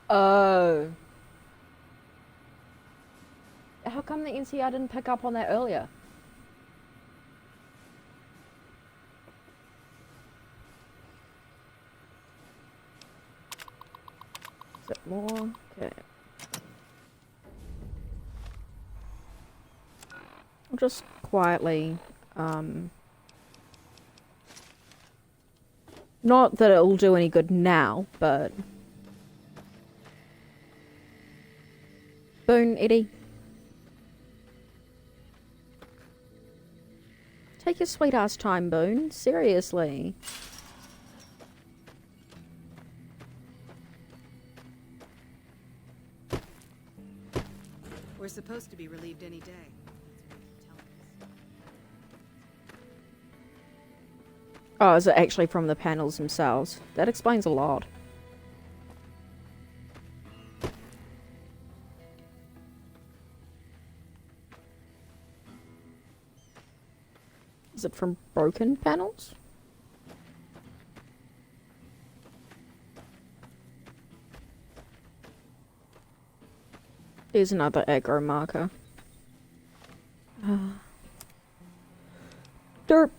Oh. How come the NCR didn't pick up on that earlier? Is it more? Okay. I'll just quietly, not that it'll do any good now, but... Boone, Eddie. Take your sweet ass time, Boone. Seriously. We're supposed to be relieved any day. Oh, is it actually from the panels themselves? That explains a lot. Is it from broken panels? There's another aggro marker. Derp.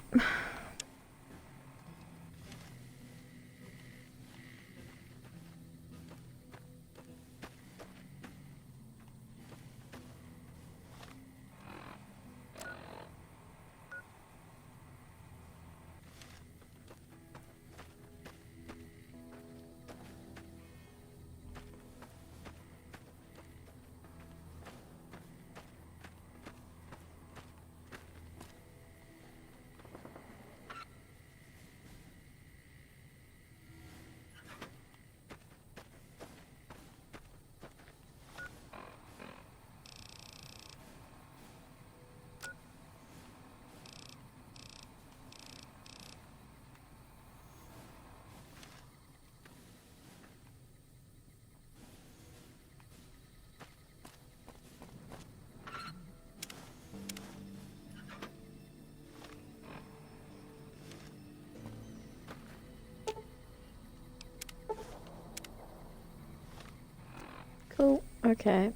Cool, okay.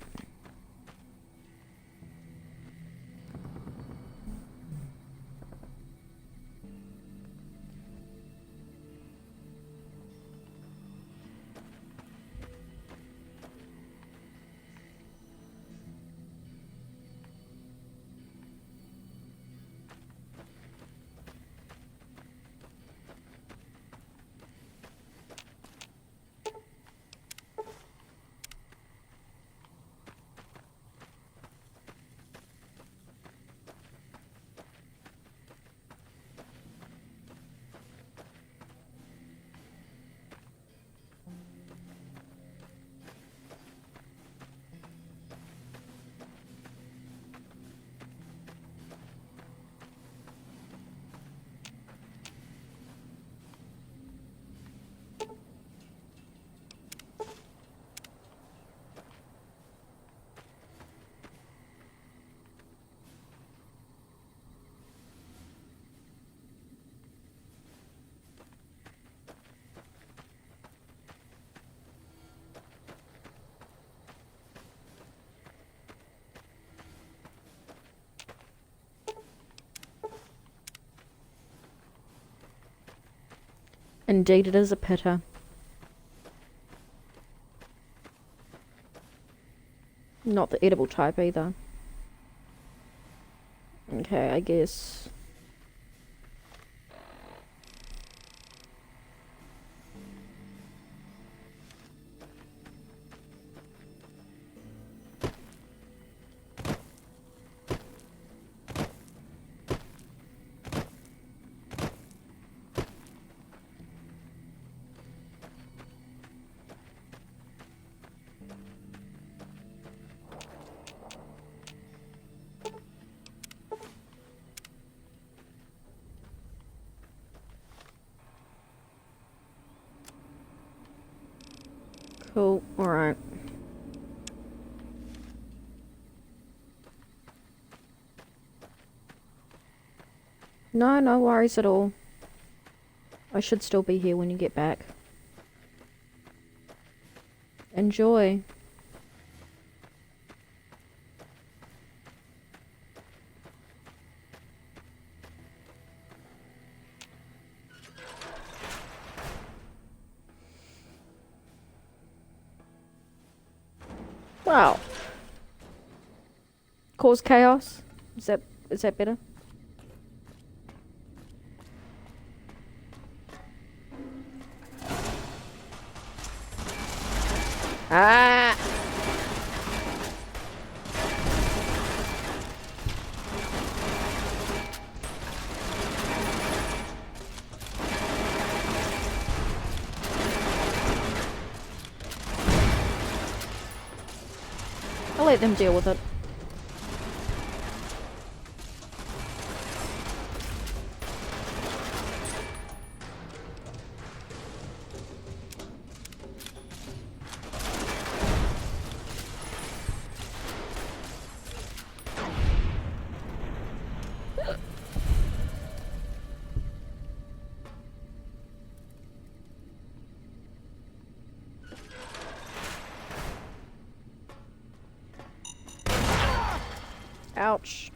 Indeed, it is a pitter. Not the edible type either. Okay, I guess. Cool, alright. No, no worries at all. I should still be here when you get back. Enjoy. Wow. Cause chaos? Is that better? Ah! I'll let them deal with it. Ouch.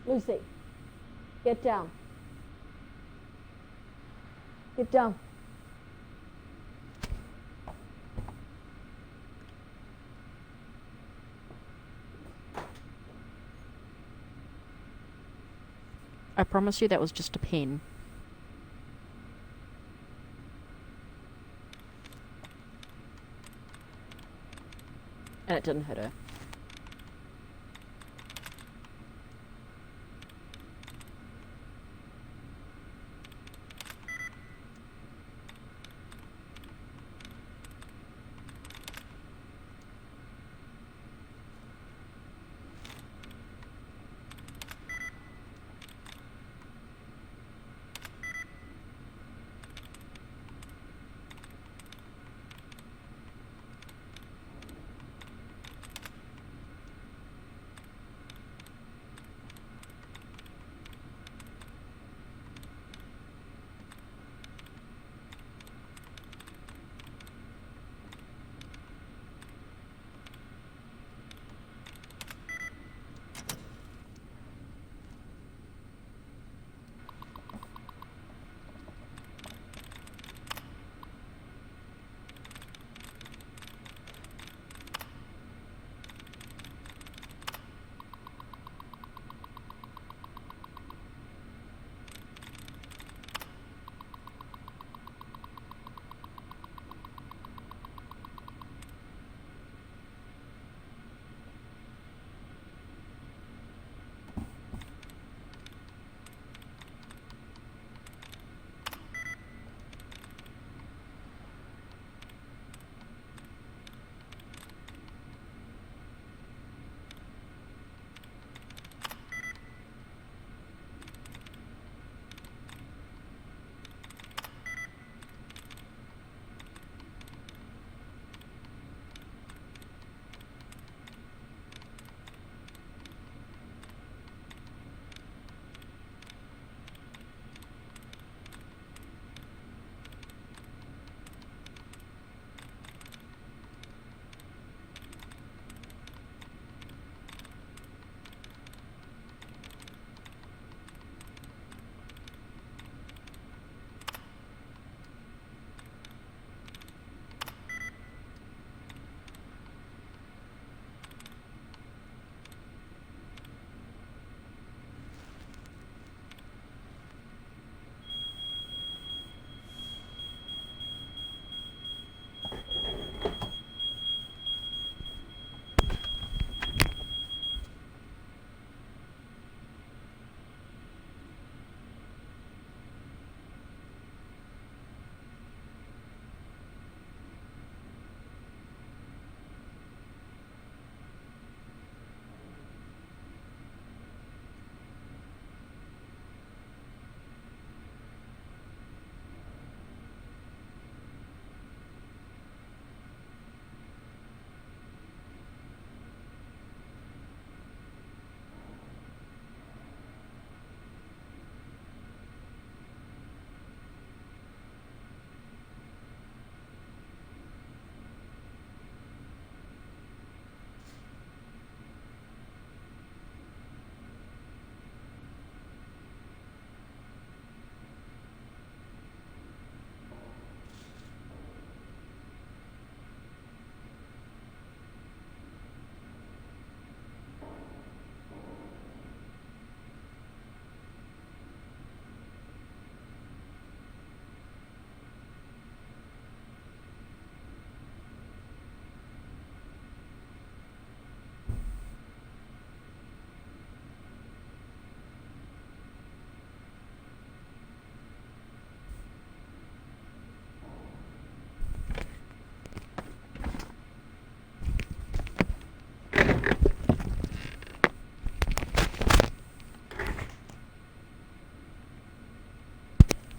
Lucy, get down. Get down. I promise you that was just a pen. And it didn't hit her.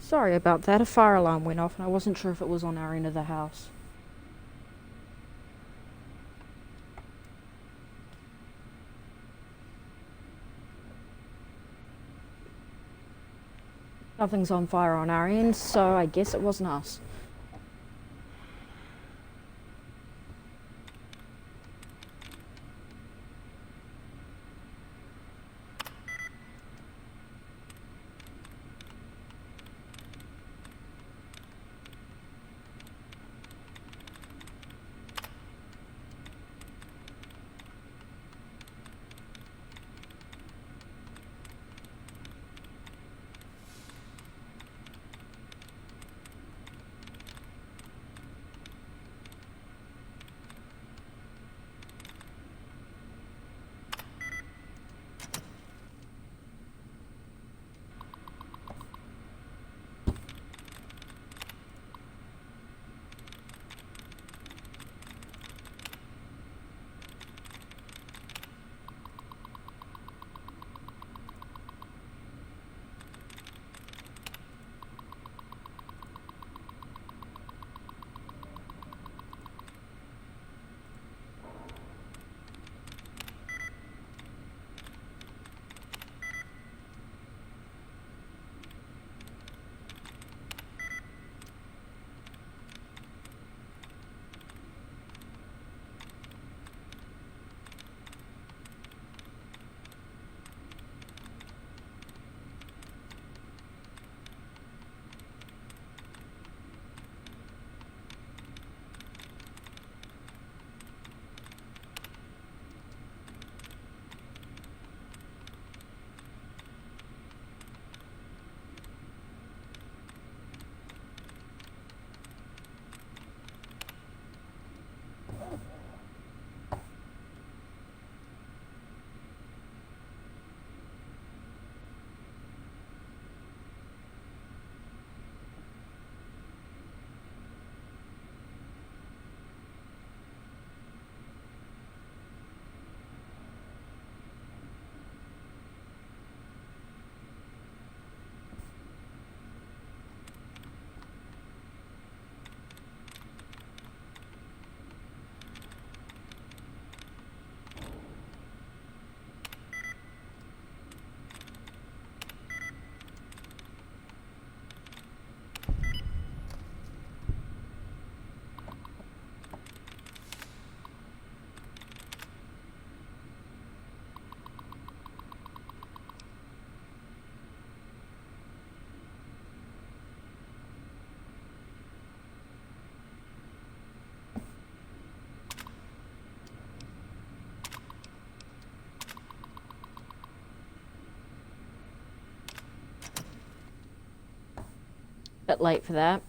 Sorry about that. A fire alarm went off and I wasn't sure if it was on our end of the house. Nothing's on fire on our end, so I guess it wasn't us. Bit late for that.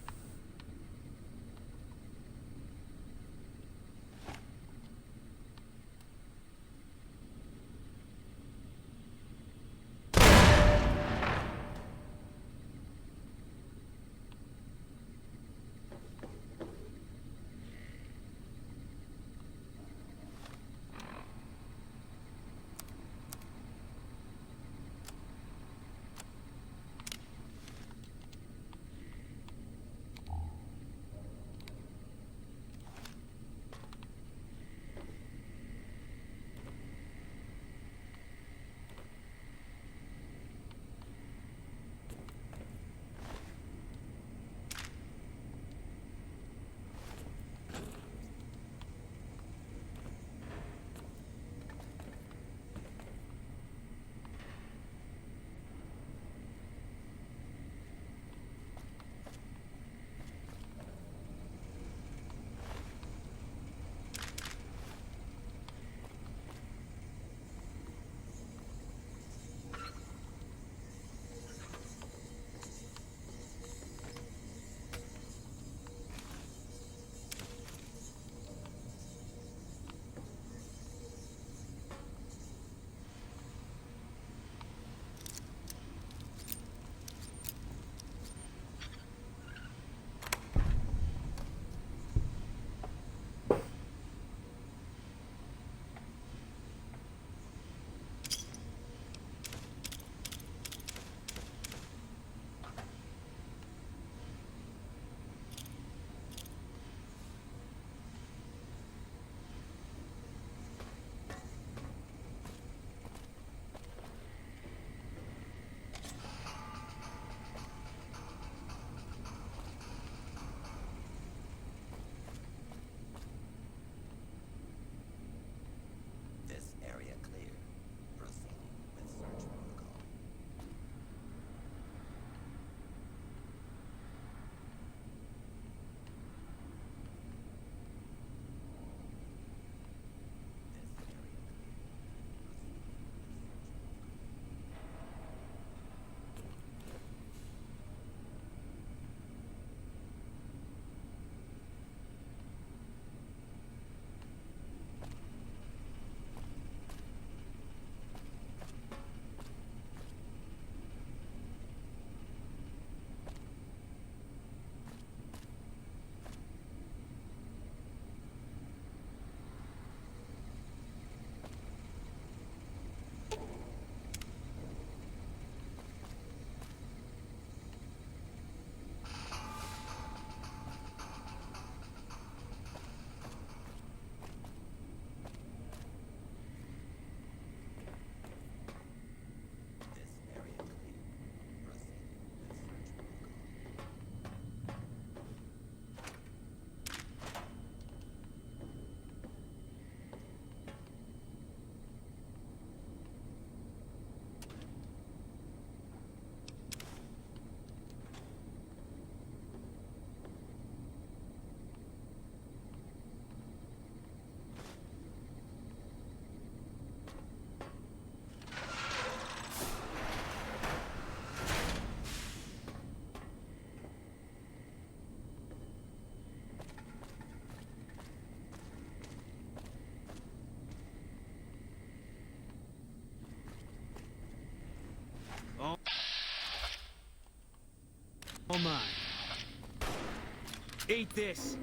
Eat this.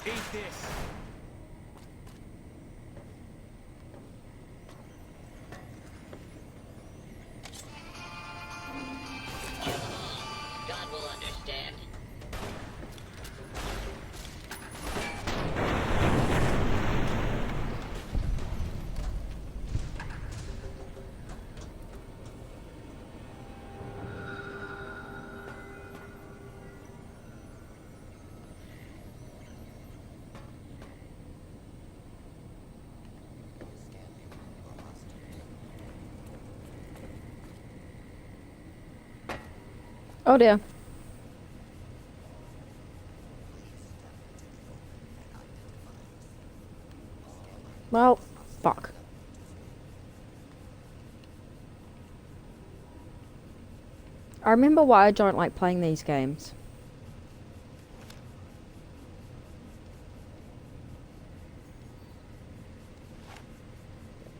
Eat this. God will understand. Oh dear. Well, fuck. I remember why I don't like playing these games.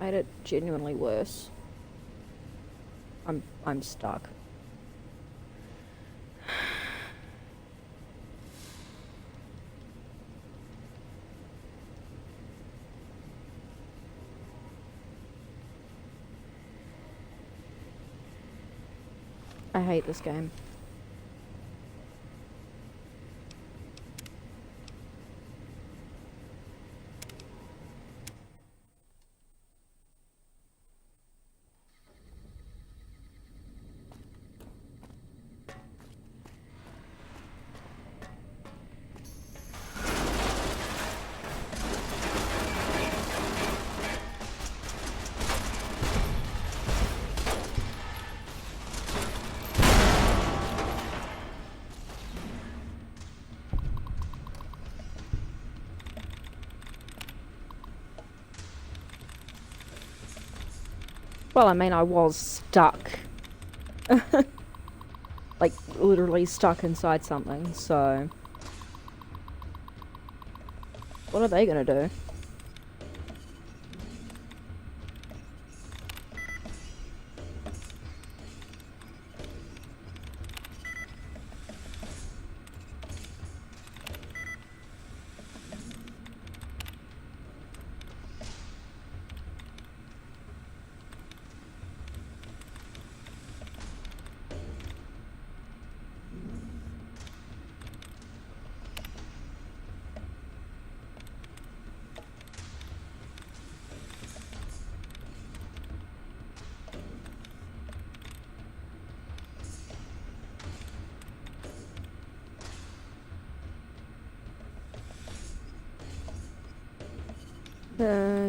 Made it genuinely worse. I'm stuck. I hate this game. Well, I mean, I was stuck. Like, literally stuck inside something, so... What are they gonna do?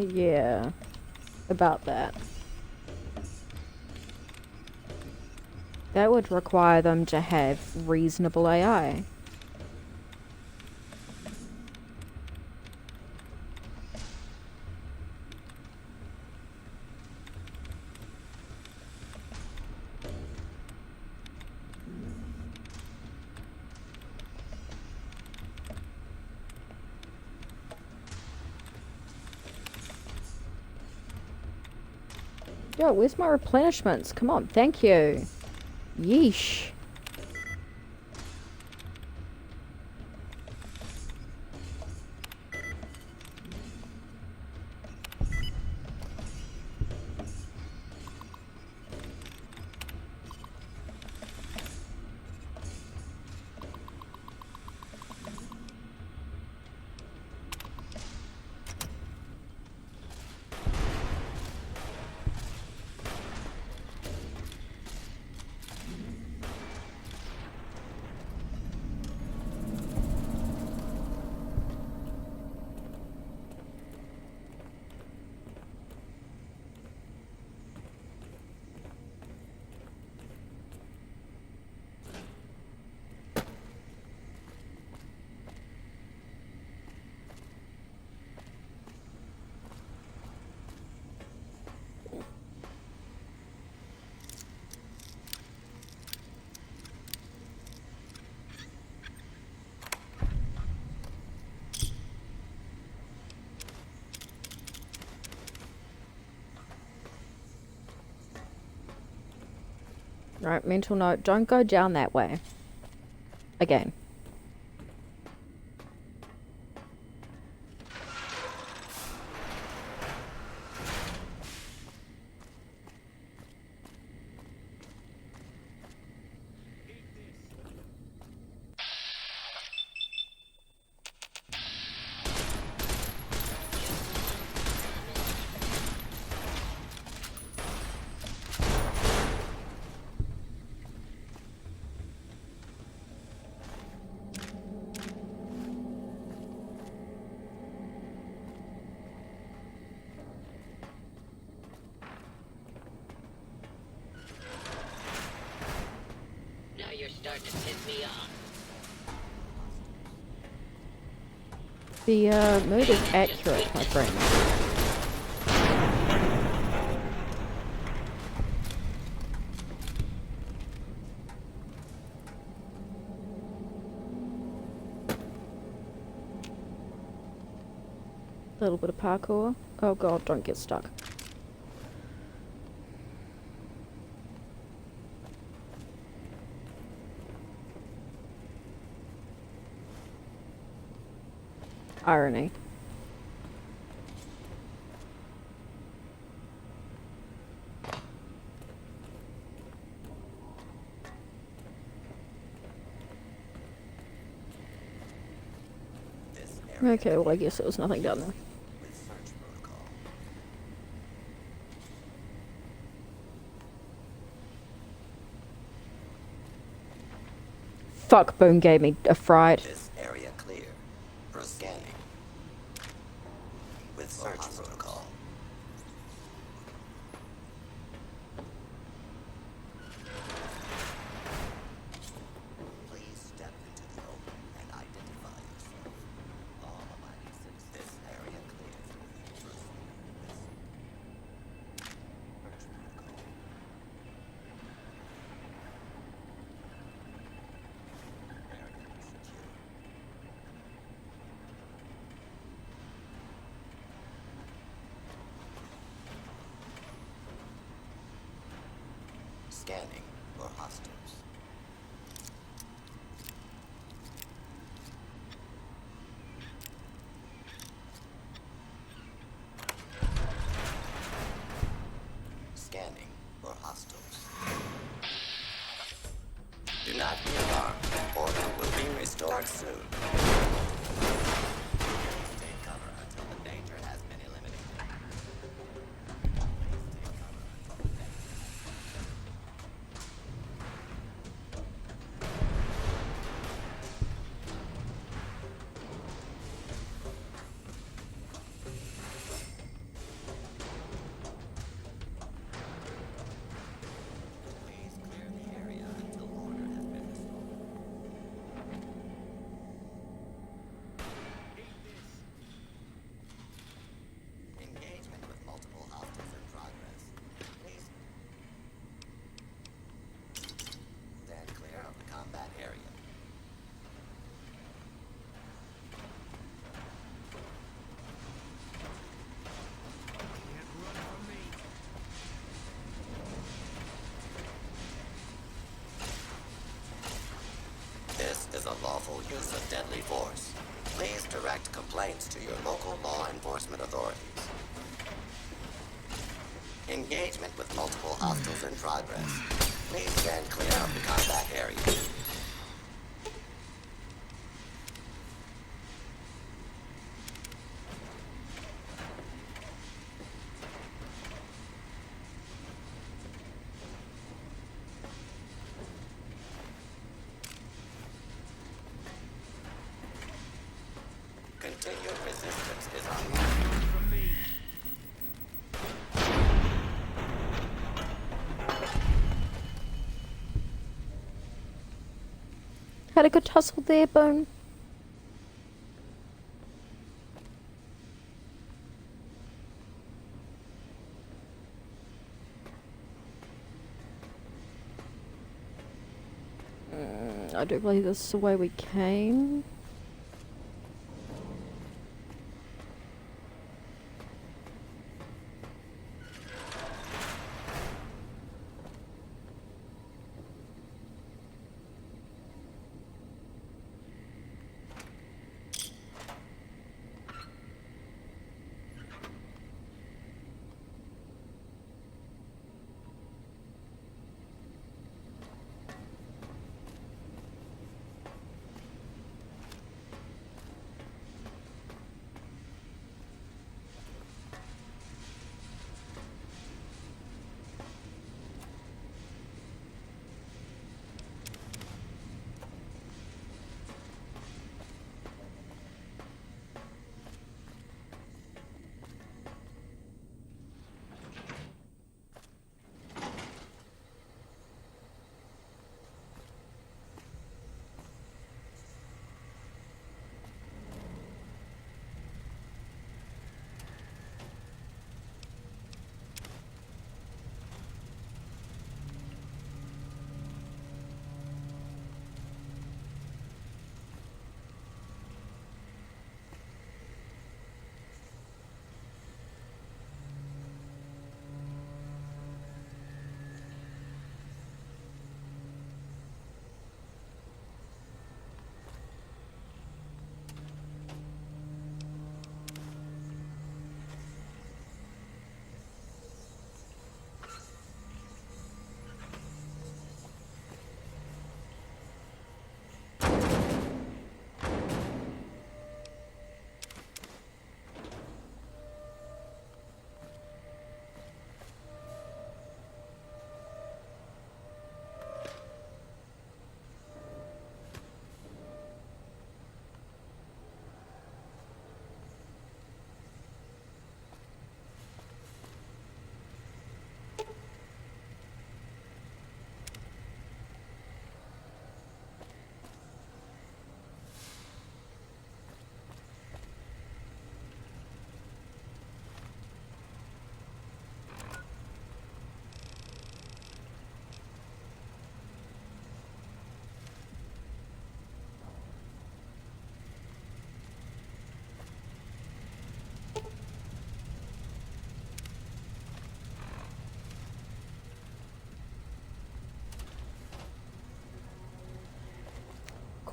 Yeah. About that. That would require them to have reasonable AI. Yo, where's my replenishments? Come on, thank you. Yeesh. Right, mental note, don't go down that way. Again. Now you're starting to piss me off. The mood is accurate, my friend. A little bit of parkour. Oh god, don't get stuck. Irony. Okay, well I guess there was nothing down there. Fuck, Boone gave me a fright. This area clear for scanning with search protocol. Please step into the open and identify yourself. All Almighty Six, this area clear for search protocol. Scanning for hostiles. Scanning for hostiles. Do not be alarmed. Order will be restored soon. Stay cover until the danger has been eliminated. Please clear the area until order has been restored. Engagement with multiple hostiles in progress. Please stand clear of the combat area. This is a lawful use of deadly force. Please direct complaints to your local law enforcement authorities. Engagement with multiple hostiles in progress. Please stand clear of the combat area. Continued resistance is unlikely. Had a good tussle there, Boone. I do believe this is the way we came.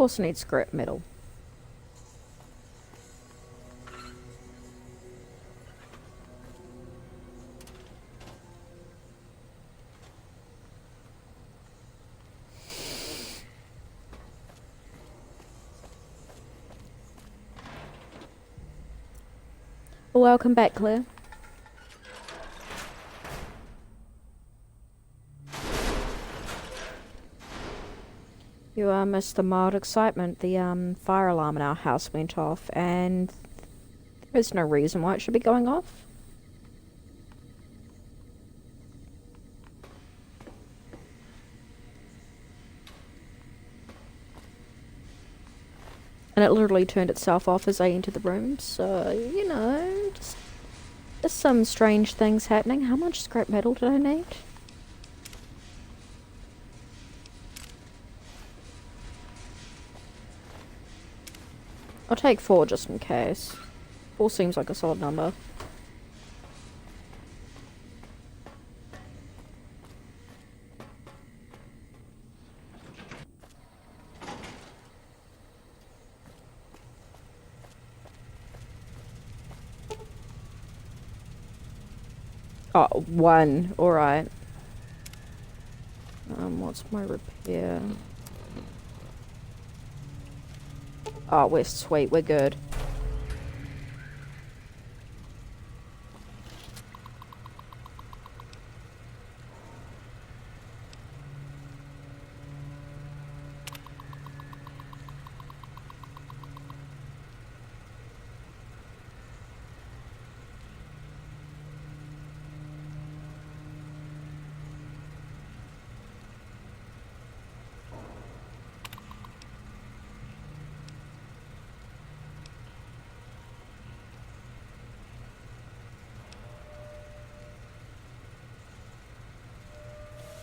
course I need scrap metal. Welcome back, Claire. You missed the mild excitement. The fire alarm in our house went off, and there's no reason why it should be going off. And it literally turned itself off as I entered the room, so, you know, just some strange things happening. How much scrap metal did I need? I'll take 4 just in case. 4 seems like a solid number. Oh, 1. Alright. What's my repair? Oh, we're sweet. We're good.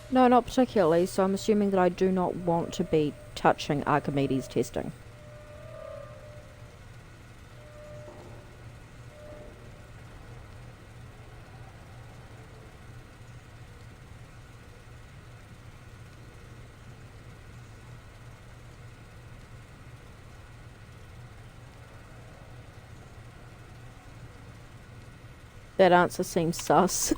No, not particularly, so I'm assuming that I do not want to be touching Archimedes testing. That answer seems sus.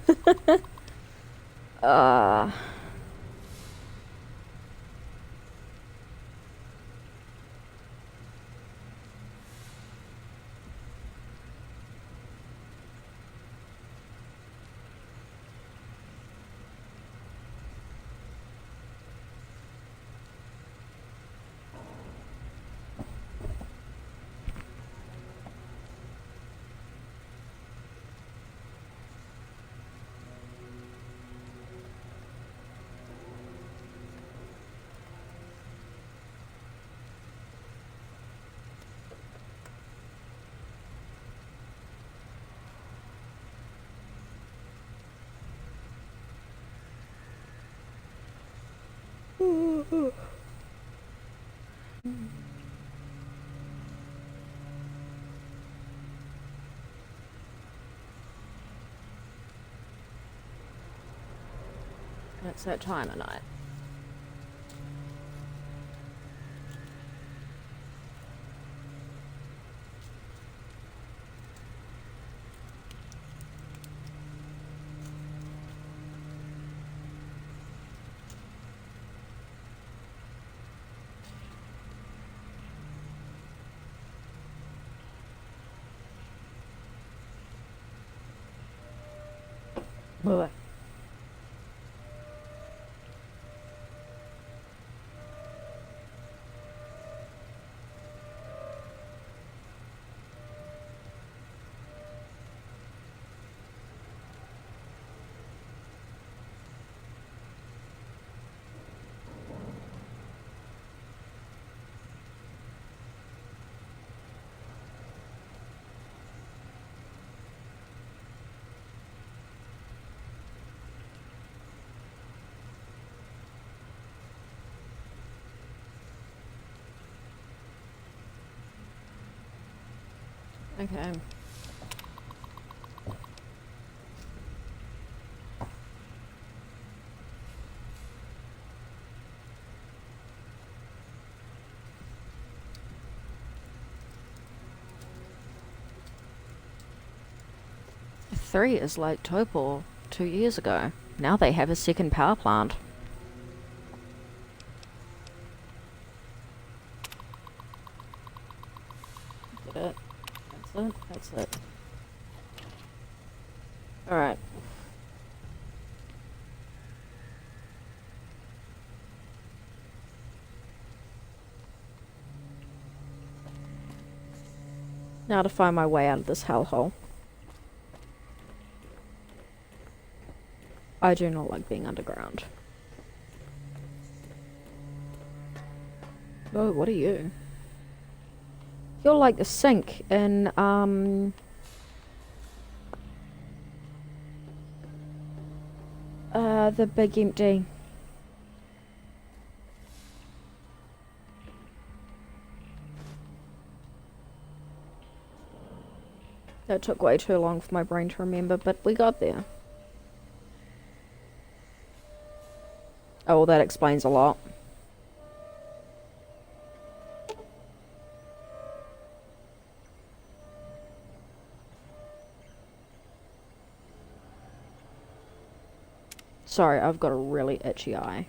It's that time of night. Boy. Okay. 3 is like Topor 2 years ago. Now they have a second power plant. Is that it? That's it? That's it. Alright. Now to find my way out of this hellhole. I do not like being underground. Oh, what are you? You're like the sink in, the big empty. That took way too long for my brain to remember, but we got there. Oh, well, that explains a lot. Sorry, I've got a really itchy eye.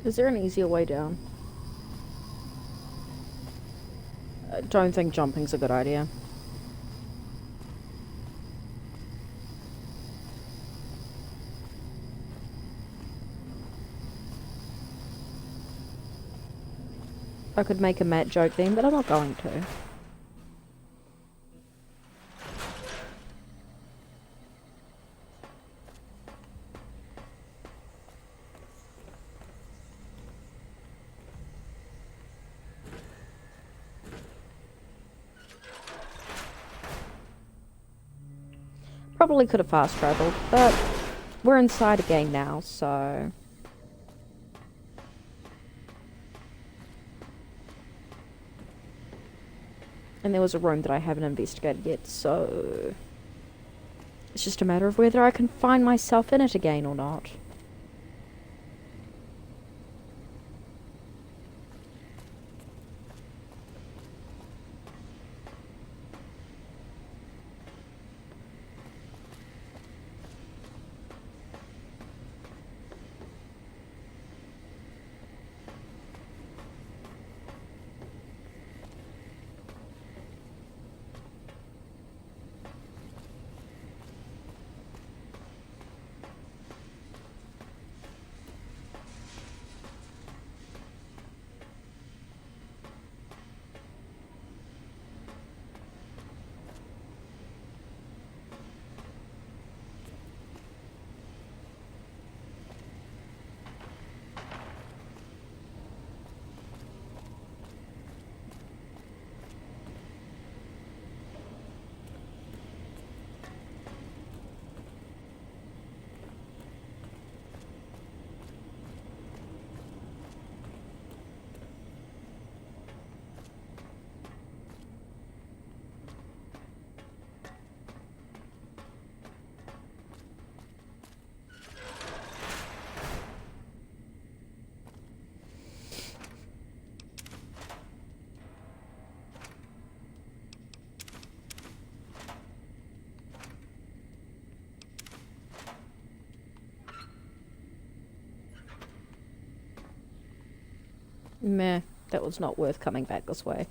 Is there an easier way down? I don't think jumping's a good idea. I could make a Matt joke then, but I'm not going to. Probably could have fast traveled, but we're inside again now, so... And there was a room that I haven't investigated yet, so... It's just a matter of whether I can find myself in it again or not. Meh, that was not worth coming back this way.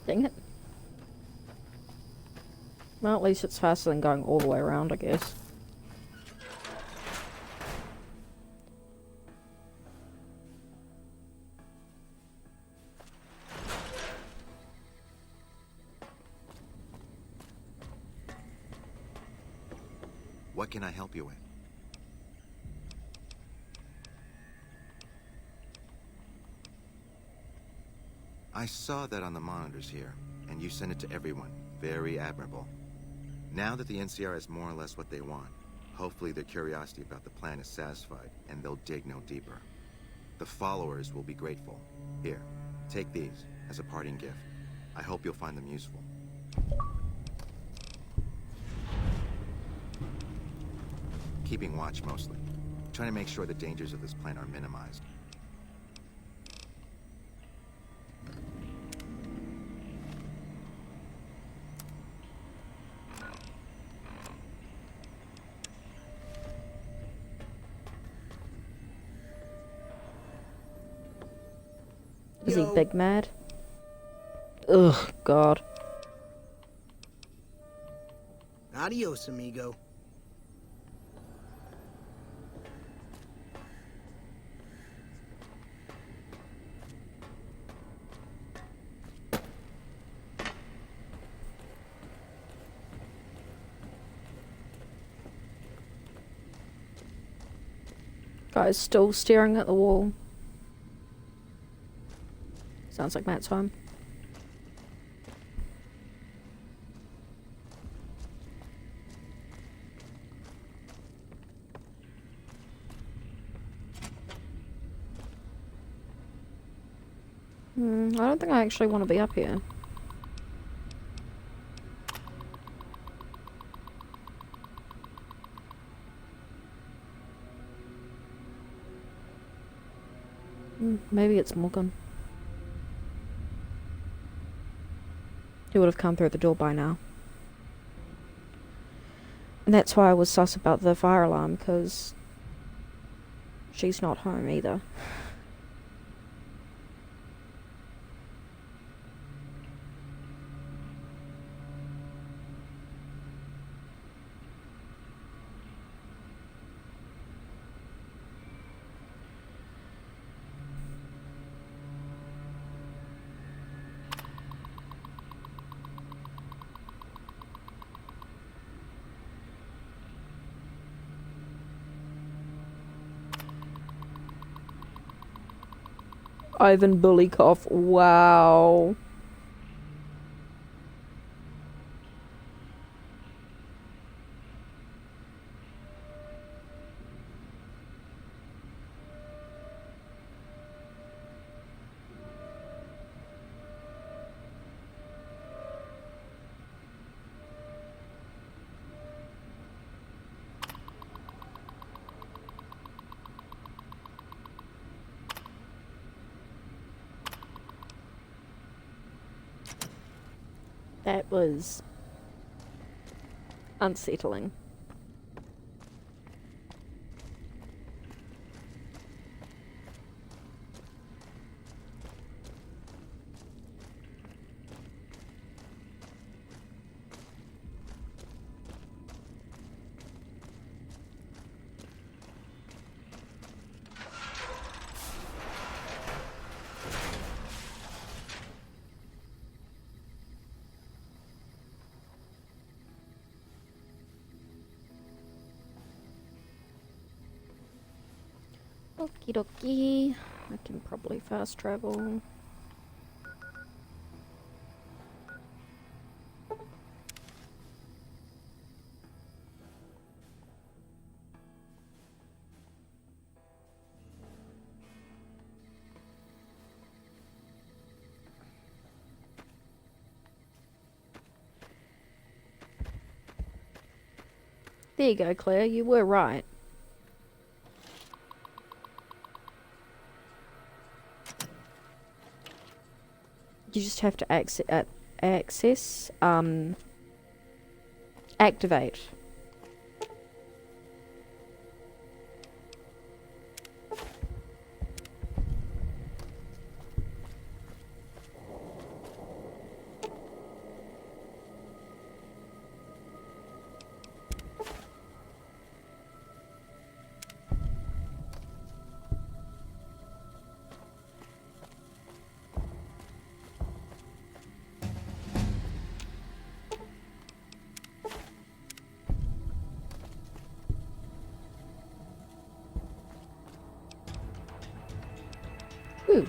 Dang it. Well, at least it's faster than going all the way around, I guess. What can I help you with? I saw that on the monitors here, and you sent it to everyone. Very admirable. Now that the NCR has more or less what they want, hopefully their curiosity about the plan is satisfied, and they'll dig no deeper. The followers will be grateful. Here, take these as a parting gift. I hope you'll find them useful. Keeping watch mostly. Trying to make sure the dangers of this plan are minimized. Is he big mad? Ugh, God. Adios, amigo. Guy's still staring at the wall. Sounds like Matt's home. I don't think I actually want to be up here. Maybe it's Morgan. He would have come through the door by now. And that's why I was sus about the fire alarm, because she's not home either. Ivan Bulikov, wow. That was unsettling. Okie dokie. I can probably fast travel. There you go, Claire. You were right. You just have to activate. Ooh.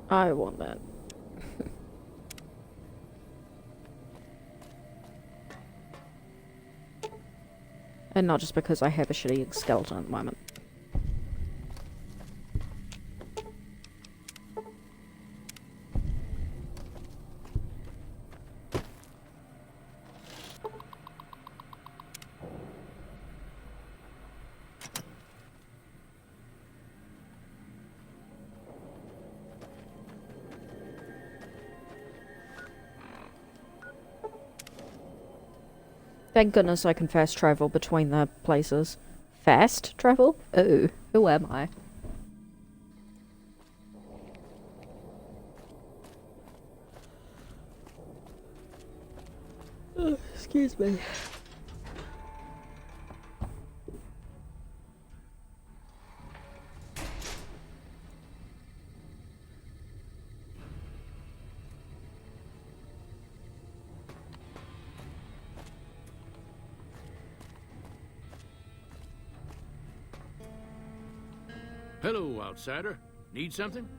I want that. And not just because I have a shitty skeleton at the moment. Thank goodness I can fast travel between the places. Fast travel? Ooh, who am I? Oh, excuse me. Hello, outsider. Need something?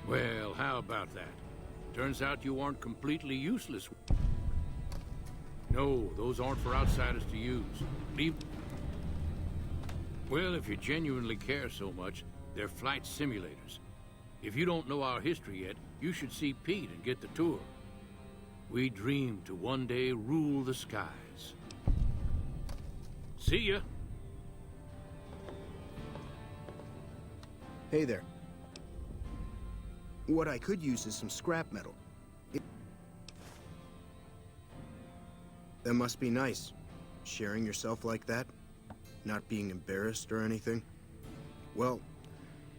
Well, how about that? Turns out you aren't completely useless. No, those aren't for outsiders to use. Leave... Well, if you genuinely care so much, they're flight simulators. If you don't know our history yet, you should see Pete and get the tour. We dream to one day rule the skies. See ya. Hey there. What I could use is some scrap metal. That must be nice. Sharing yourself like that. Not being embarrassed or anything. Well,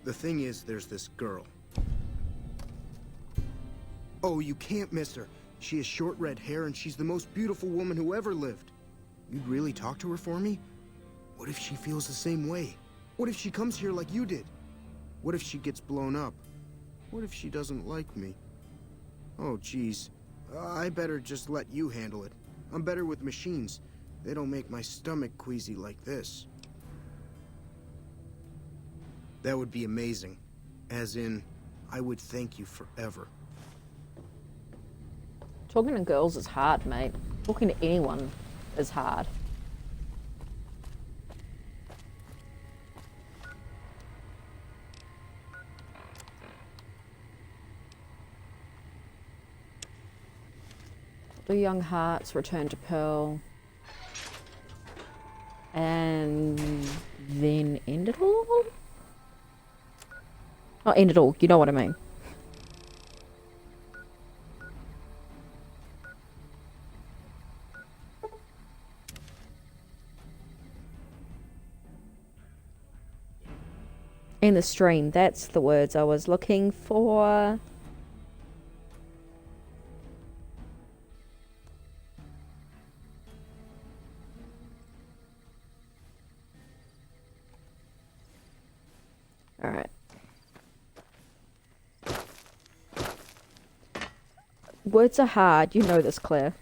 the thing is, there's this girl. Oh, you can't miss her. She has short red hair and she's the most beautiful woman who ever lived. You'd really talk to her for me? What if she feels the same way? What if she comes here like you did? What if she gets blown up? What if she doesn't like me? Oh, geez. I better just let you handle it. I'm better with machines. They don't make my stomach queasy like this. That would be amazing. As in, I would thank you forever. Talking to girls is hard, mate. Talking to anyone is hard. The young hearts return to Pearl. And then end it all? Not end it all, you know what I mean. Maintain the stream. That's the words I was looking for. Alright. Words are hard. You know this, Claire.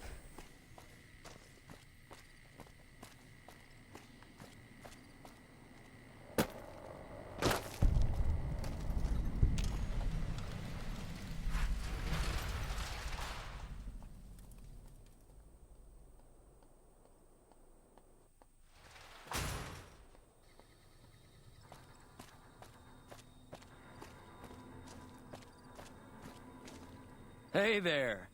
Hey there.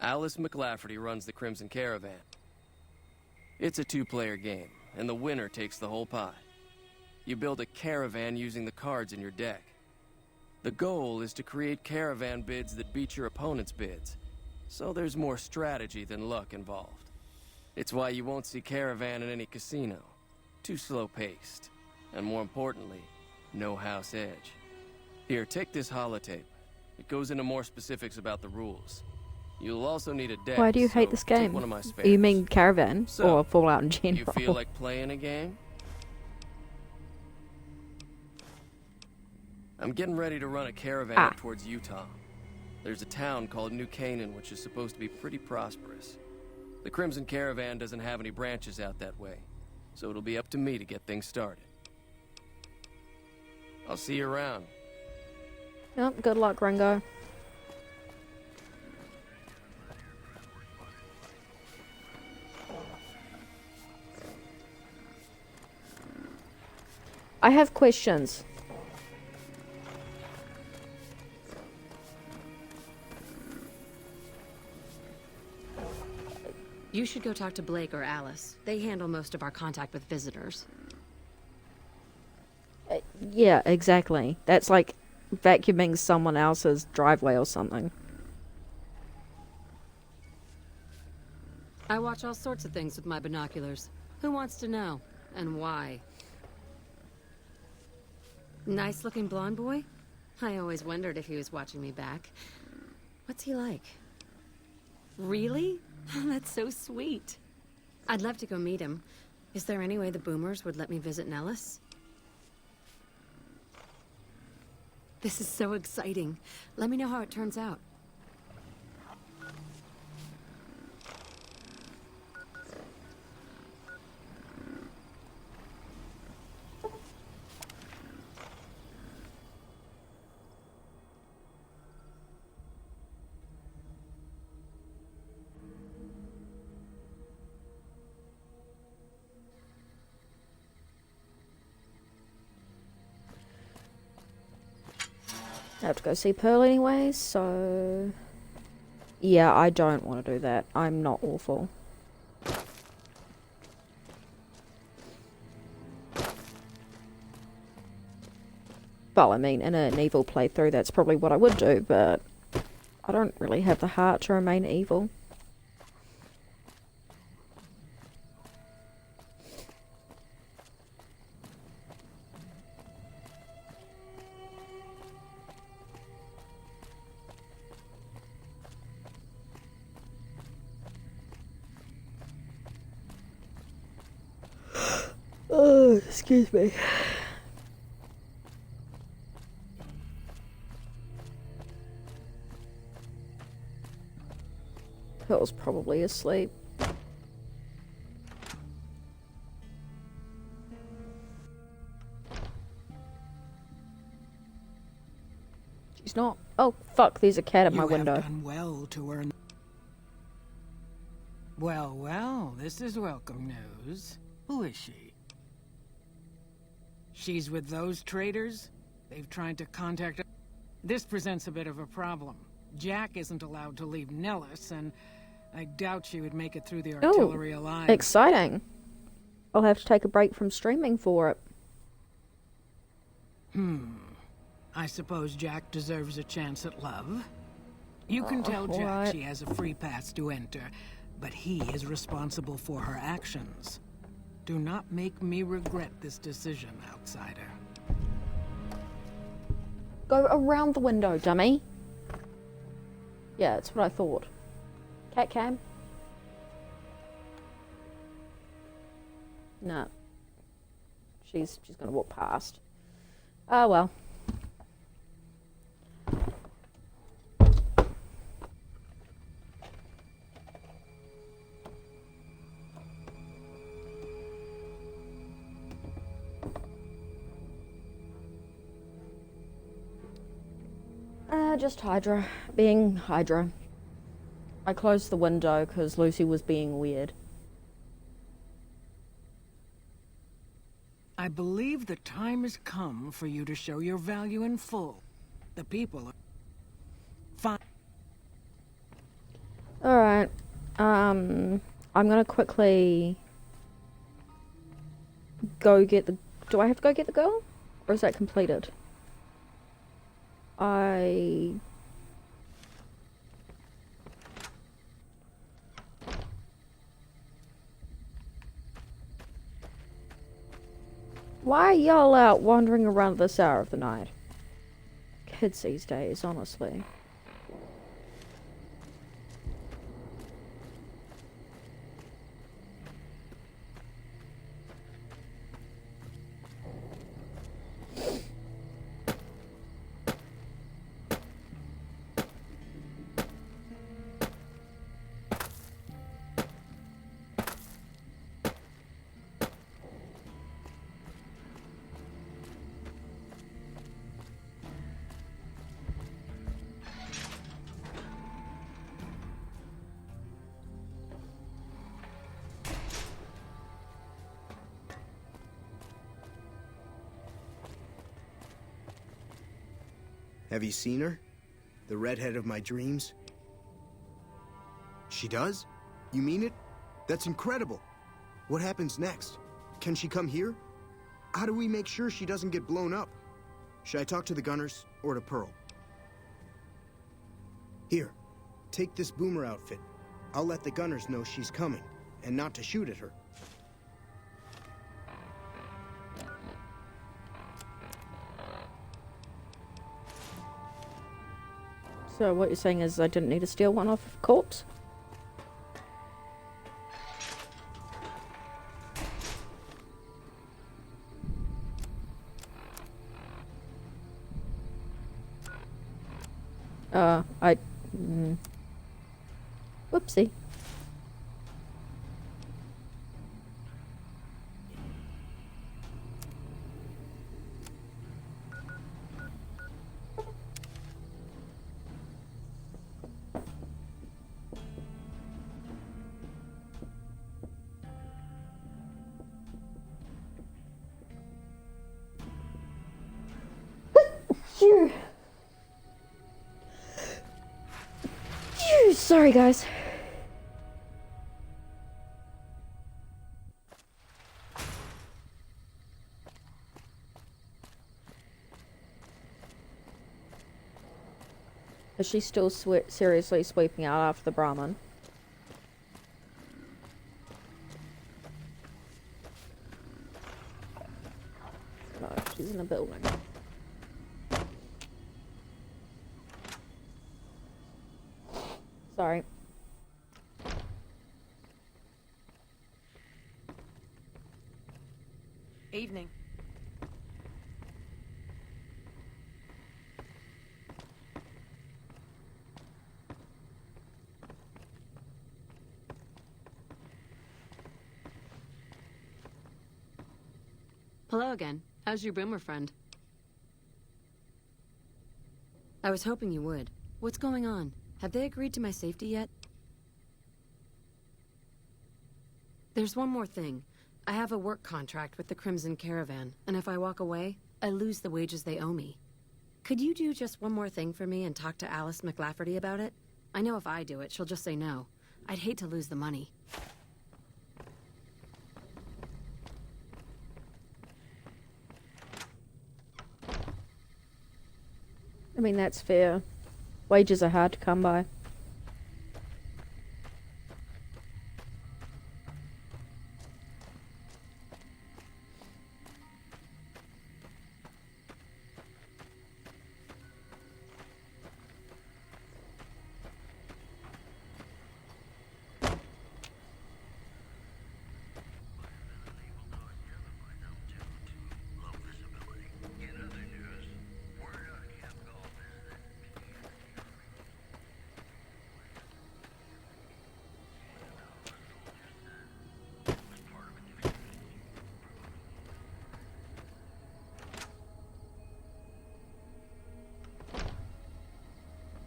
Alice McLafferty runs the Crimson Caravan. It's a two-player game, and the winner takes the whole pie. You build a caravan using the cards in your deck. The goal is to create caravan bids that beat your opponent's bids, so there's more strategy than luck involved. It's why you won't see caravan in any casino. Too slow-paced. And more importantly, no house edge. Here, take this holotape. It goes into more specifics about the rules. You'll also need a deck. Why do you hate so this take game? one of my spares. You mean Caravan So, or Fallout in general? You feel like playing a game? I'm getting ready to run a caravan up towards Utah. There's a town called New Canaan which is supposed to be pretty prosperous. The Crimson Caravan doesn't have any branches out that way, so it'll be up to me to get things started. I'll see you around. Yep, good luck, Ringo. I have questions. You should go talk to Blake or Alice. They handle most of our contact with visitors. Yeah, exactly. That's like vacuuming someone else's driveway or something. I watch all sorts of things with my binoculars. Who wants to know? And why? Nice-looking blonde boy? I always wondered if he was watching me back. What's he like? Really? That's so sweet. I'd love to go meet him. Is there any way the Boomers would let me visit Nellis? This is so exciting. Let me know how it turns out. I have to go see Pearl anyway, so... Yeah, I don't want to do that. I'm not awful. Well, I mean, in an evil playthrough, that's probably what I would do, but... I don't really have the heart to remain evil. Oh, excuse me. Pearl's probably asleep. She's not. Oh, fuck, there's a cat at my window. You have done well to earn... Well, well, this is welcome news. Who is she? She's with those traitors? They've tried to contact us. This presents a bit of a problem. Jack isn't allowed to leave Nellis, and I doubt she would make it through the artillery alive. Exciting. I'll have to take a break from streaming for it. I suppose Jack deserves a chance at love. You can tell Jack she has a free pass to enter, but he is responsible for her actions. Do not make me regret this decision, outsider. Go around the window, dummy. Yeah, that's what I thought. Cat cam? No. She's gonna walk past. Oh well. Just Hydra. Being Hydra. I closed the window because Lucy was being weird. I believe the time has come for you to show your value in full. The people are fine. Alright. I'm gonna quickly go get the... Do I have to go get the girl? Or is that completed? Why are y'all out wandering around this hour of the night? Kids these days, honestly. Have you seen her? The redhead of my dreams? She does? You mean it? That's incredible. What happens next? Can she come here? How do we make sure she doesn't get blown up? Should I talk to the gunners or to Pearl? Here, take this boomer outfit. I'll let the gunners know she's coming, and not to shoot at her. So what you're saying is I didn't need to steal one off of corpse? Whoopsie. Sorry, guys. Is she still seriously sweeping out after the Brahmin? No, she's in a building. Sorry. Evening. Hello again. How's your boomer friend? I was hoping you would. What's going on? Have they agreed to my safety yet? There's one more thing. I have a work contract with the Crimson Caravan, and if I walk away, I lose the wages they owe me. Could you do just one more thing for me and talk to Alice McLafferty about it? I know if I do it, she'll just say no. I'd hate to lose the money. I mean, that's fair. Wages are hard to come by.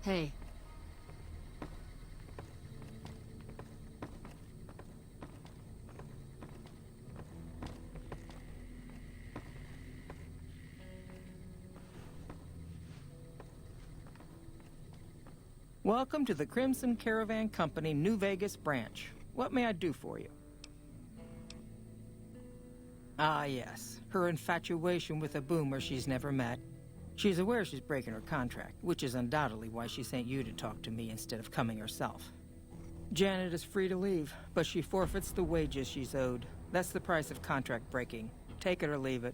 Hey. Welcome to the Crimson Caravan Company New Vegas branch. What may I do for you? Ah, yes. Her infatuation with a boomer she's never met. She's aware she's breaking her contract, which is undoubtedly why she sent you to talk to me instead of coming herself. Janet is free to leave, but she forfeits the wages she's owed. That's the price of contract breaking. Take it or leave it.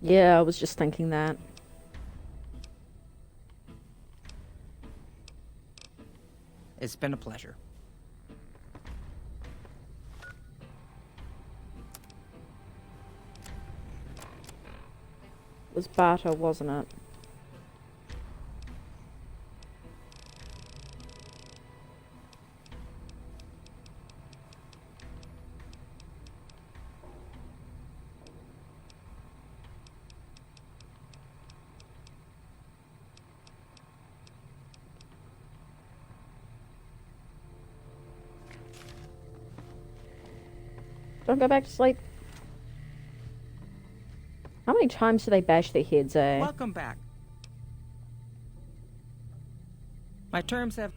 Yeah, I was just thinking that. It's been a pleasure. It was barter, wasn't it? Don't go back to sleep. How many times do they bash their heads, eh? Welcome back. My terms have...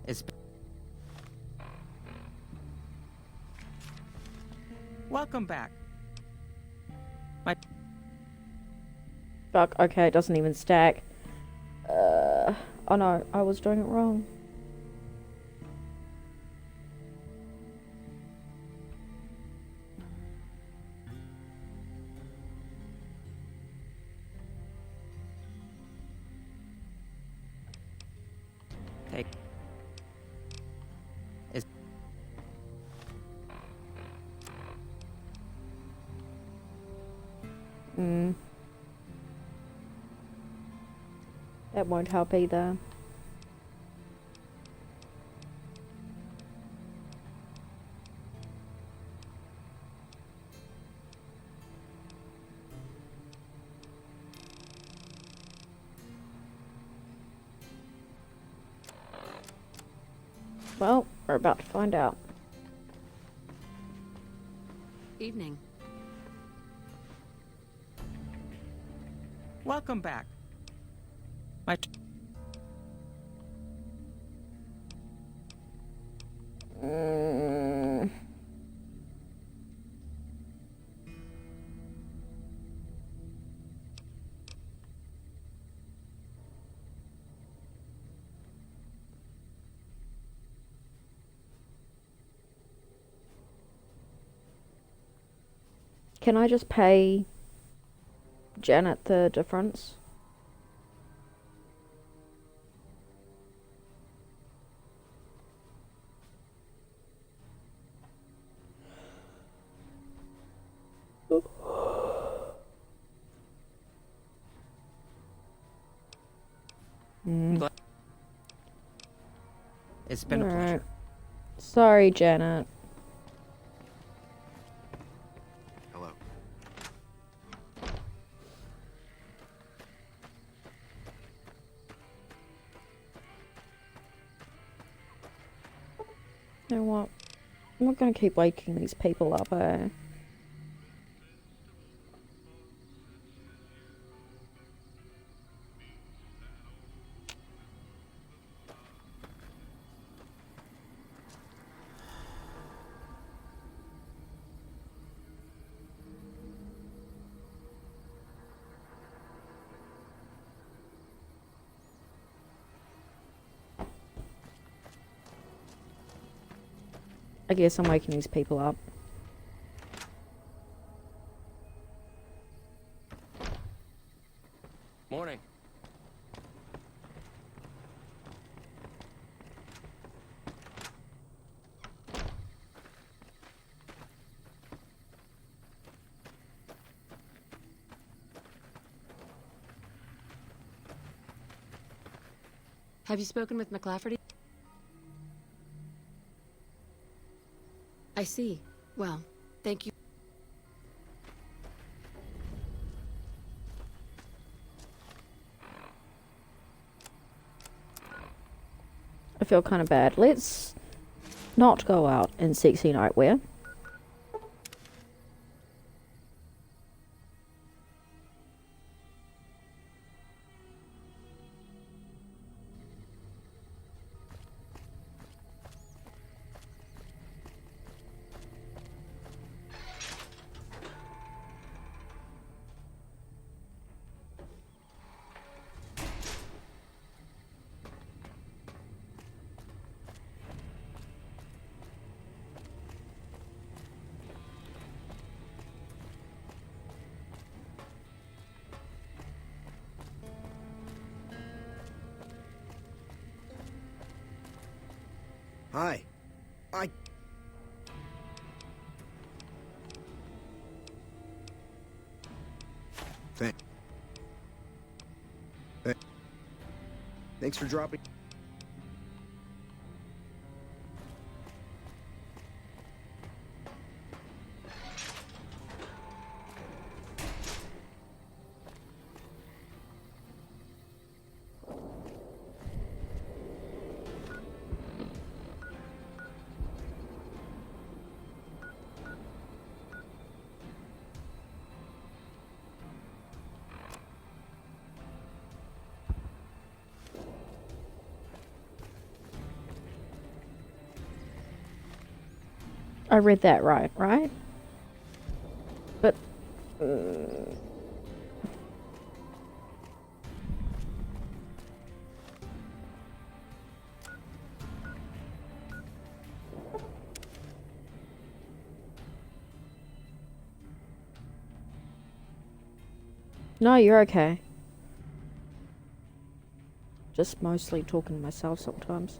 It's... Welcome back. My... Fuck, okay, it doesn't even stack. Oh no, I was doing it wrong. Take... It's... That won't help either. Well, we're about to find out. Evening. Welcome back. My... Can I just pay Janet the difference? It's been a pleasure. Sorry, Janet. Hello. You know what? I'm not gonna keep waking these people up, eh? I guess I'm waking these people up. Morning. Have you spoken with McLafferty? I see. Well, thank you. feel kind of bad. Let's not go out in sexy nightwear. Hi. Thanks for dropping. I read that right? But... No, you're okay. Just mostly talking to myself sometimes.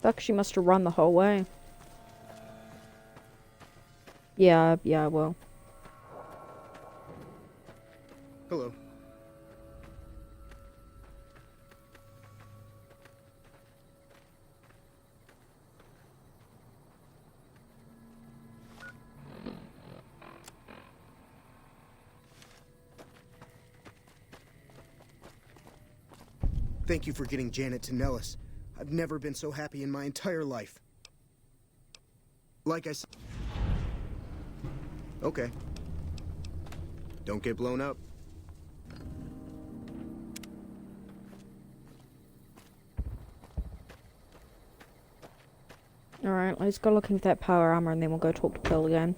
Fuck, she must have run the whole way. Yeah, I will. Hello. Thank you for getting Janet to Nellis. I've never been so happy in my entire life. Like I said... Okay. Don't get blown up. Alright, let's go looking for that power armor and then we'll go talk to Pearl again.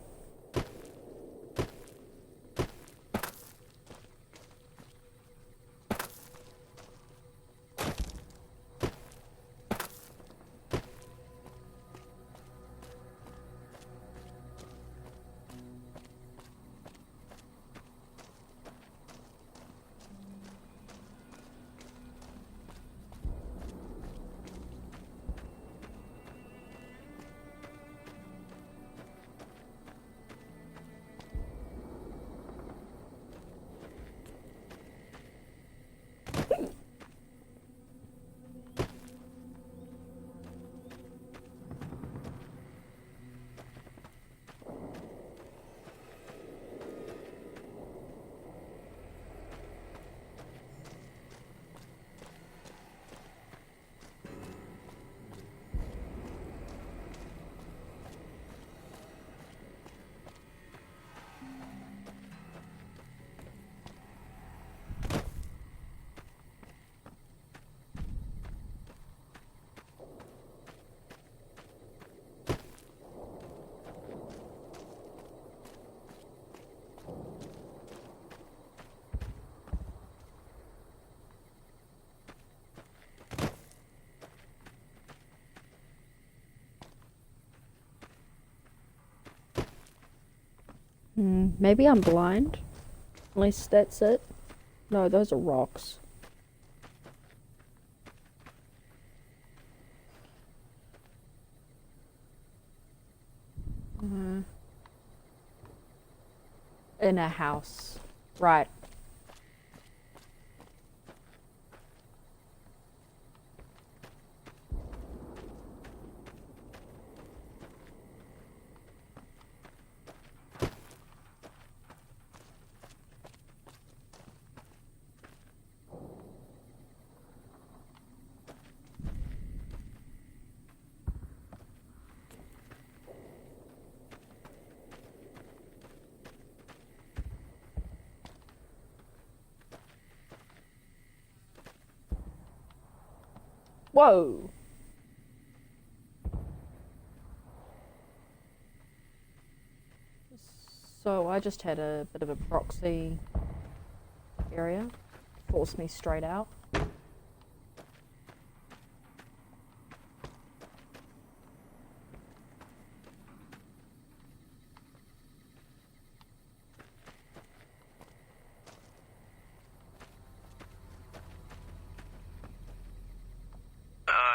Maybe I'm blind. Unless that's it. No, those are rocks. In a house. Right. Whoa! So I just had a bit of a proxy area. Forced me straight out.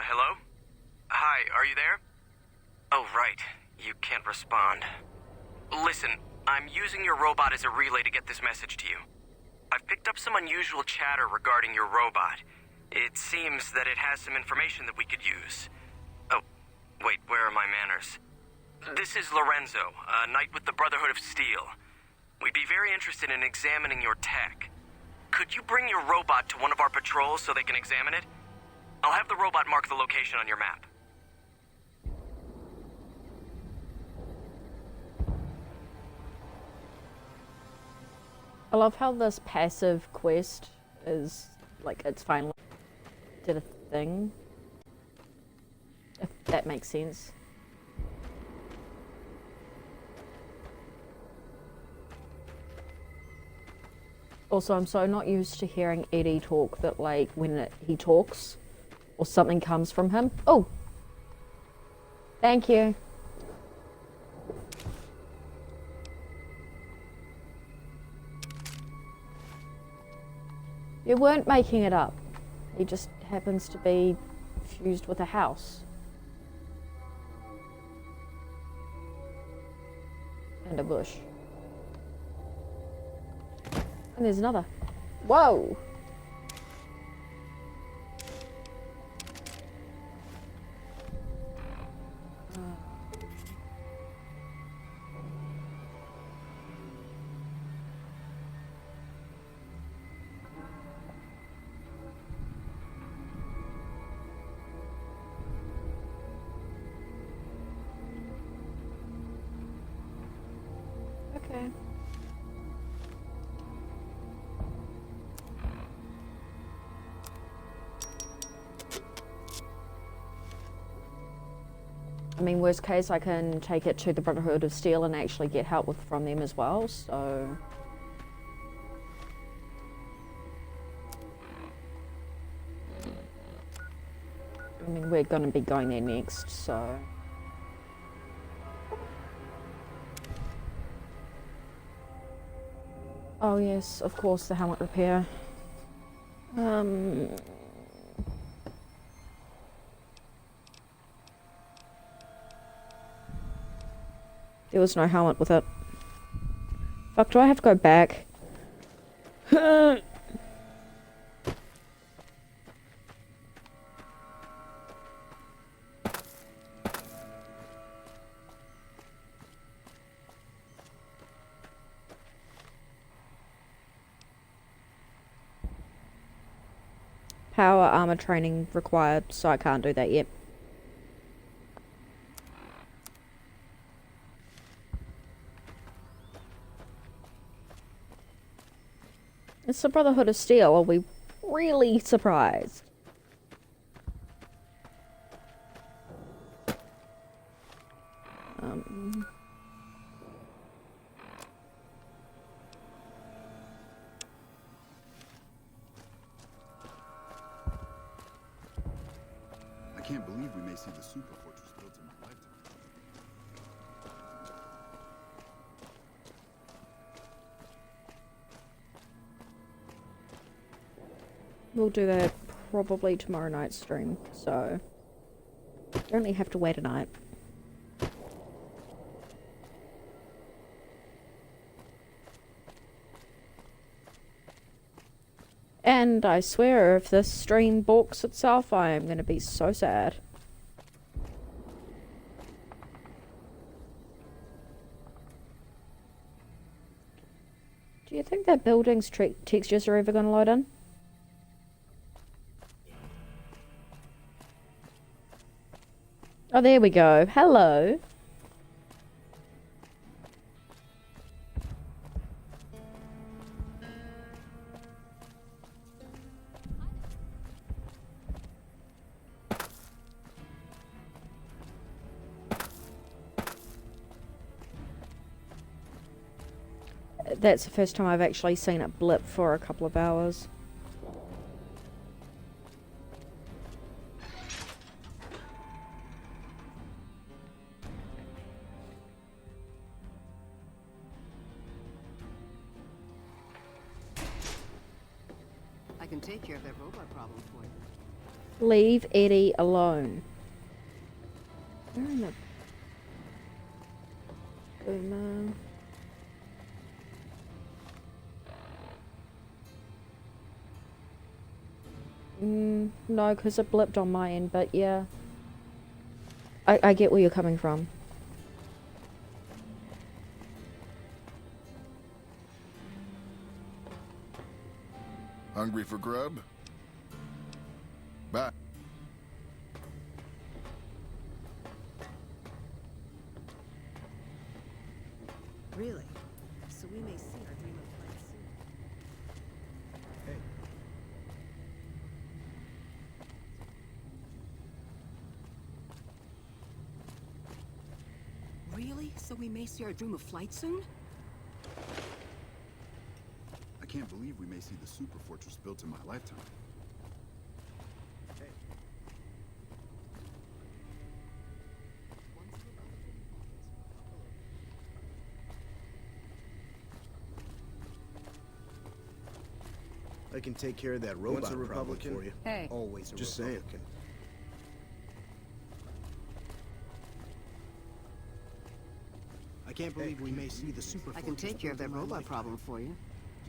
Hello? Hi, are you there? Oh, right. You can't respond. Listen, I'm using your robot as a relay to get this message to you. I've picked up some unusual chatter regarding your robot. It seems that it has some information that we could use. Oh, wait, where are my manners? This is Lorenzo, a knight with the Brotherhood of Steel. We'd be very interested in examining your tech. Could you bring your robot to one of our patrols so they can examine it? I'll have the robot mark the location on your map. I love how this passive quest is, like, it's finally did a thing. If that makes sense. Also, I'm so not used to hearing Eddie talk that, like, when he talks or something comes from him. Oh! Thank you. You weren't making it up. He just happens to be fused with a house. And a bush. And there's another. Whoa! Okay. I mean, worst case, I can take it to the Brotherhood of Steel and actually get help from them as well, so... I mean, we're gonna be going there next, so... Oh yes, of course, the helmet repair. There was no helmet with it. Fuck, do I have to go back? Power armor training required, so I can't do that yet. It's the Brotherhood of Steel. Are we really surprised? I can't believe we may see the super fortress built in my lifetime. We'll do that probably tomorrow night's stream, so you only have to wait a night. And I swear, if this stream balks itself, I am going to be so sad. Do you think that building's textures are ever going to load in? Oh, there we go. Hello. That's the first time I've actually seen it blip for a couple of hours. I can take care of that robot problem for you. Leave Eddie alone. Where in the... Boomer... No, because it blipped on my end, but yeah. I get where you're coming from. Hungry for grub? Bye. Really? So we may see our dream of flight soon. Hey. Really? So we may see our dream of flight soon? I can't believe we may see the super fortress built in my lifetime. I can take care of that robot Once a problem Republican, for you. Hey. Always a Just Republican. I can't believe we may see the super I can fortress take care of built that in my robot lifetime. problem for you.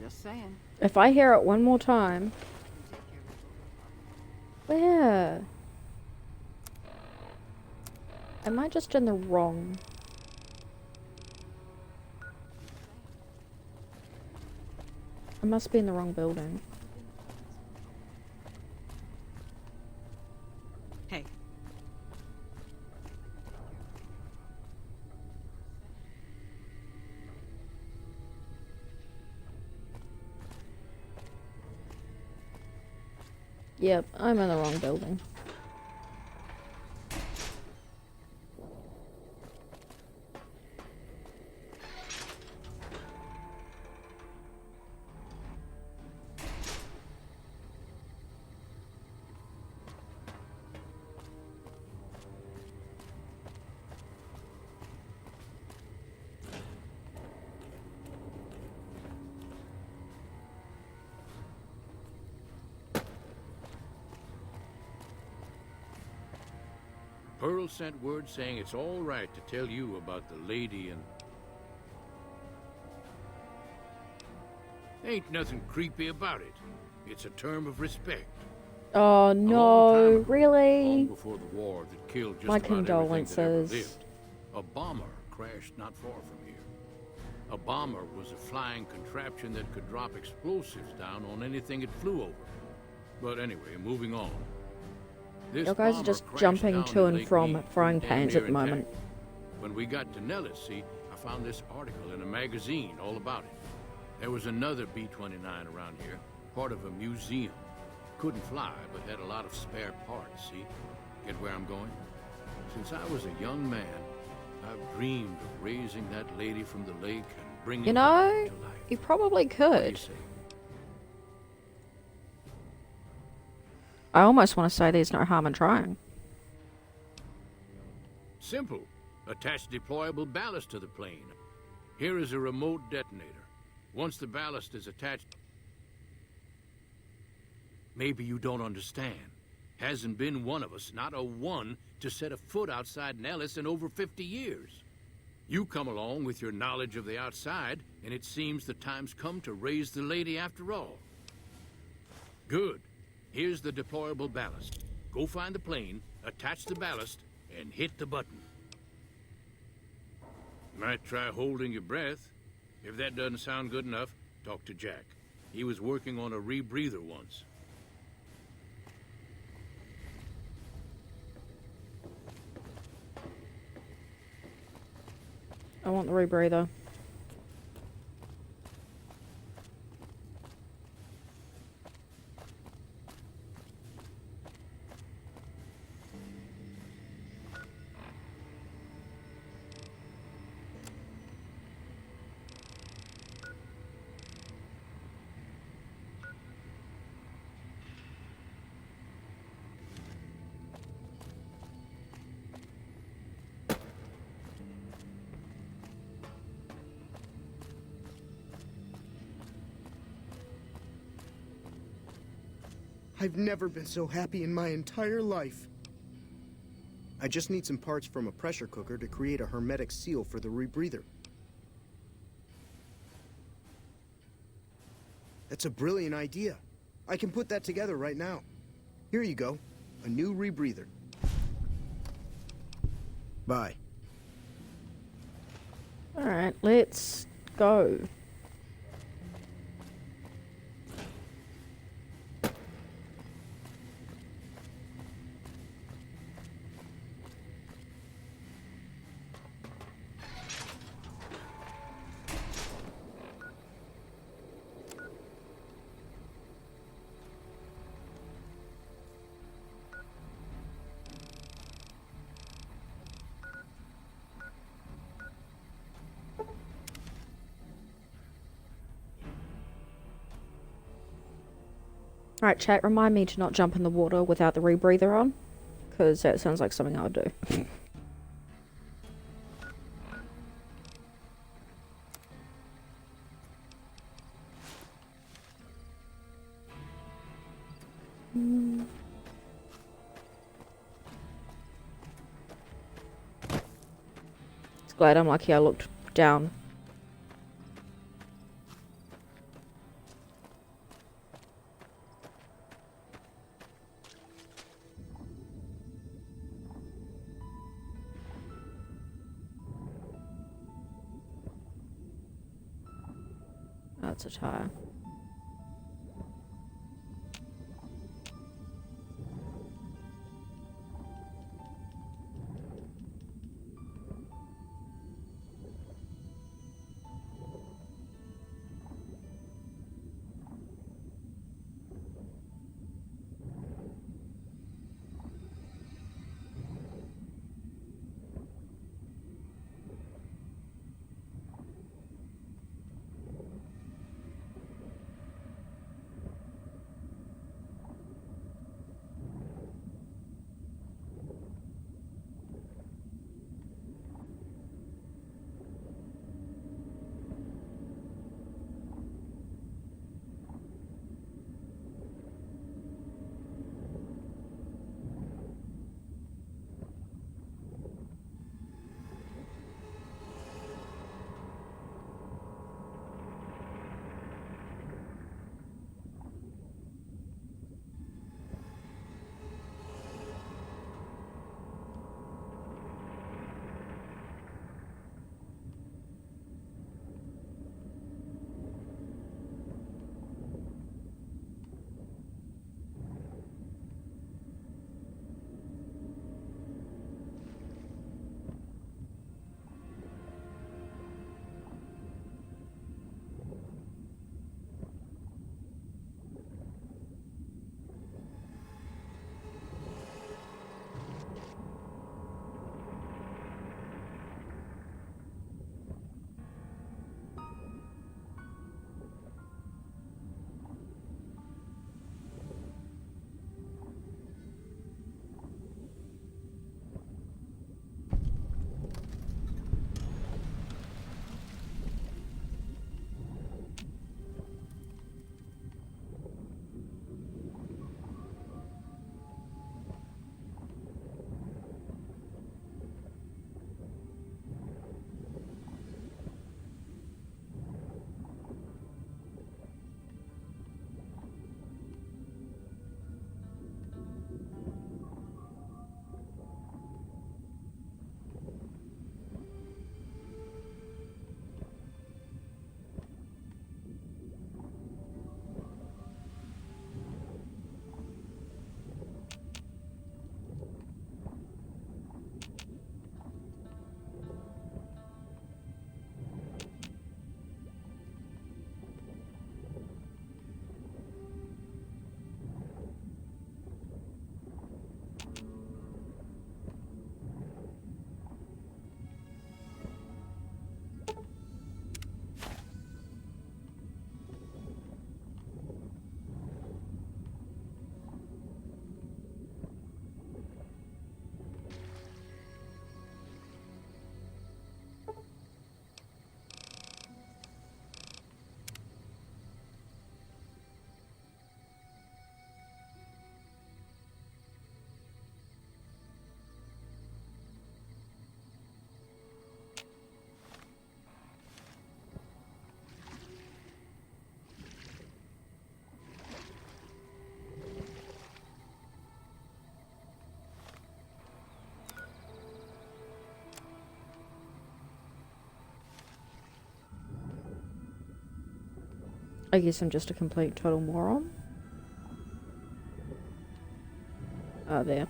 Just saying. If I hear it one more time... Where? Am I just in the wrong... I must be in the wrong building. Hey. Yep, I'm in the wrong building. Pearl sent word saying it's all right to tell you about the lady and... Ain't nothing creepy about it. It's a term of respect. Oh no, really? Long before the war that killed just My about everything that ever condolences. lived, a bomber crashed not far from here. A bomber was a flying contraption that could drop explosives down on anything it flew over. But anyway, moving on. This You guys are bomber just crashed jumping down to in and Lake from Mead, frying damn pans near at the moment. intact. When we got to Nellis, see, I found this article in a magazine all about it. There was another B-29 around here, part of a museum. Couldn't fly, but had a lot of spare parts, see? Get where I'm going? Since I was a young man, I've dreamed of raising that lady from the lake and bringing You her know, back to life. you probably What do you could. say? I almost want to say there's no harm in trying. Simple. Attach deployable ballast to the plane. Here is a remote detonator. Once the ballast is attached... Maybe you don't understand. Hasn't been one of us, not a one, to set a foot outside Nellis in over 50 years. You come along with your knowledge of the outside, and it seems the time's come to raise the lady after all. Good. Here's the deployable ballast. Go find the plane, attach the ballast, and hit the button. Might try holding your breath. If that doesn't sound good enough, talk to Jack. He was working on a rebreather once. I want the rebreather. I've never been so happy in my entire life. I just need some parts from a pressure cooker to create a hermetic seal for the rebreather. That's a brilliant idea. I can put that together right now. Here you go. A new rebreather. Bye. Alright, let's go. Alright, chat, remind me to not jump in the water without the rebreather on, because that sounds like something I would do. It's glad I'm lucky I looked down. That's a tire. I guess I'm just a complete total moron. Ah, there.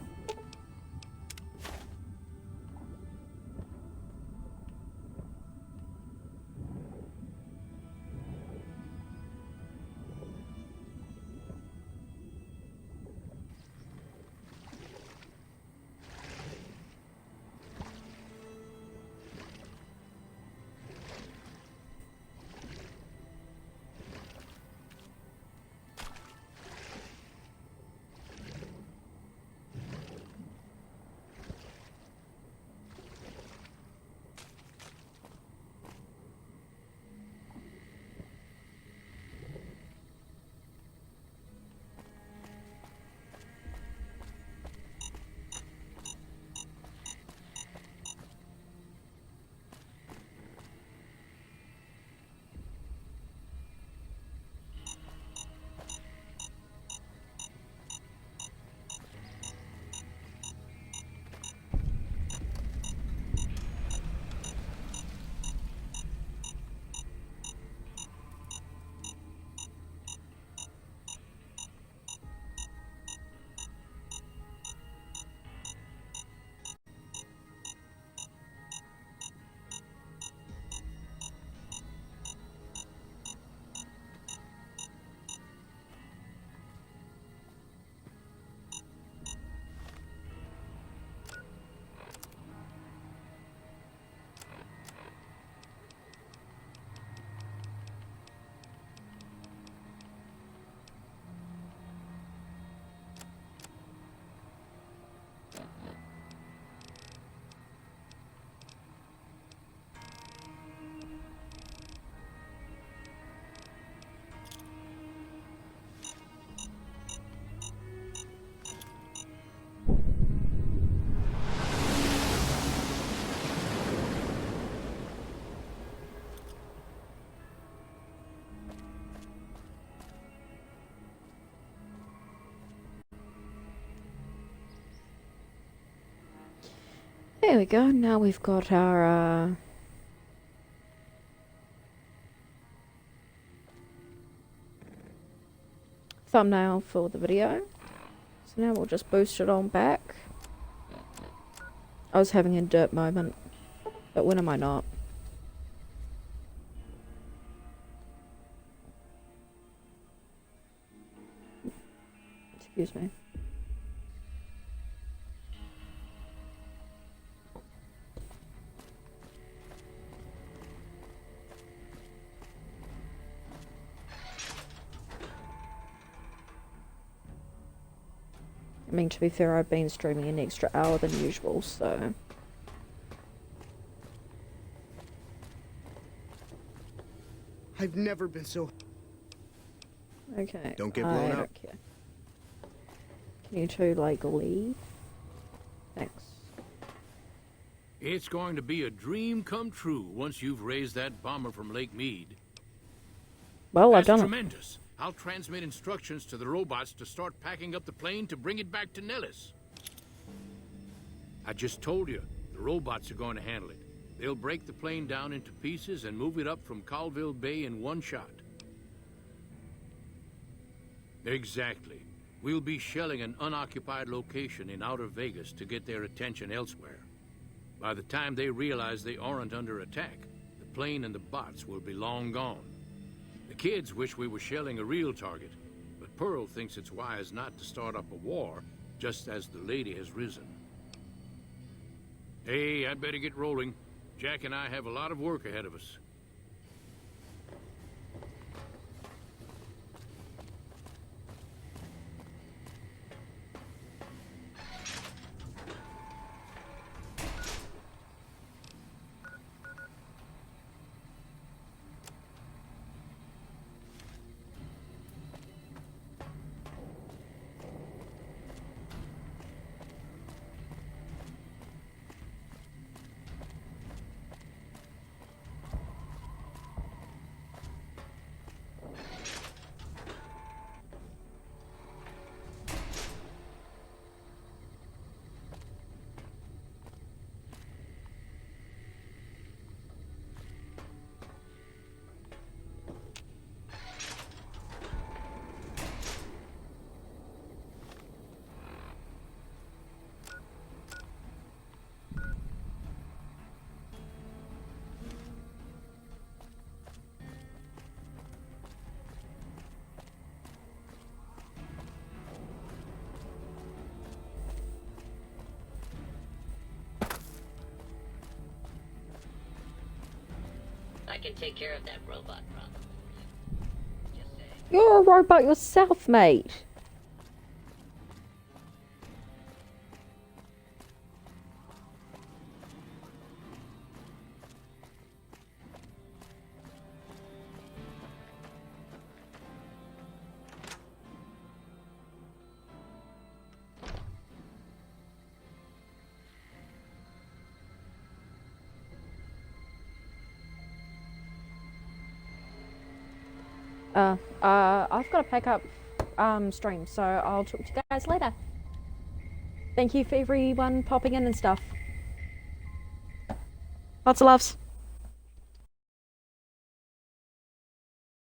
There we go. Now we've got our thumbnail for the video. So now we'll just boost it on back. I was having a derp moment, but when am I not? Excuse me. I mean, to be fair, I've been streaming an extra hour than usual, so... I've never been so... Okay. Don't get blown I up. don't care. Can you two, like, leave? Thanks. It's going to be a dream come true once you've raised that bomber from Lake Mead. Well, I've That's done it. tremendous. I'll transmit instructions to the robots to start packing up the plane to bring it back to Nellis. I just told you, the robots are going to handle it. They'll break the plane down into pieces and move it up from Colville Bay in one shot. Exactly. We'll be shelling an unoccupied location in outer Vegas to get their attention elsewhere. By the time they realize they aren't under attack, the plane and the bots will be long gone. The kids wish we were shelling a real target, but Pearl thinks it's wise not to start up a war just as the lady has risen. Hey, I'd better get rolling. Jack and I have a lot of work ahead of us. might take care of that robot problem. Just saying. You're a robot yourself, mate. I've got to pack up stream, so I'll talk to you guys later. Thank you for everyone popping in and stuff. Lots of loves.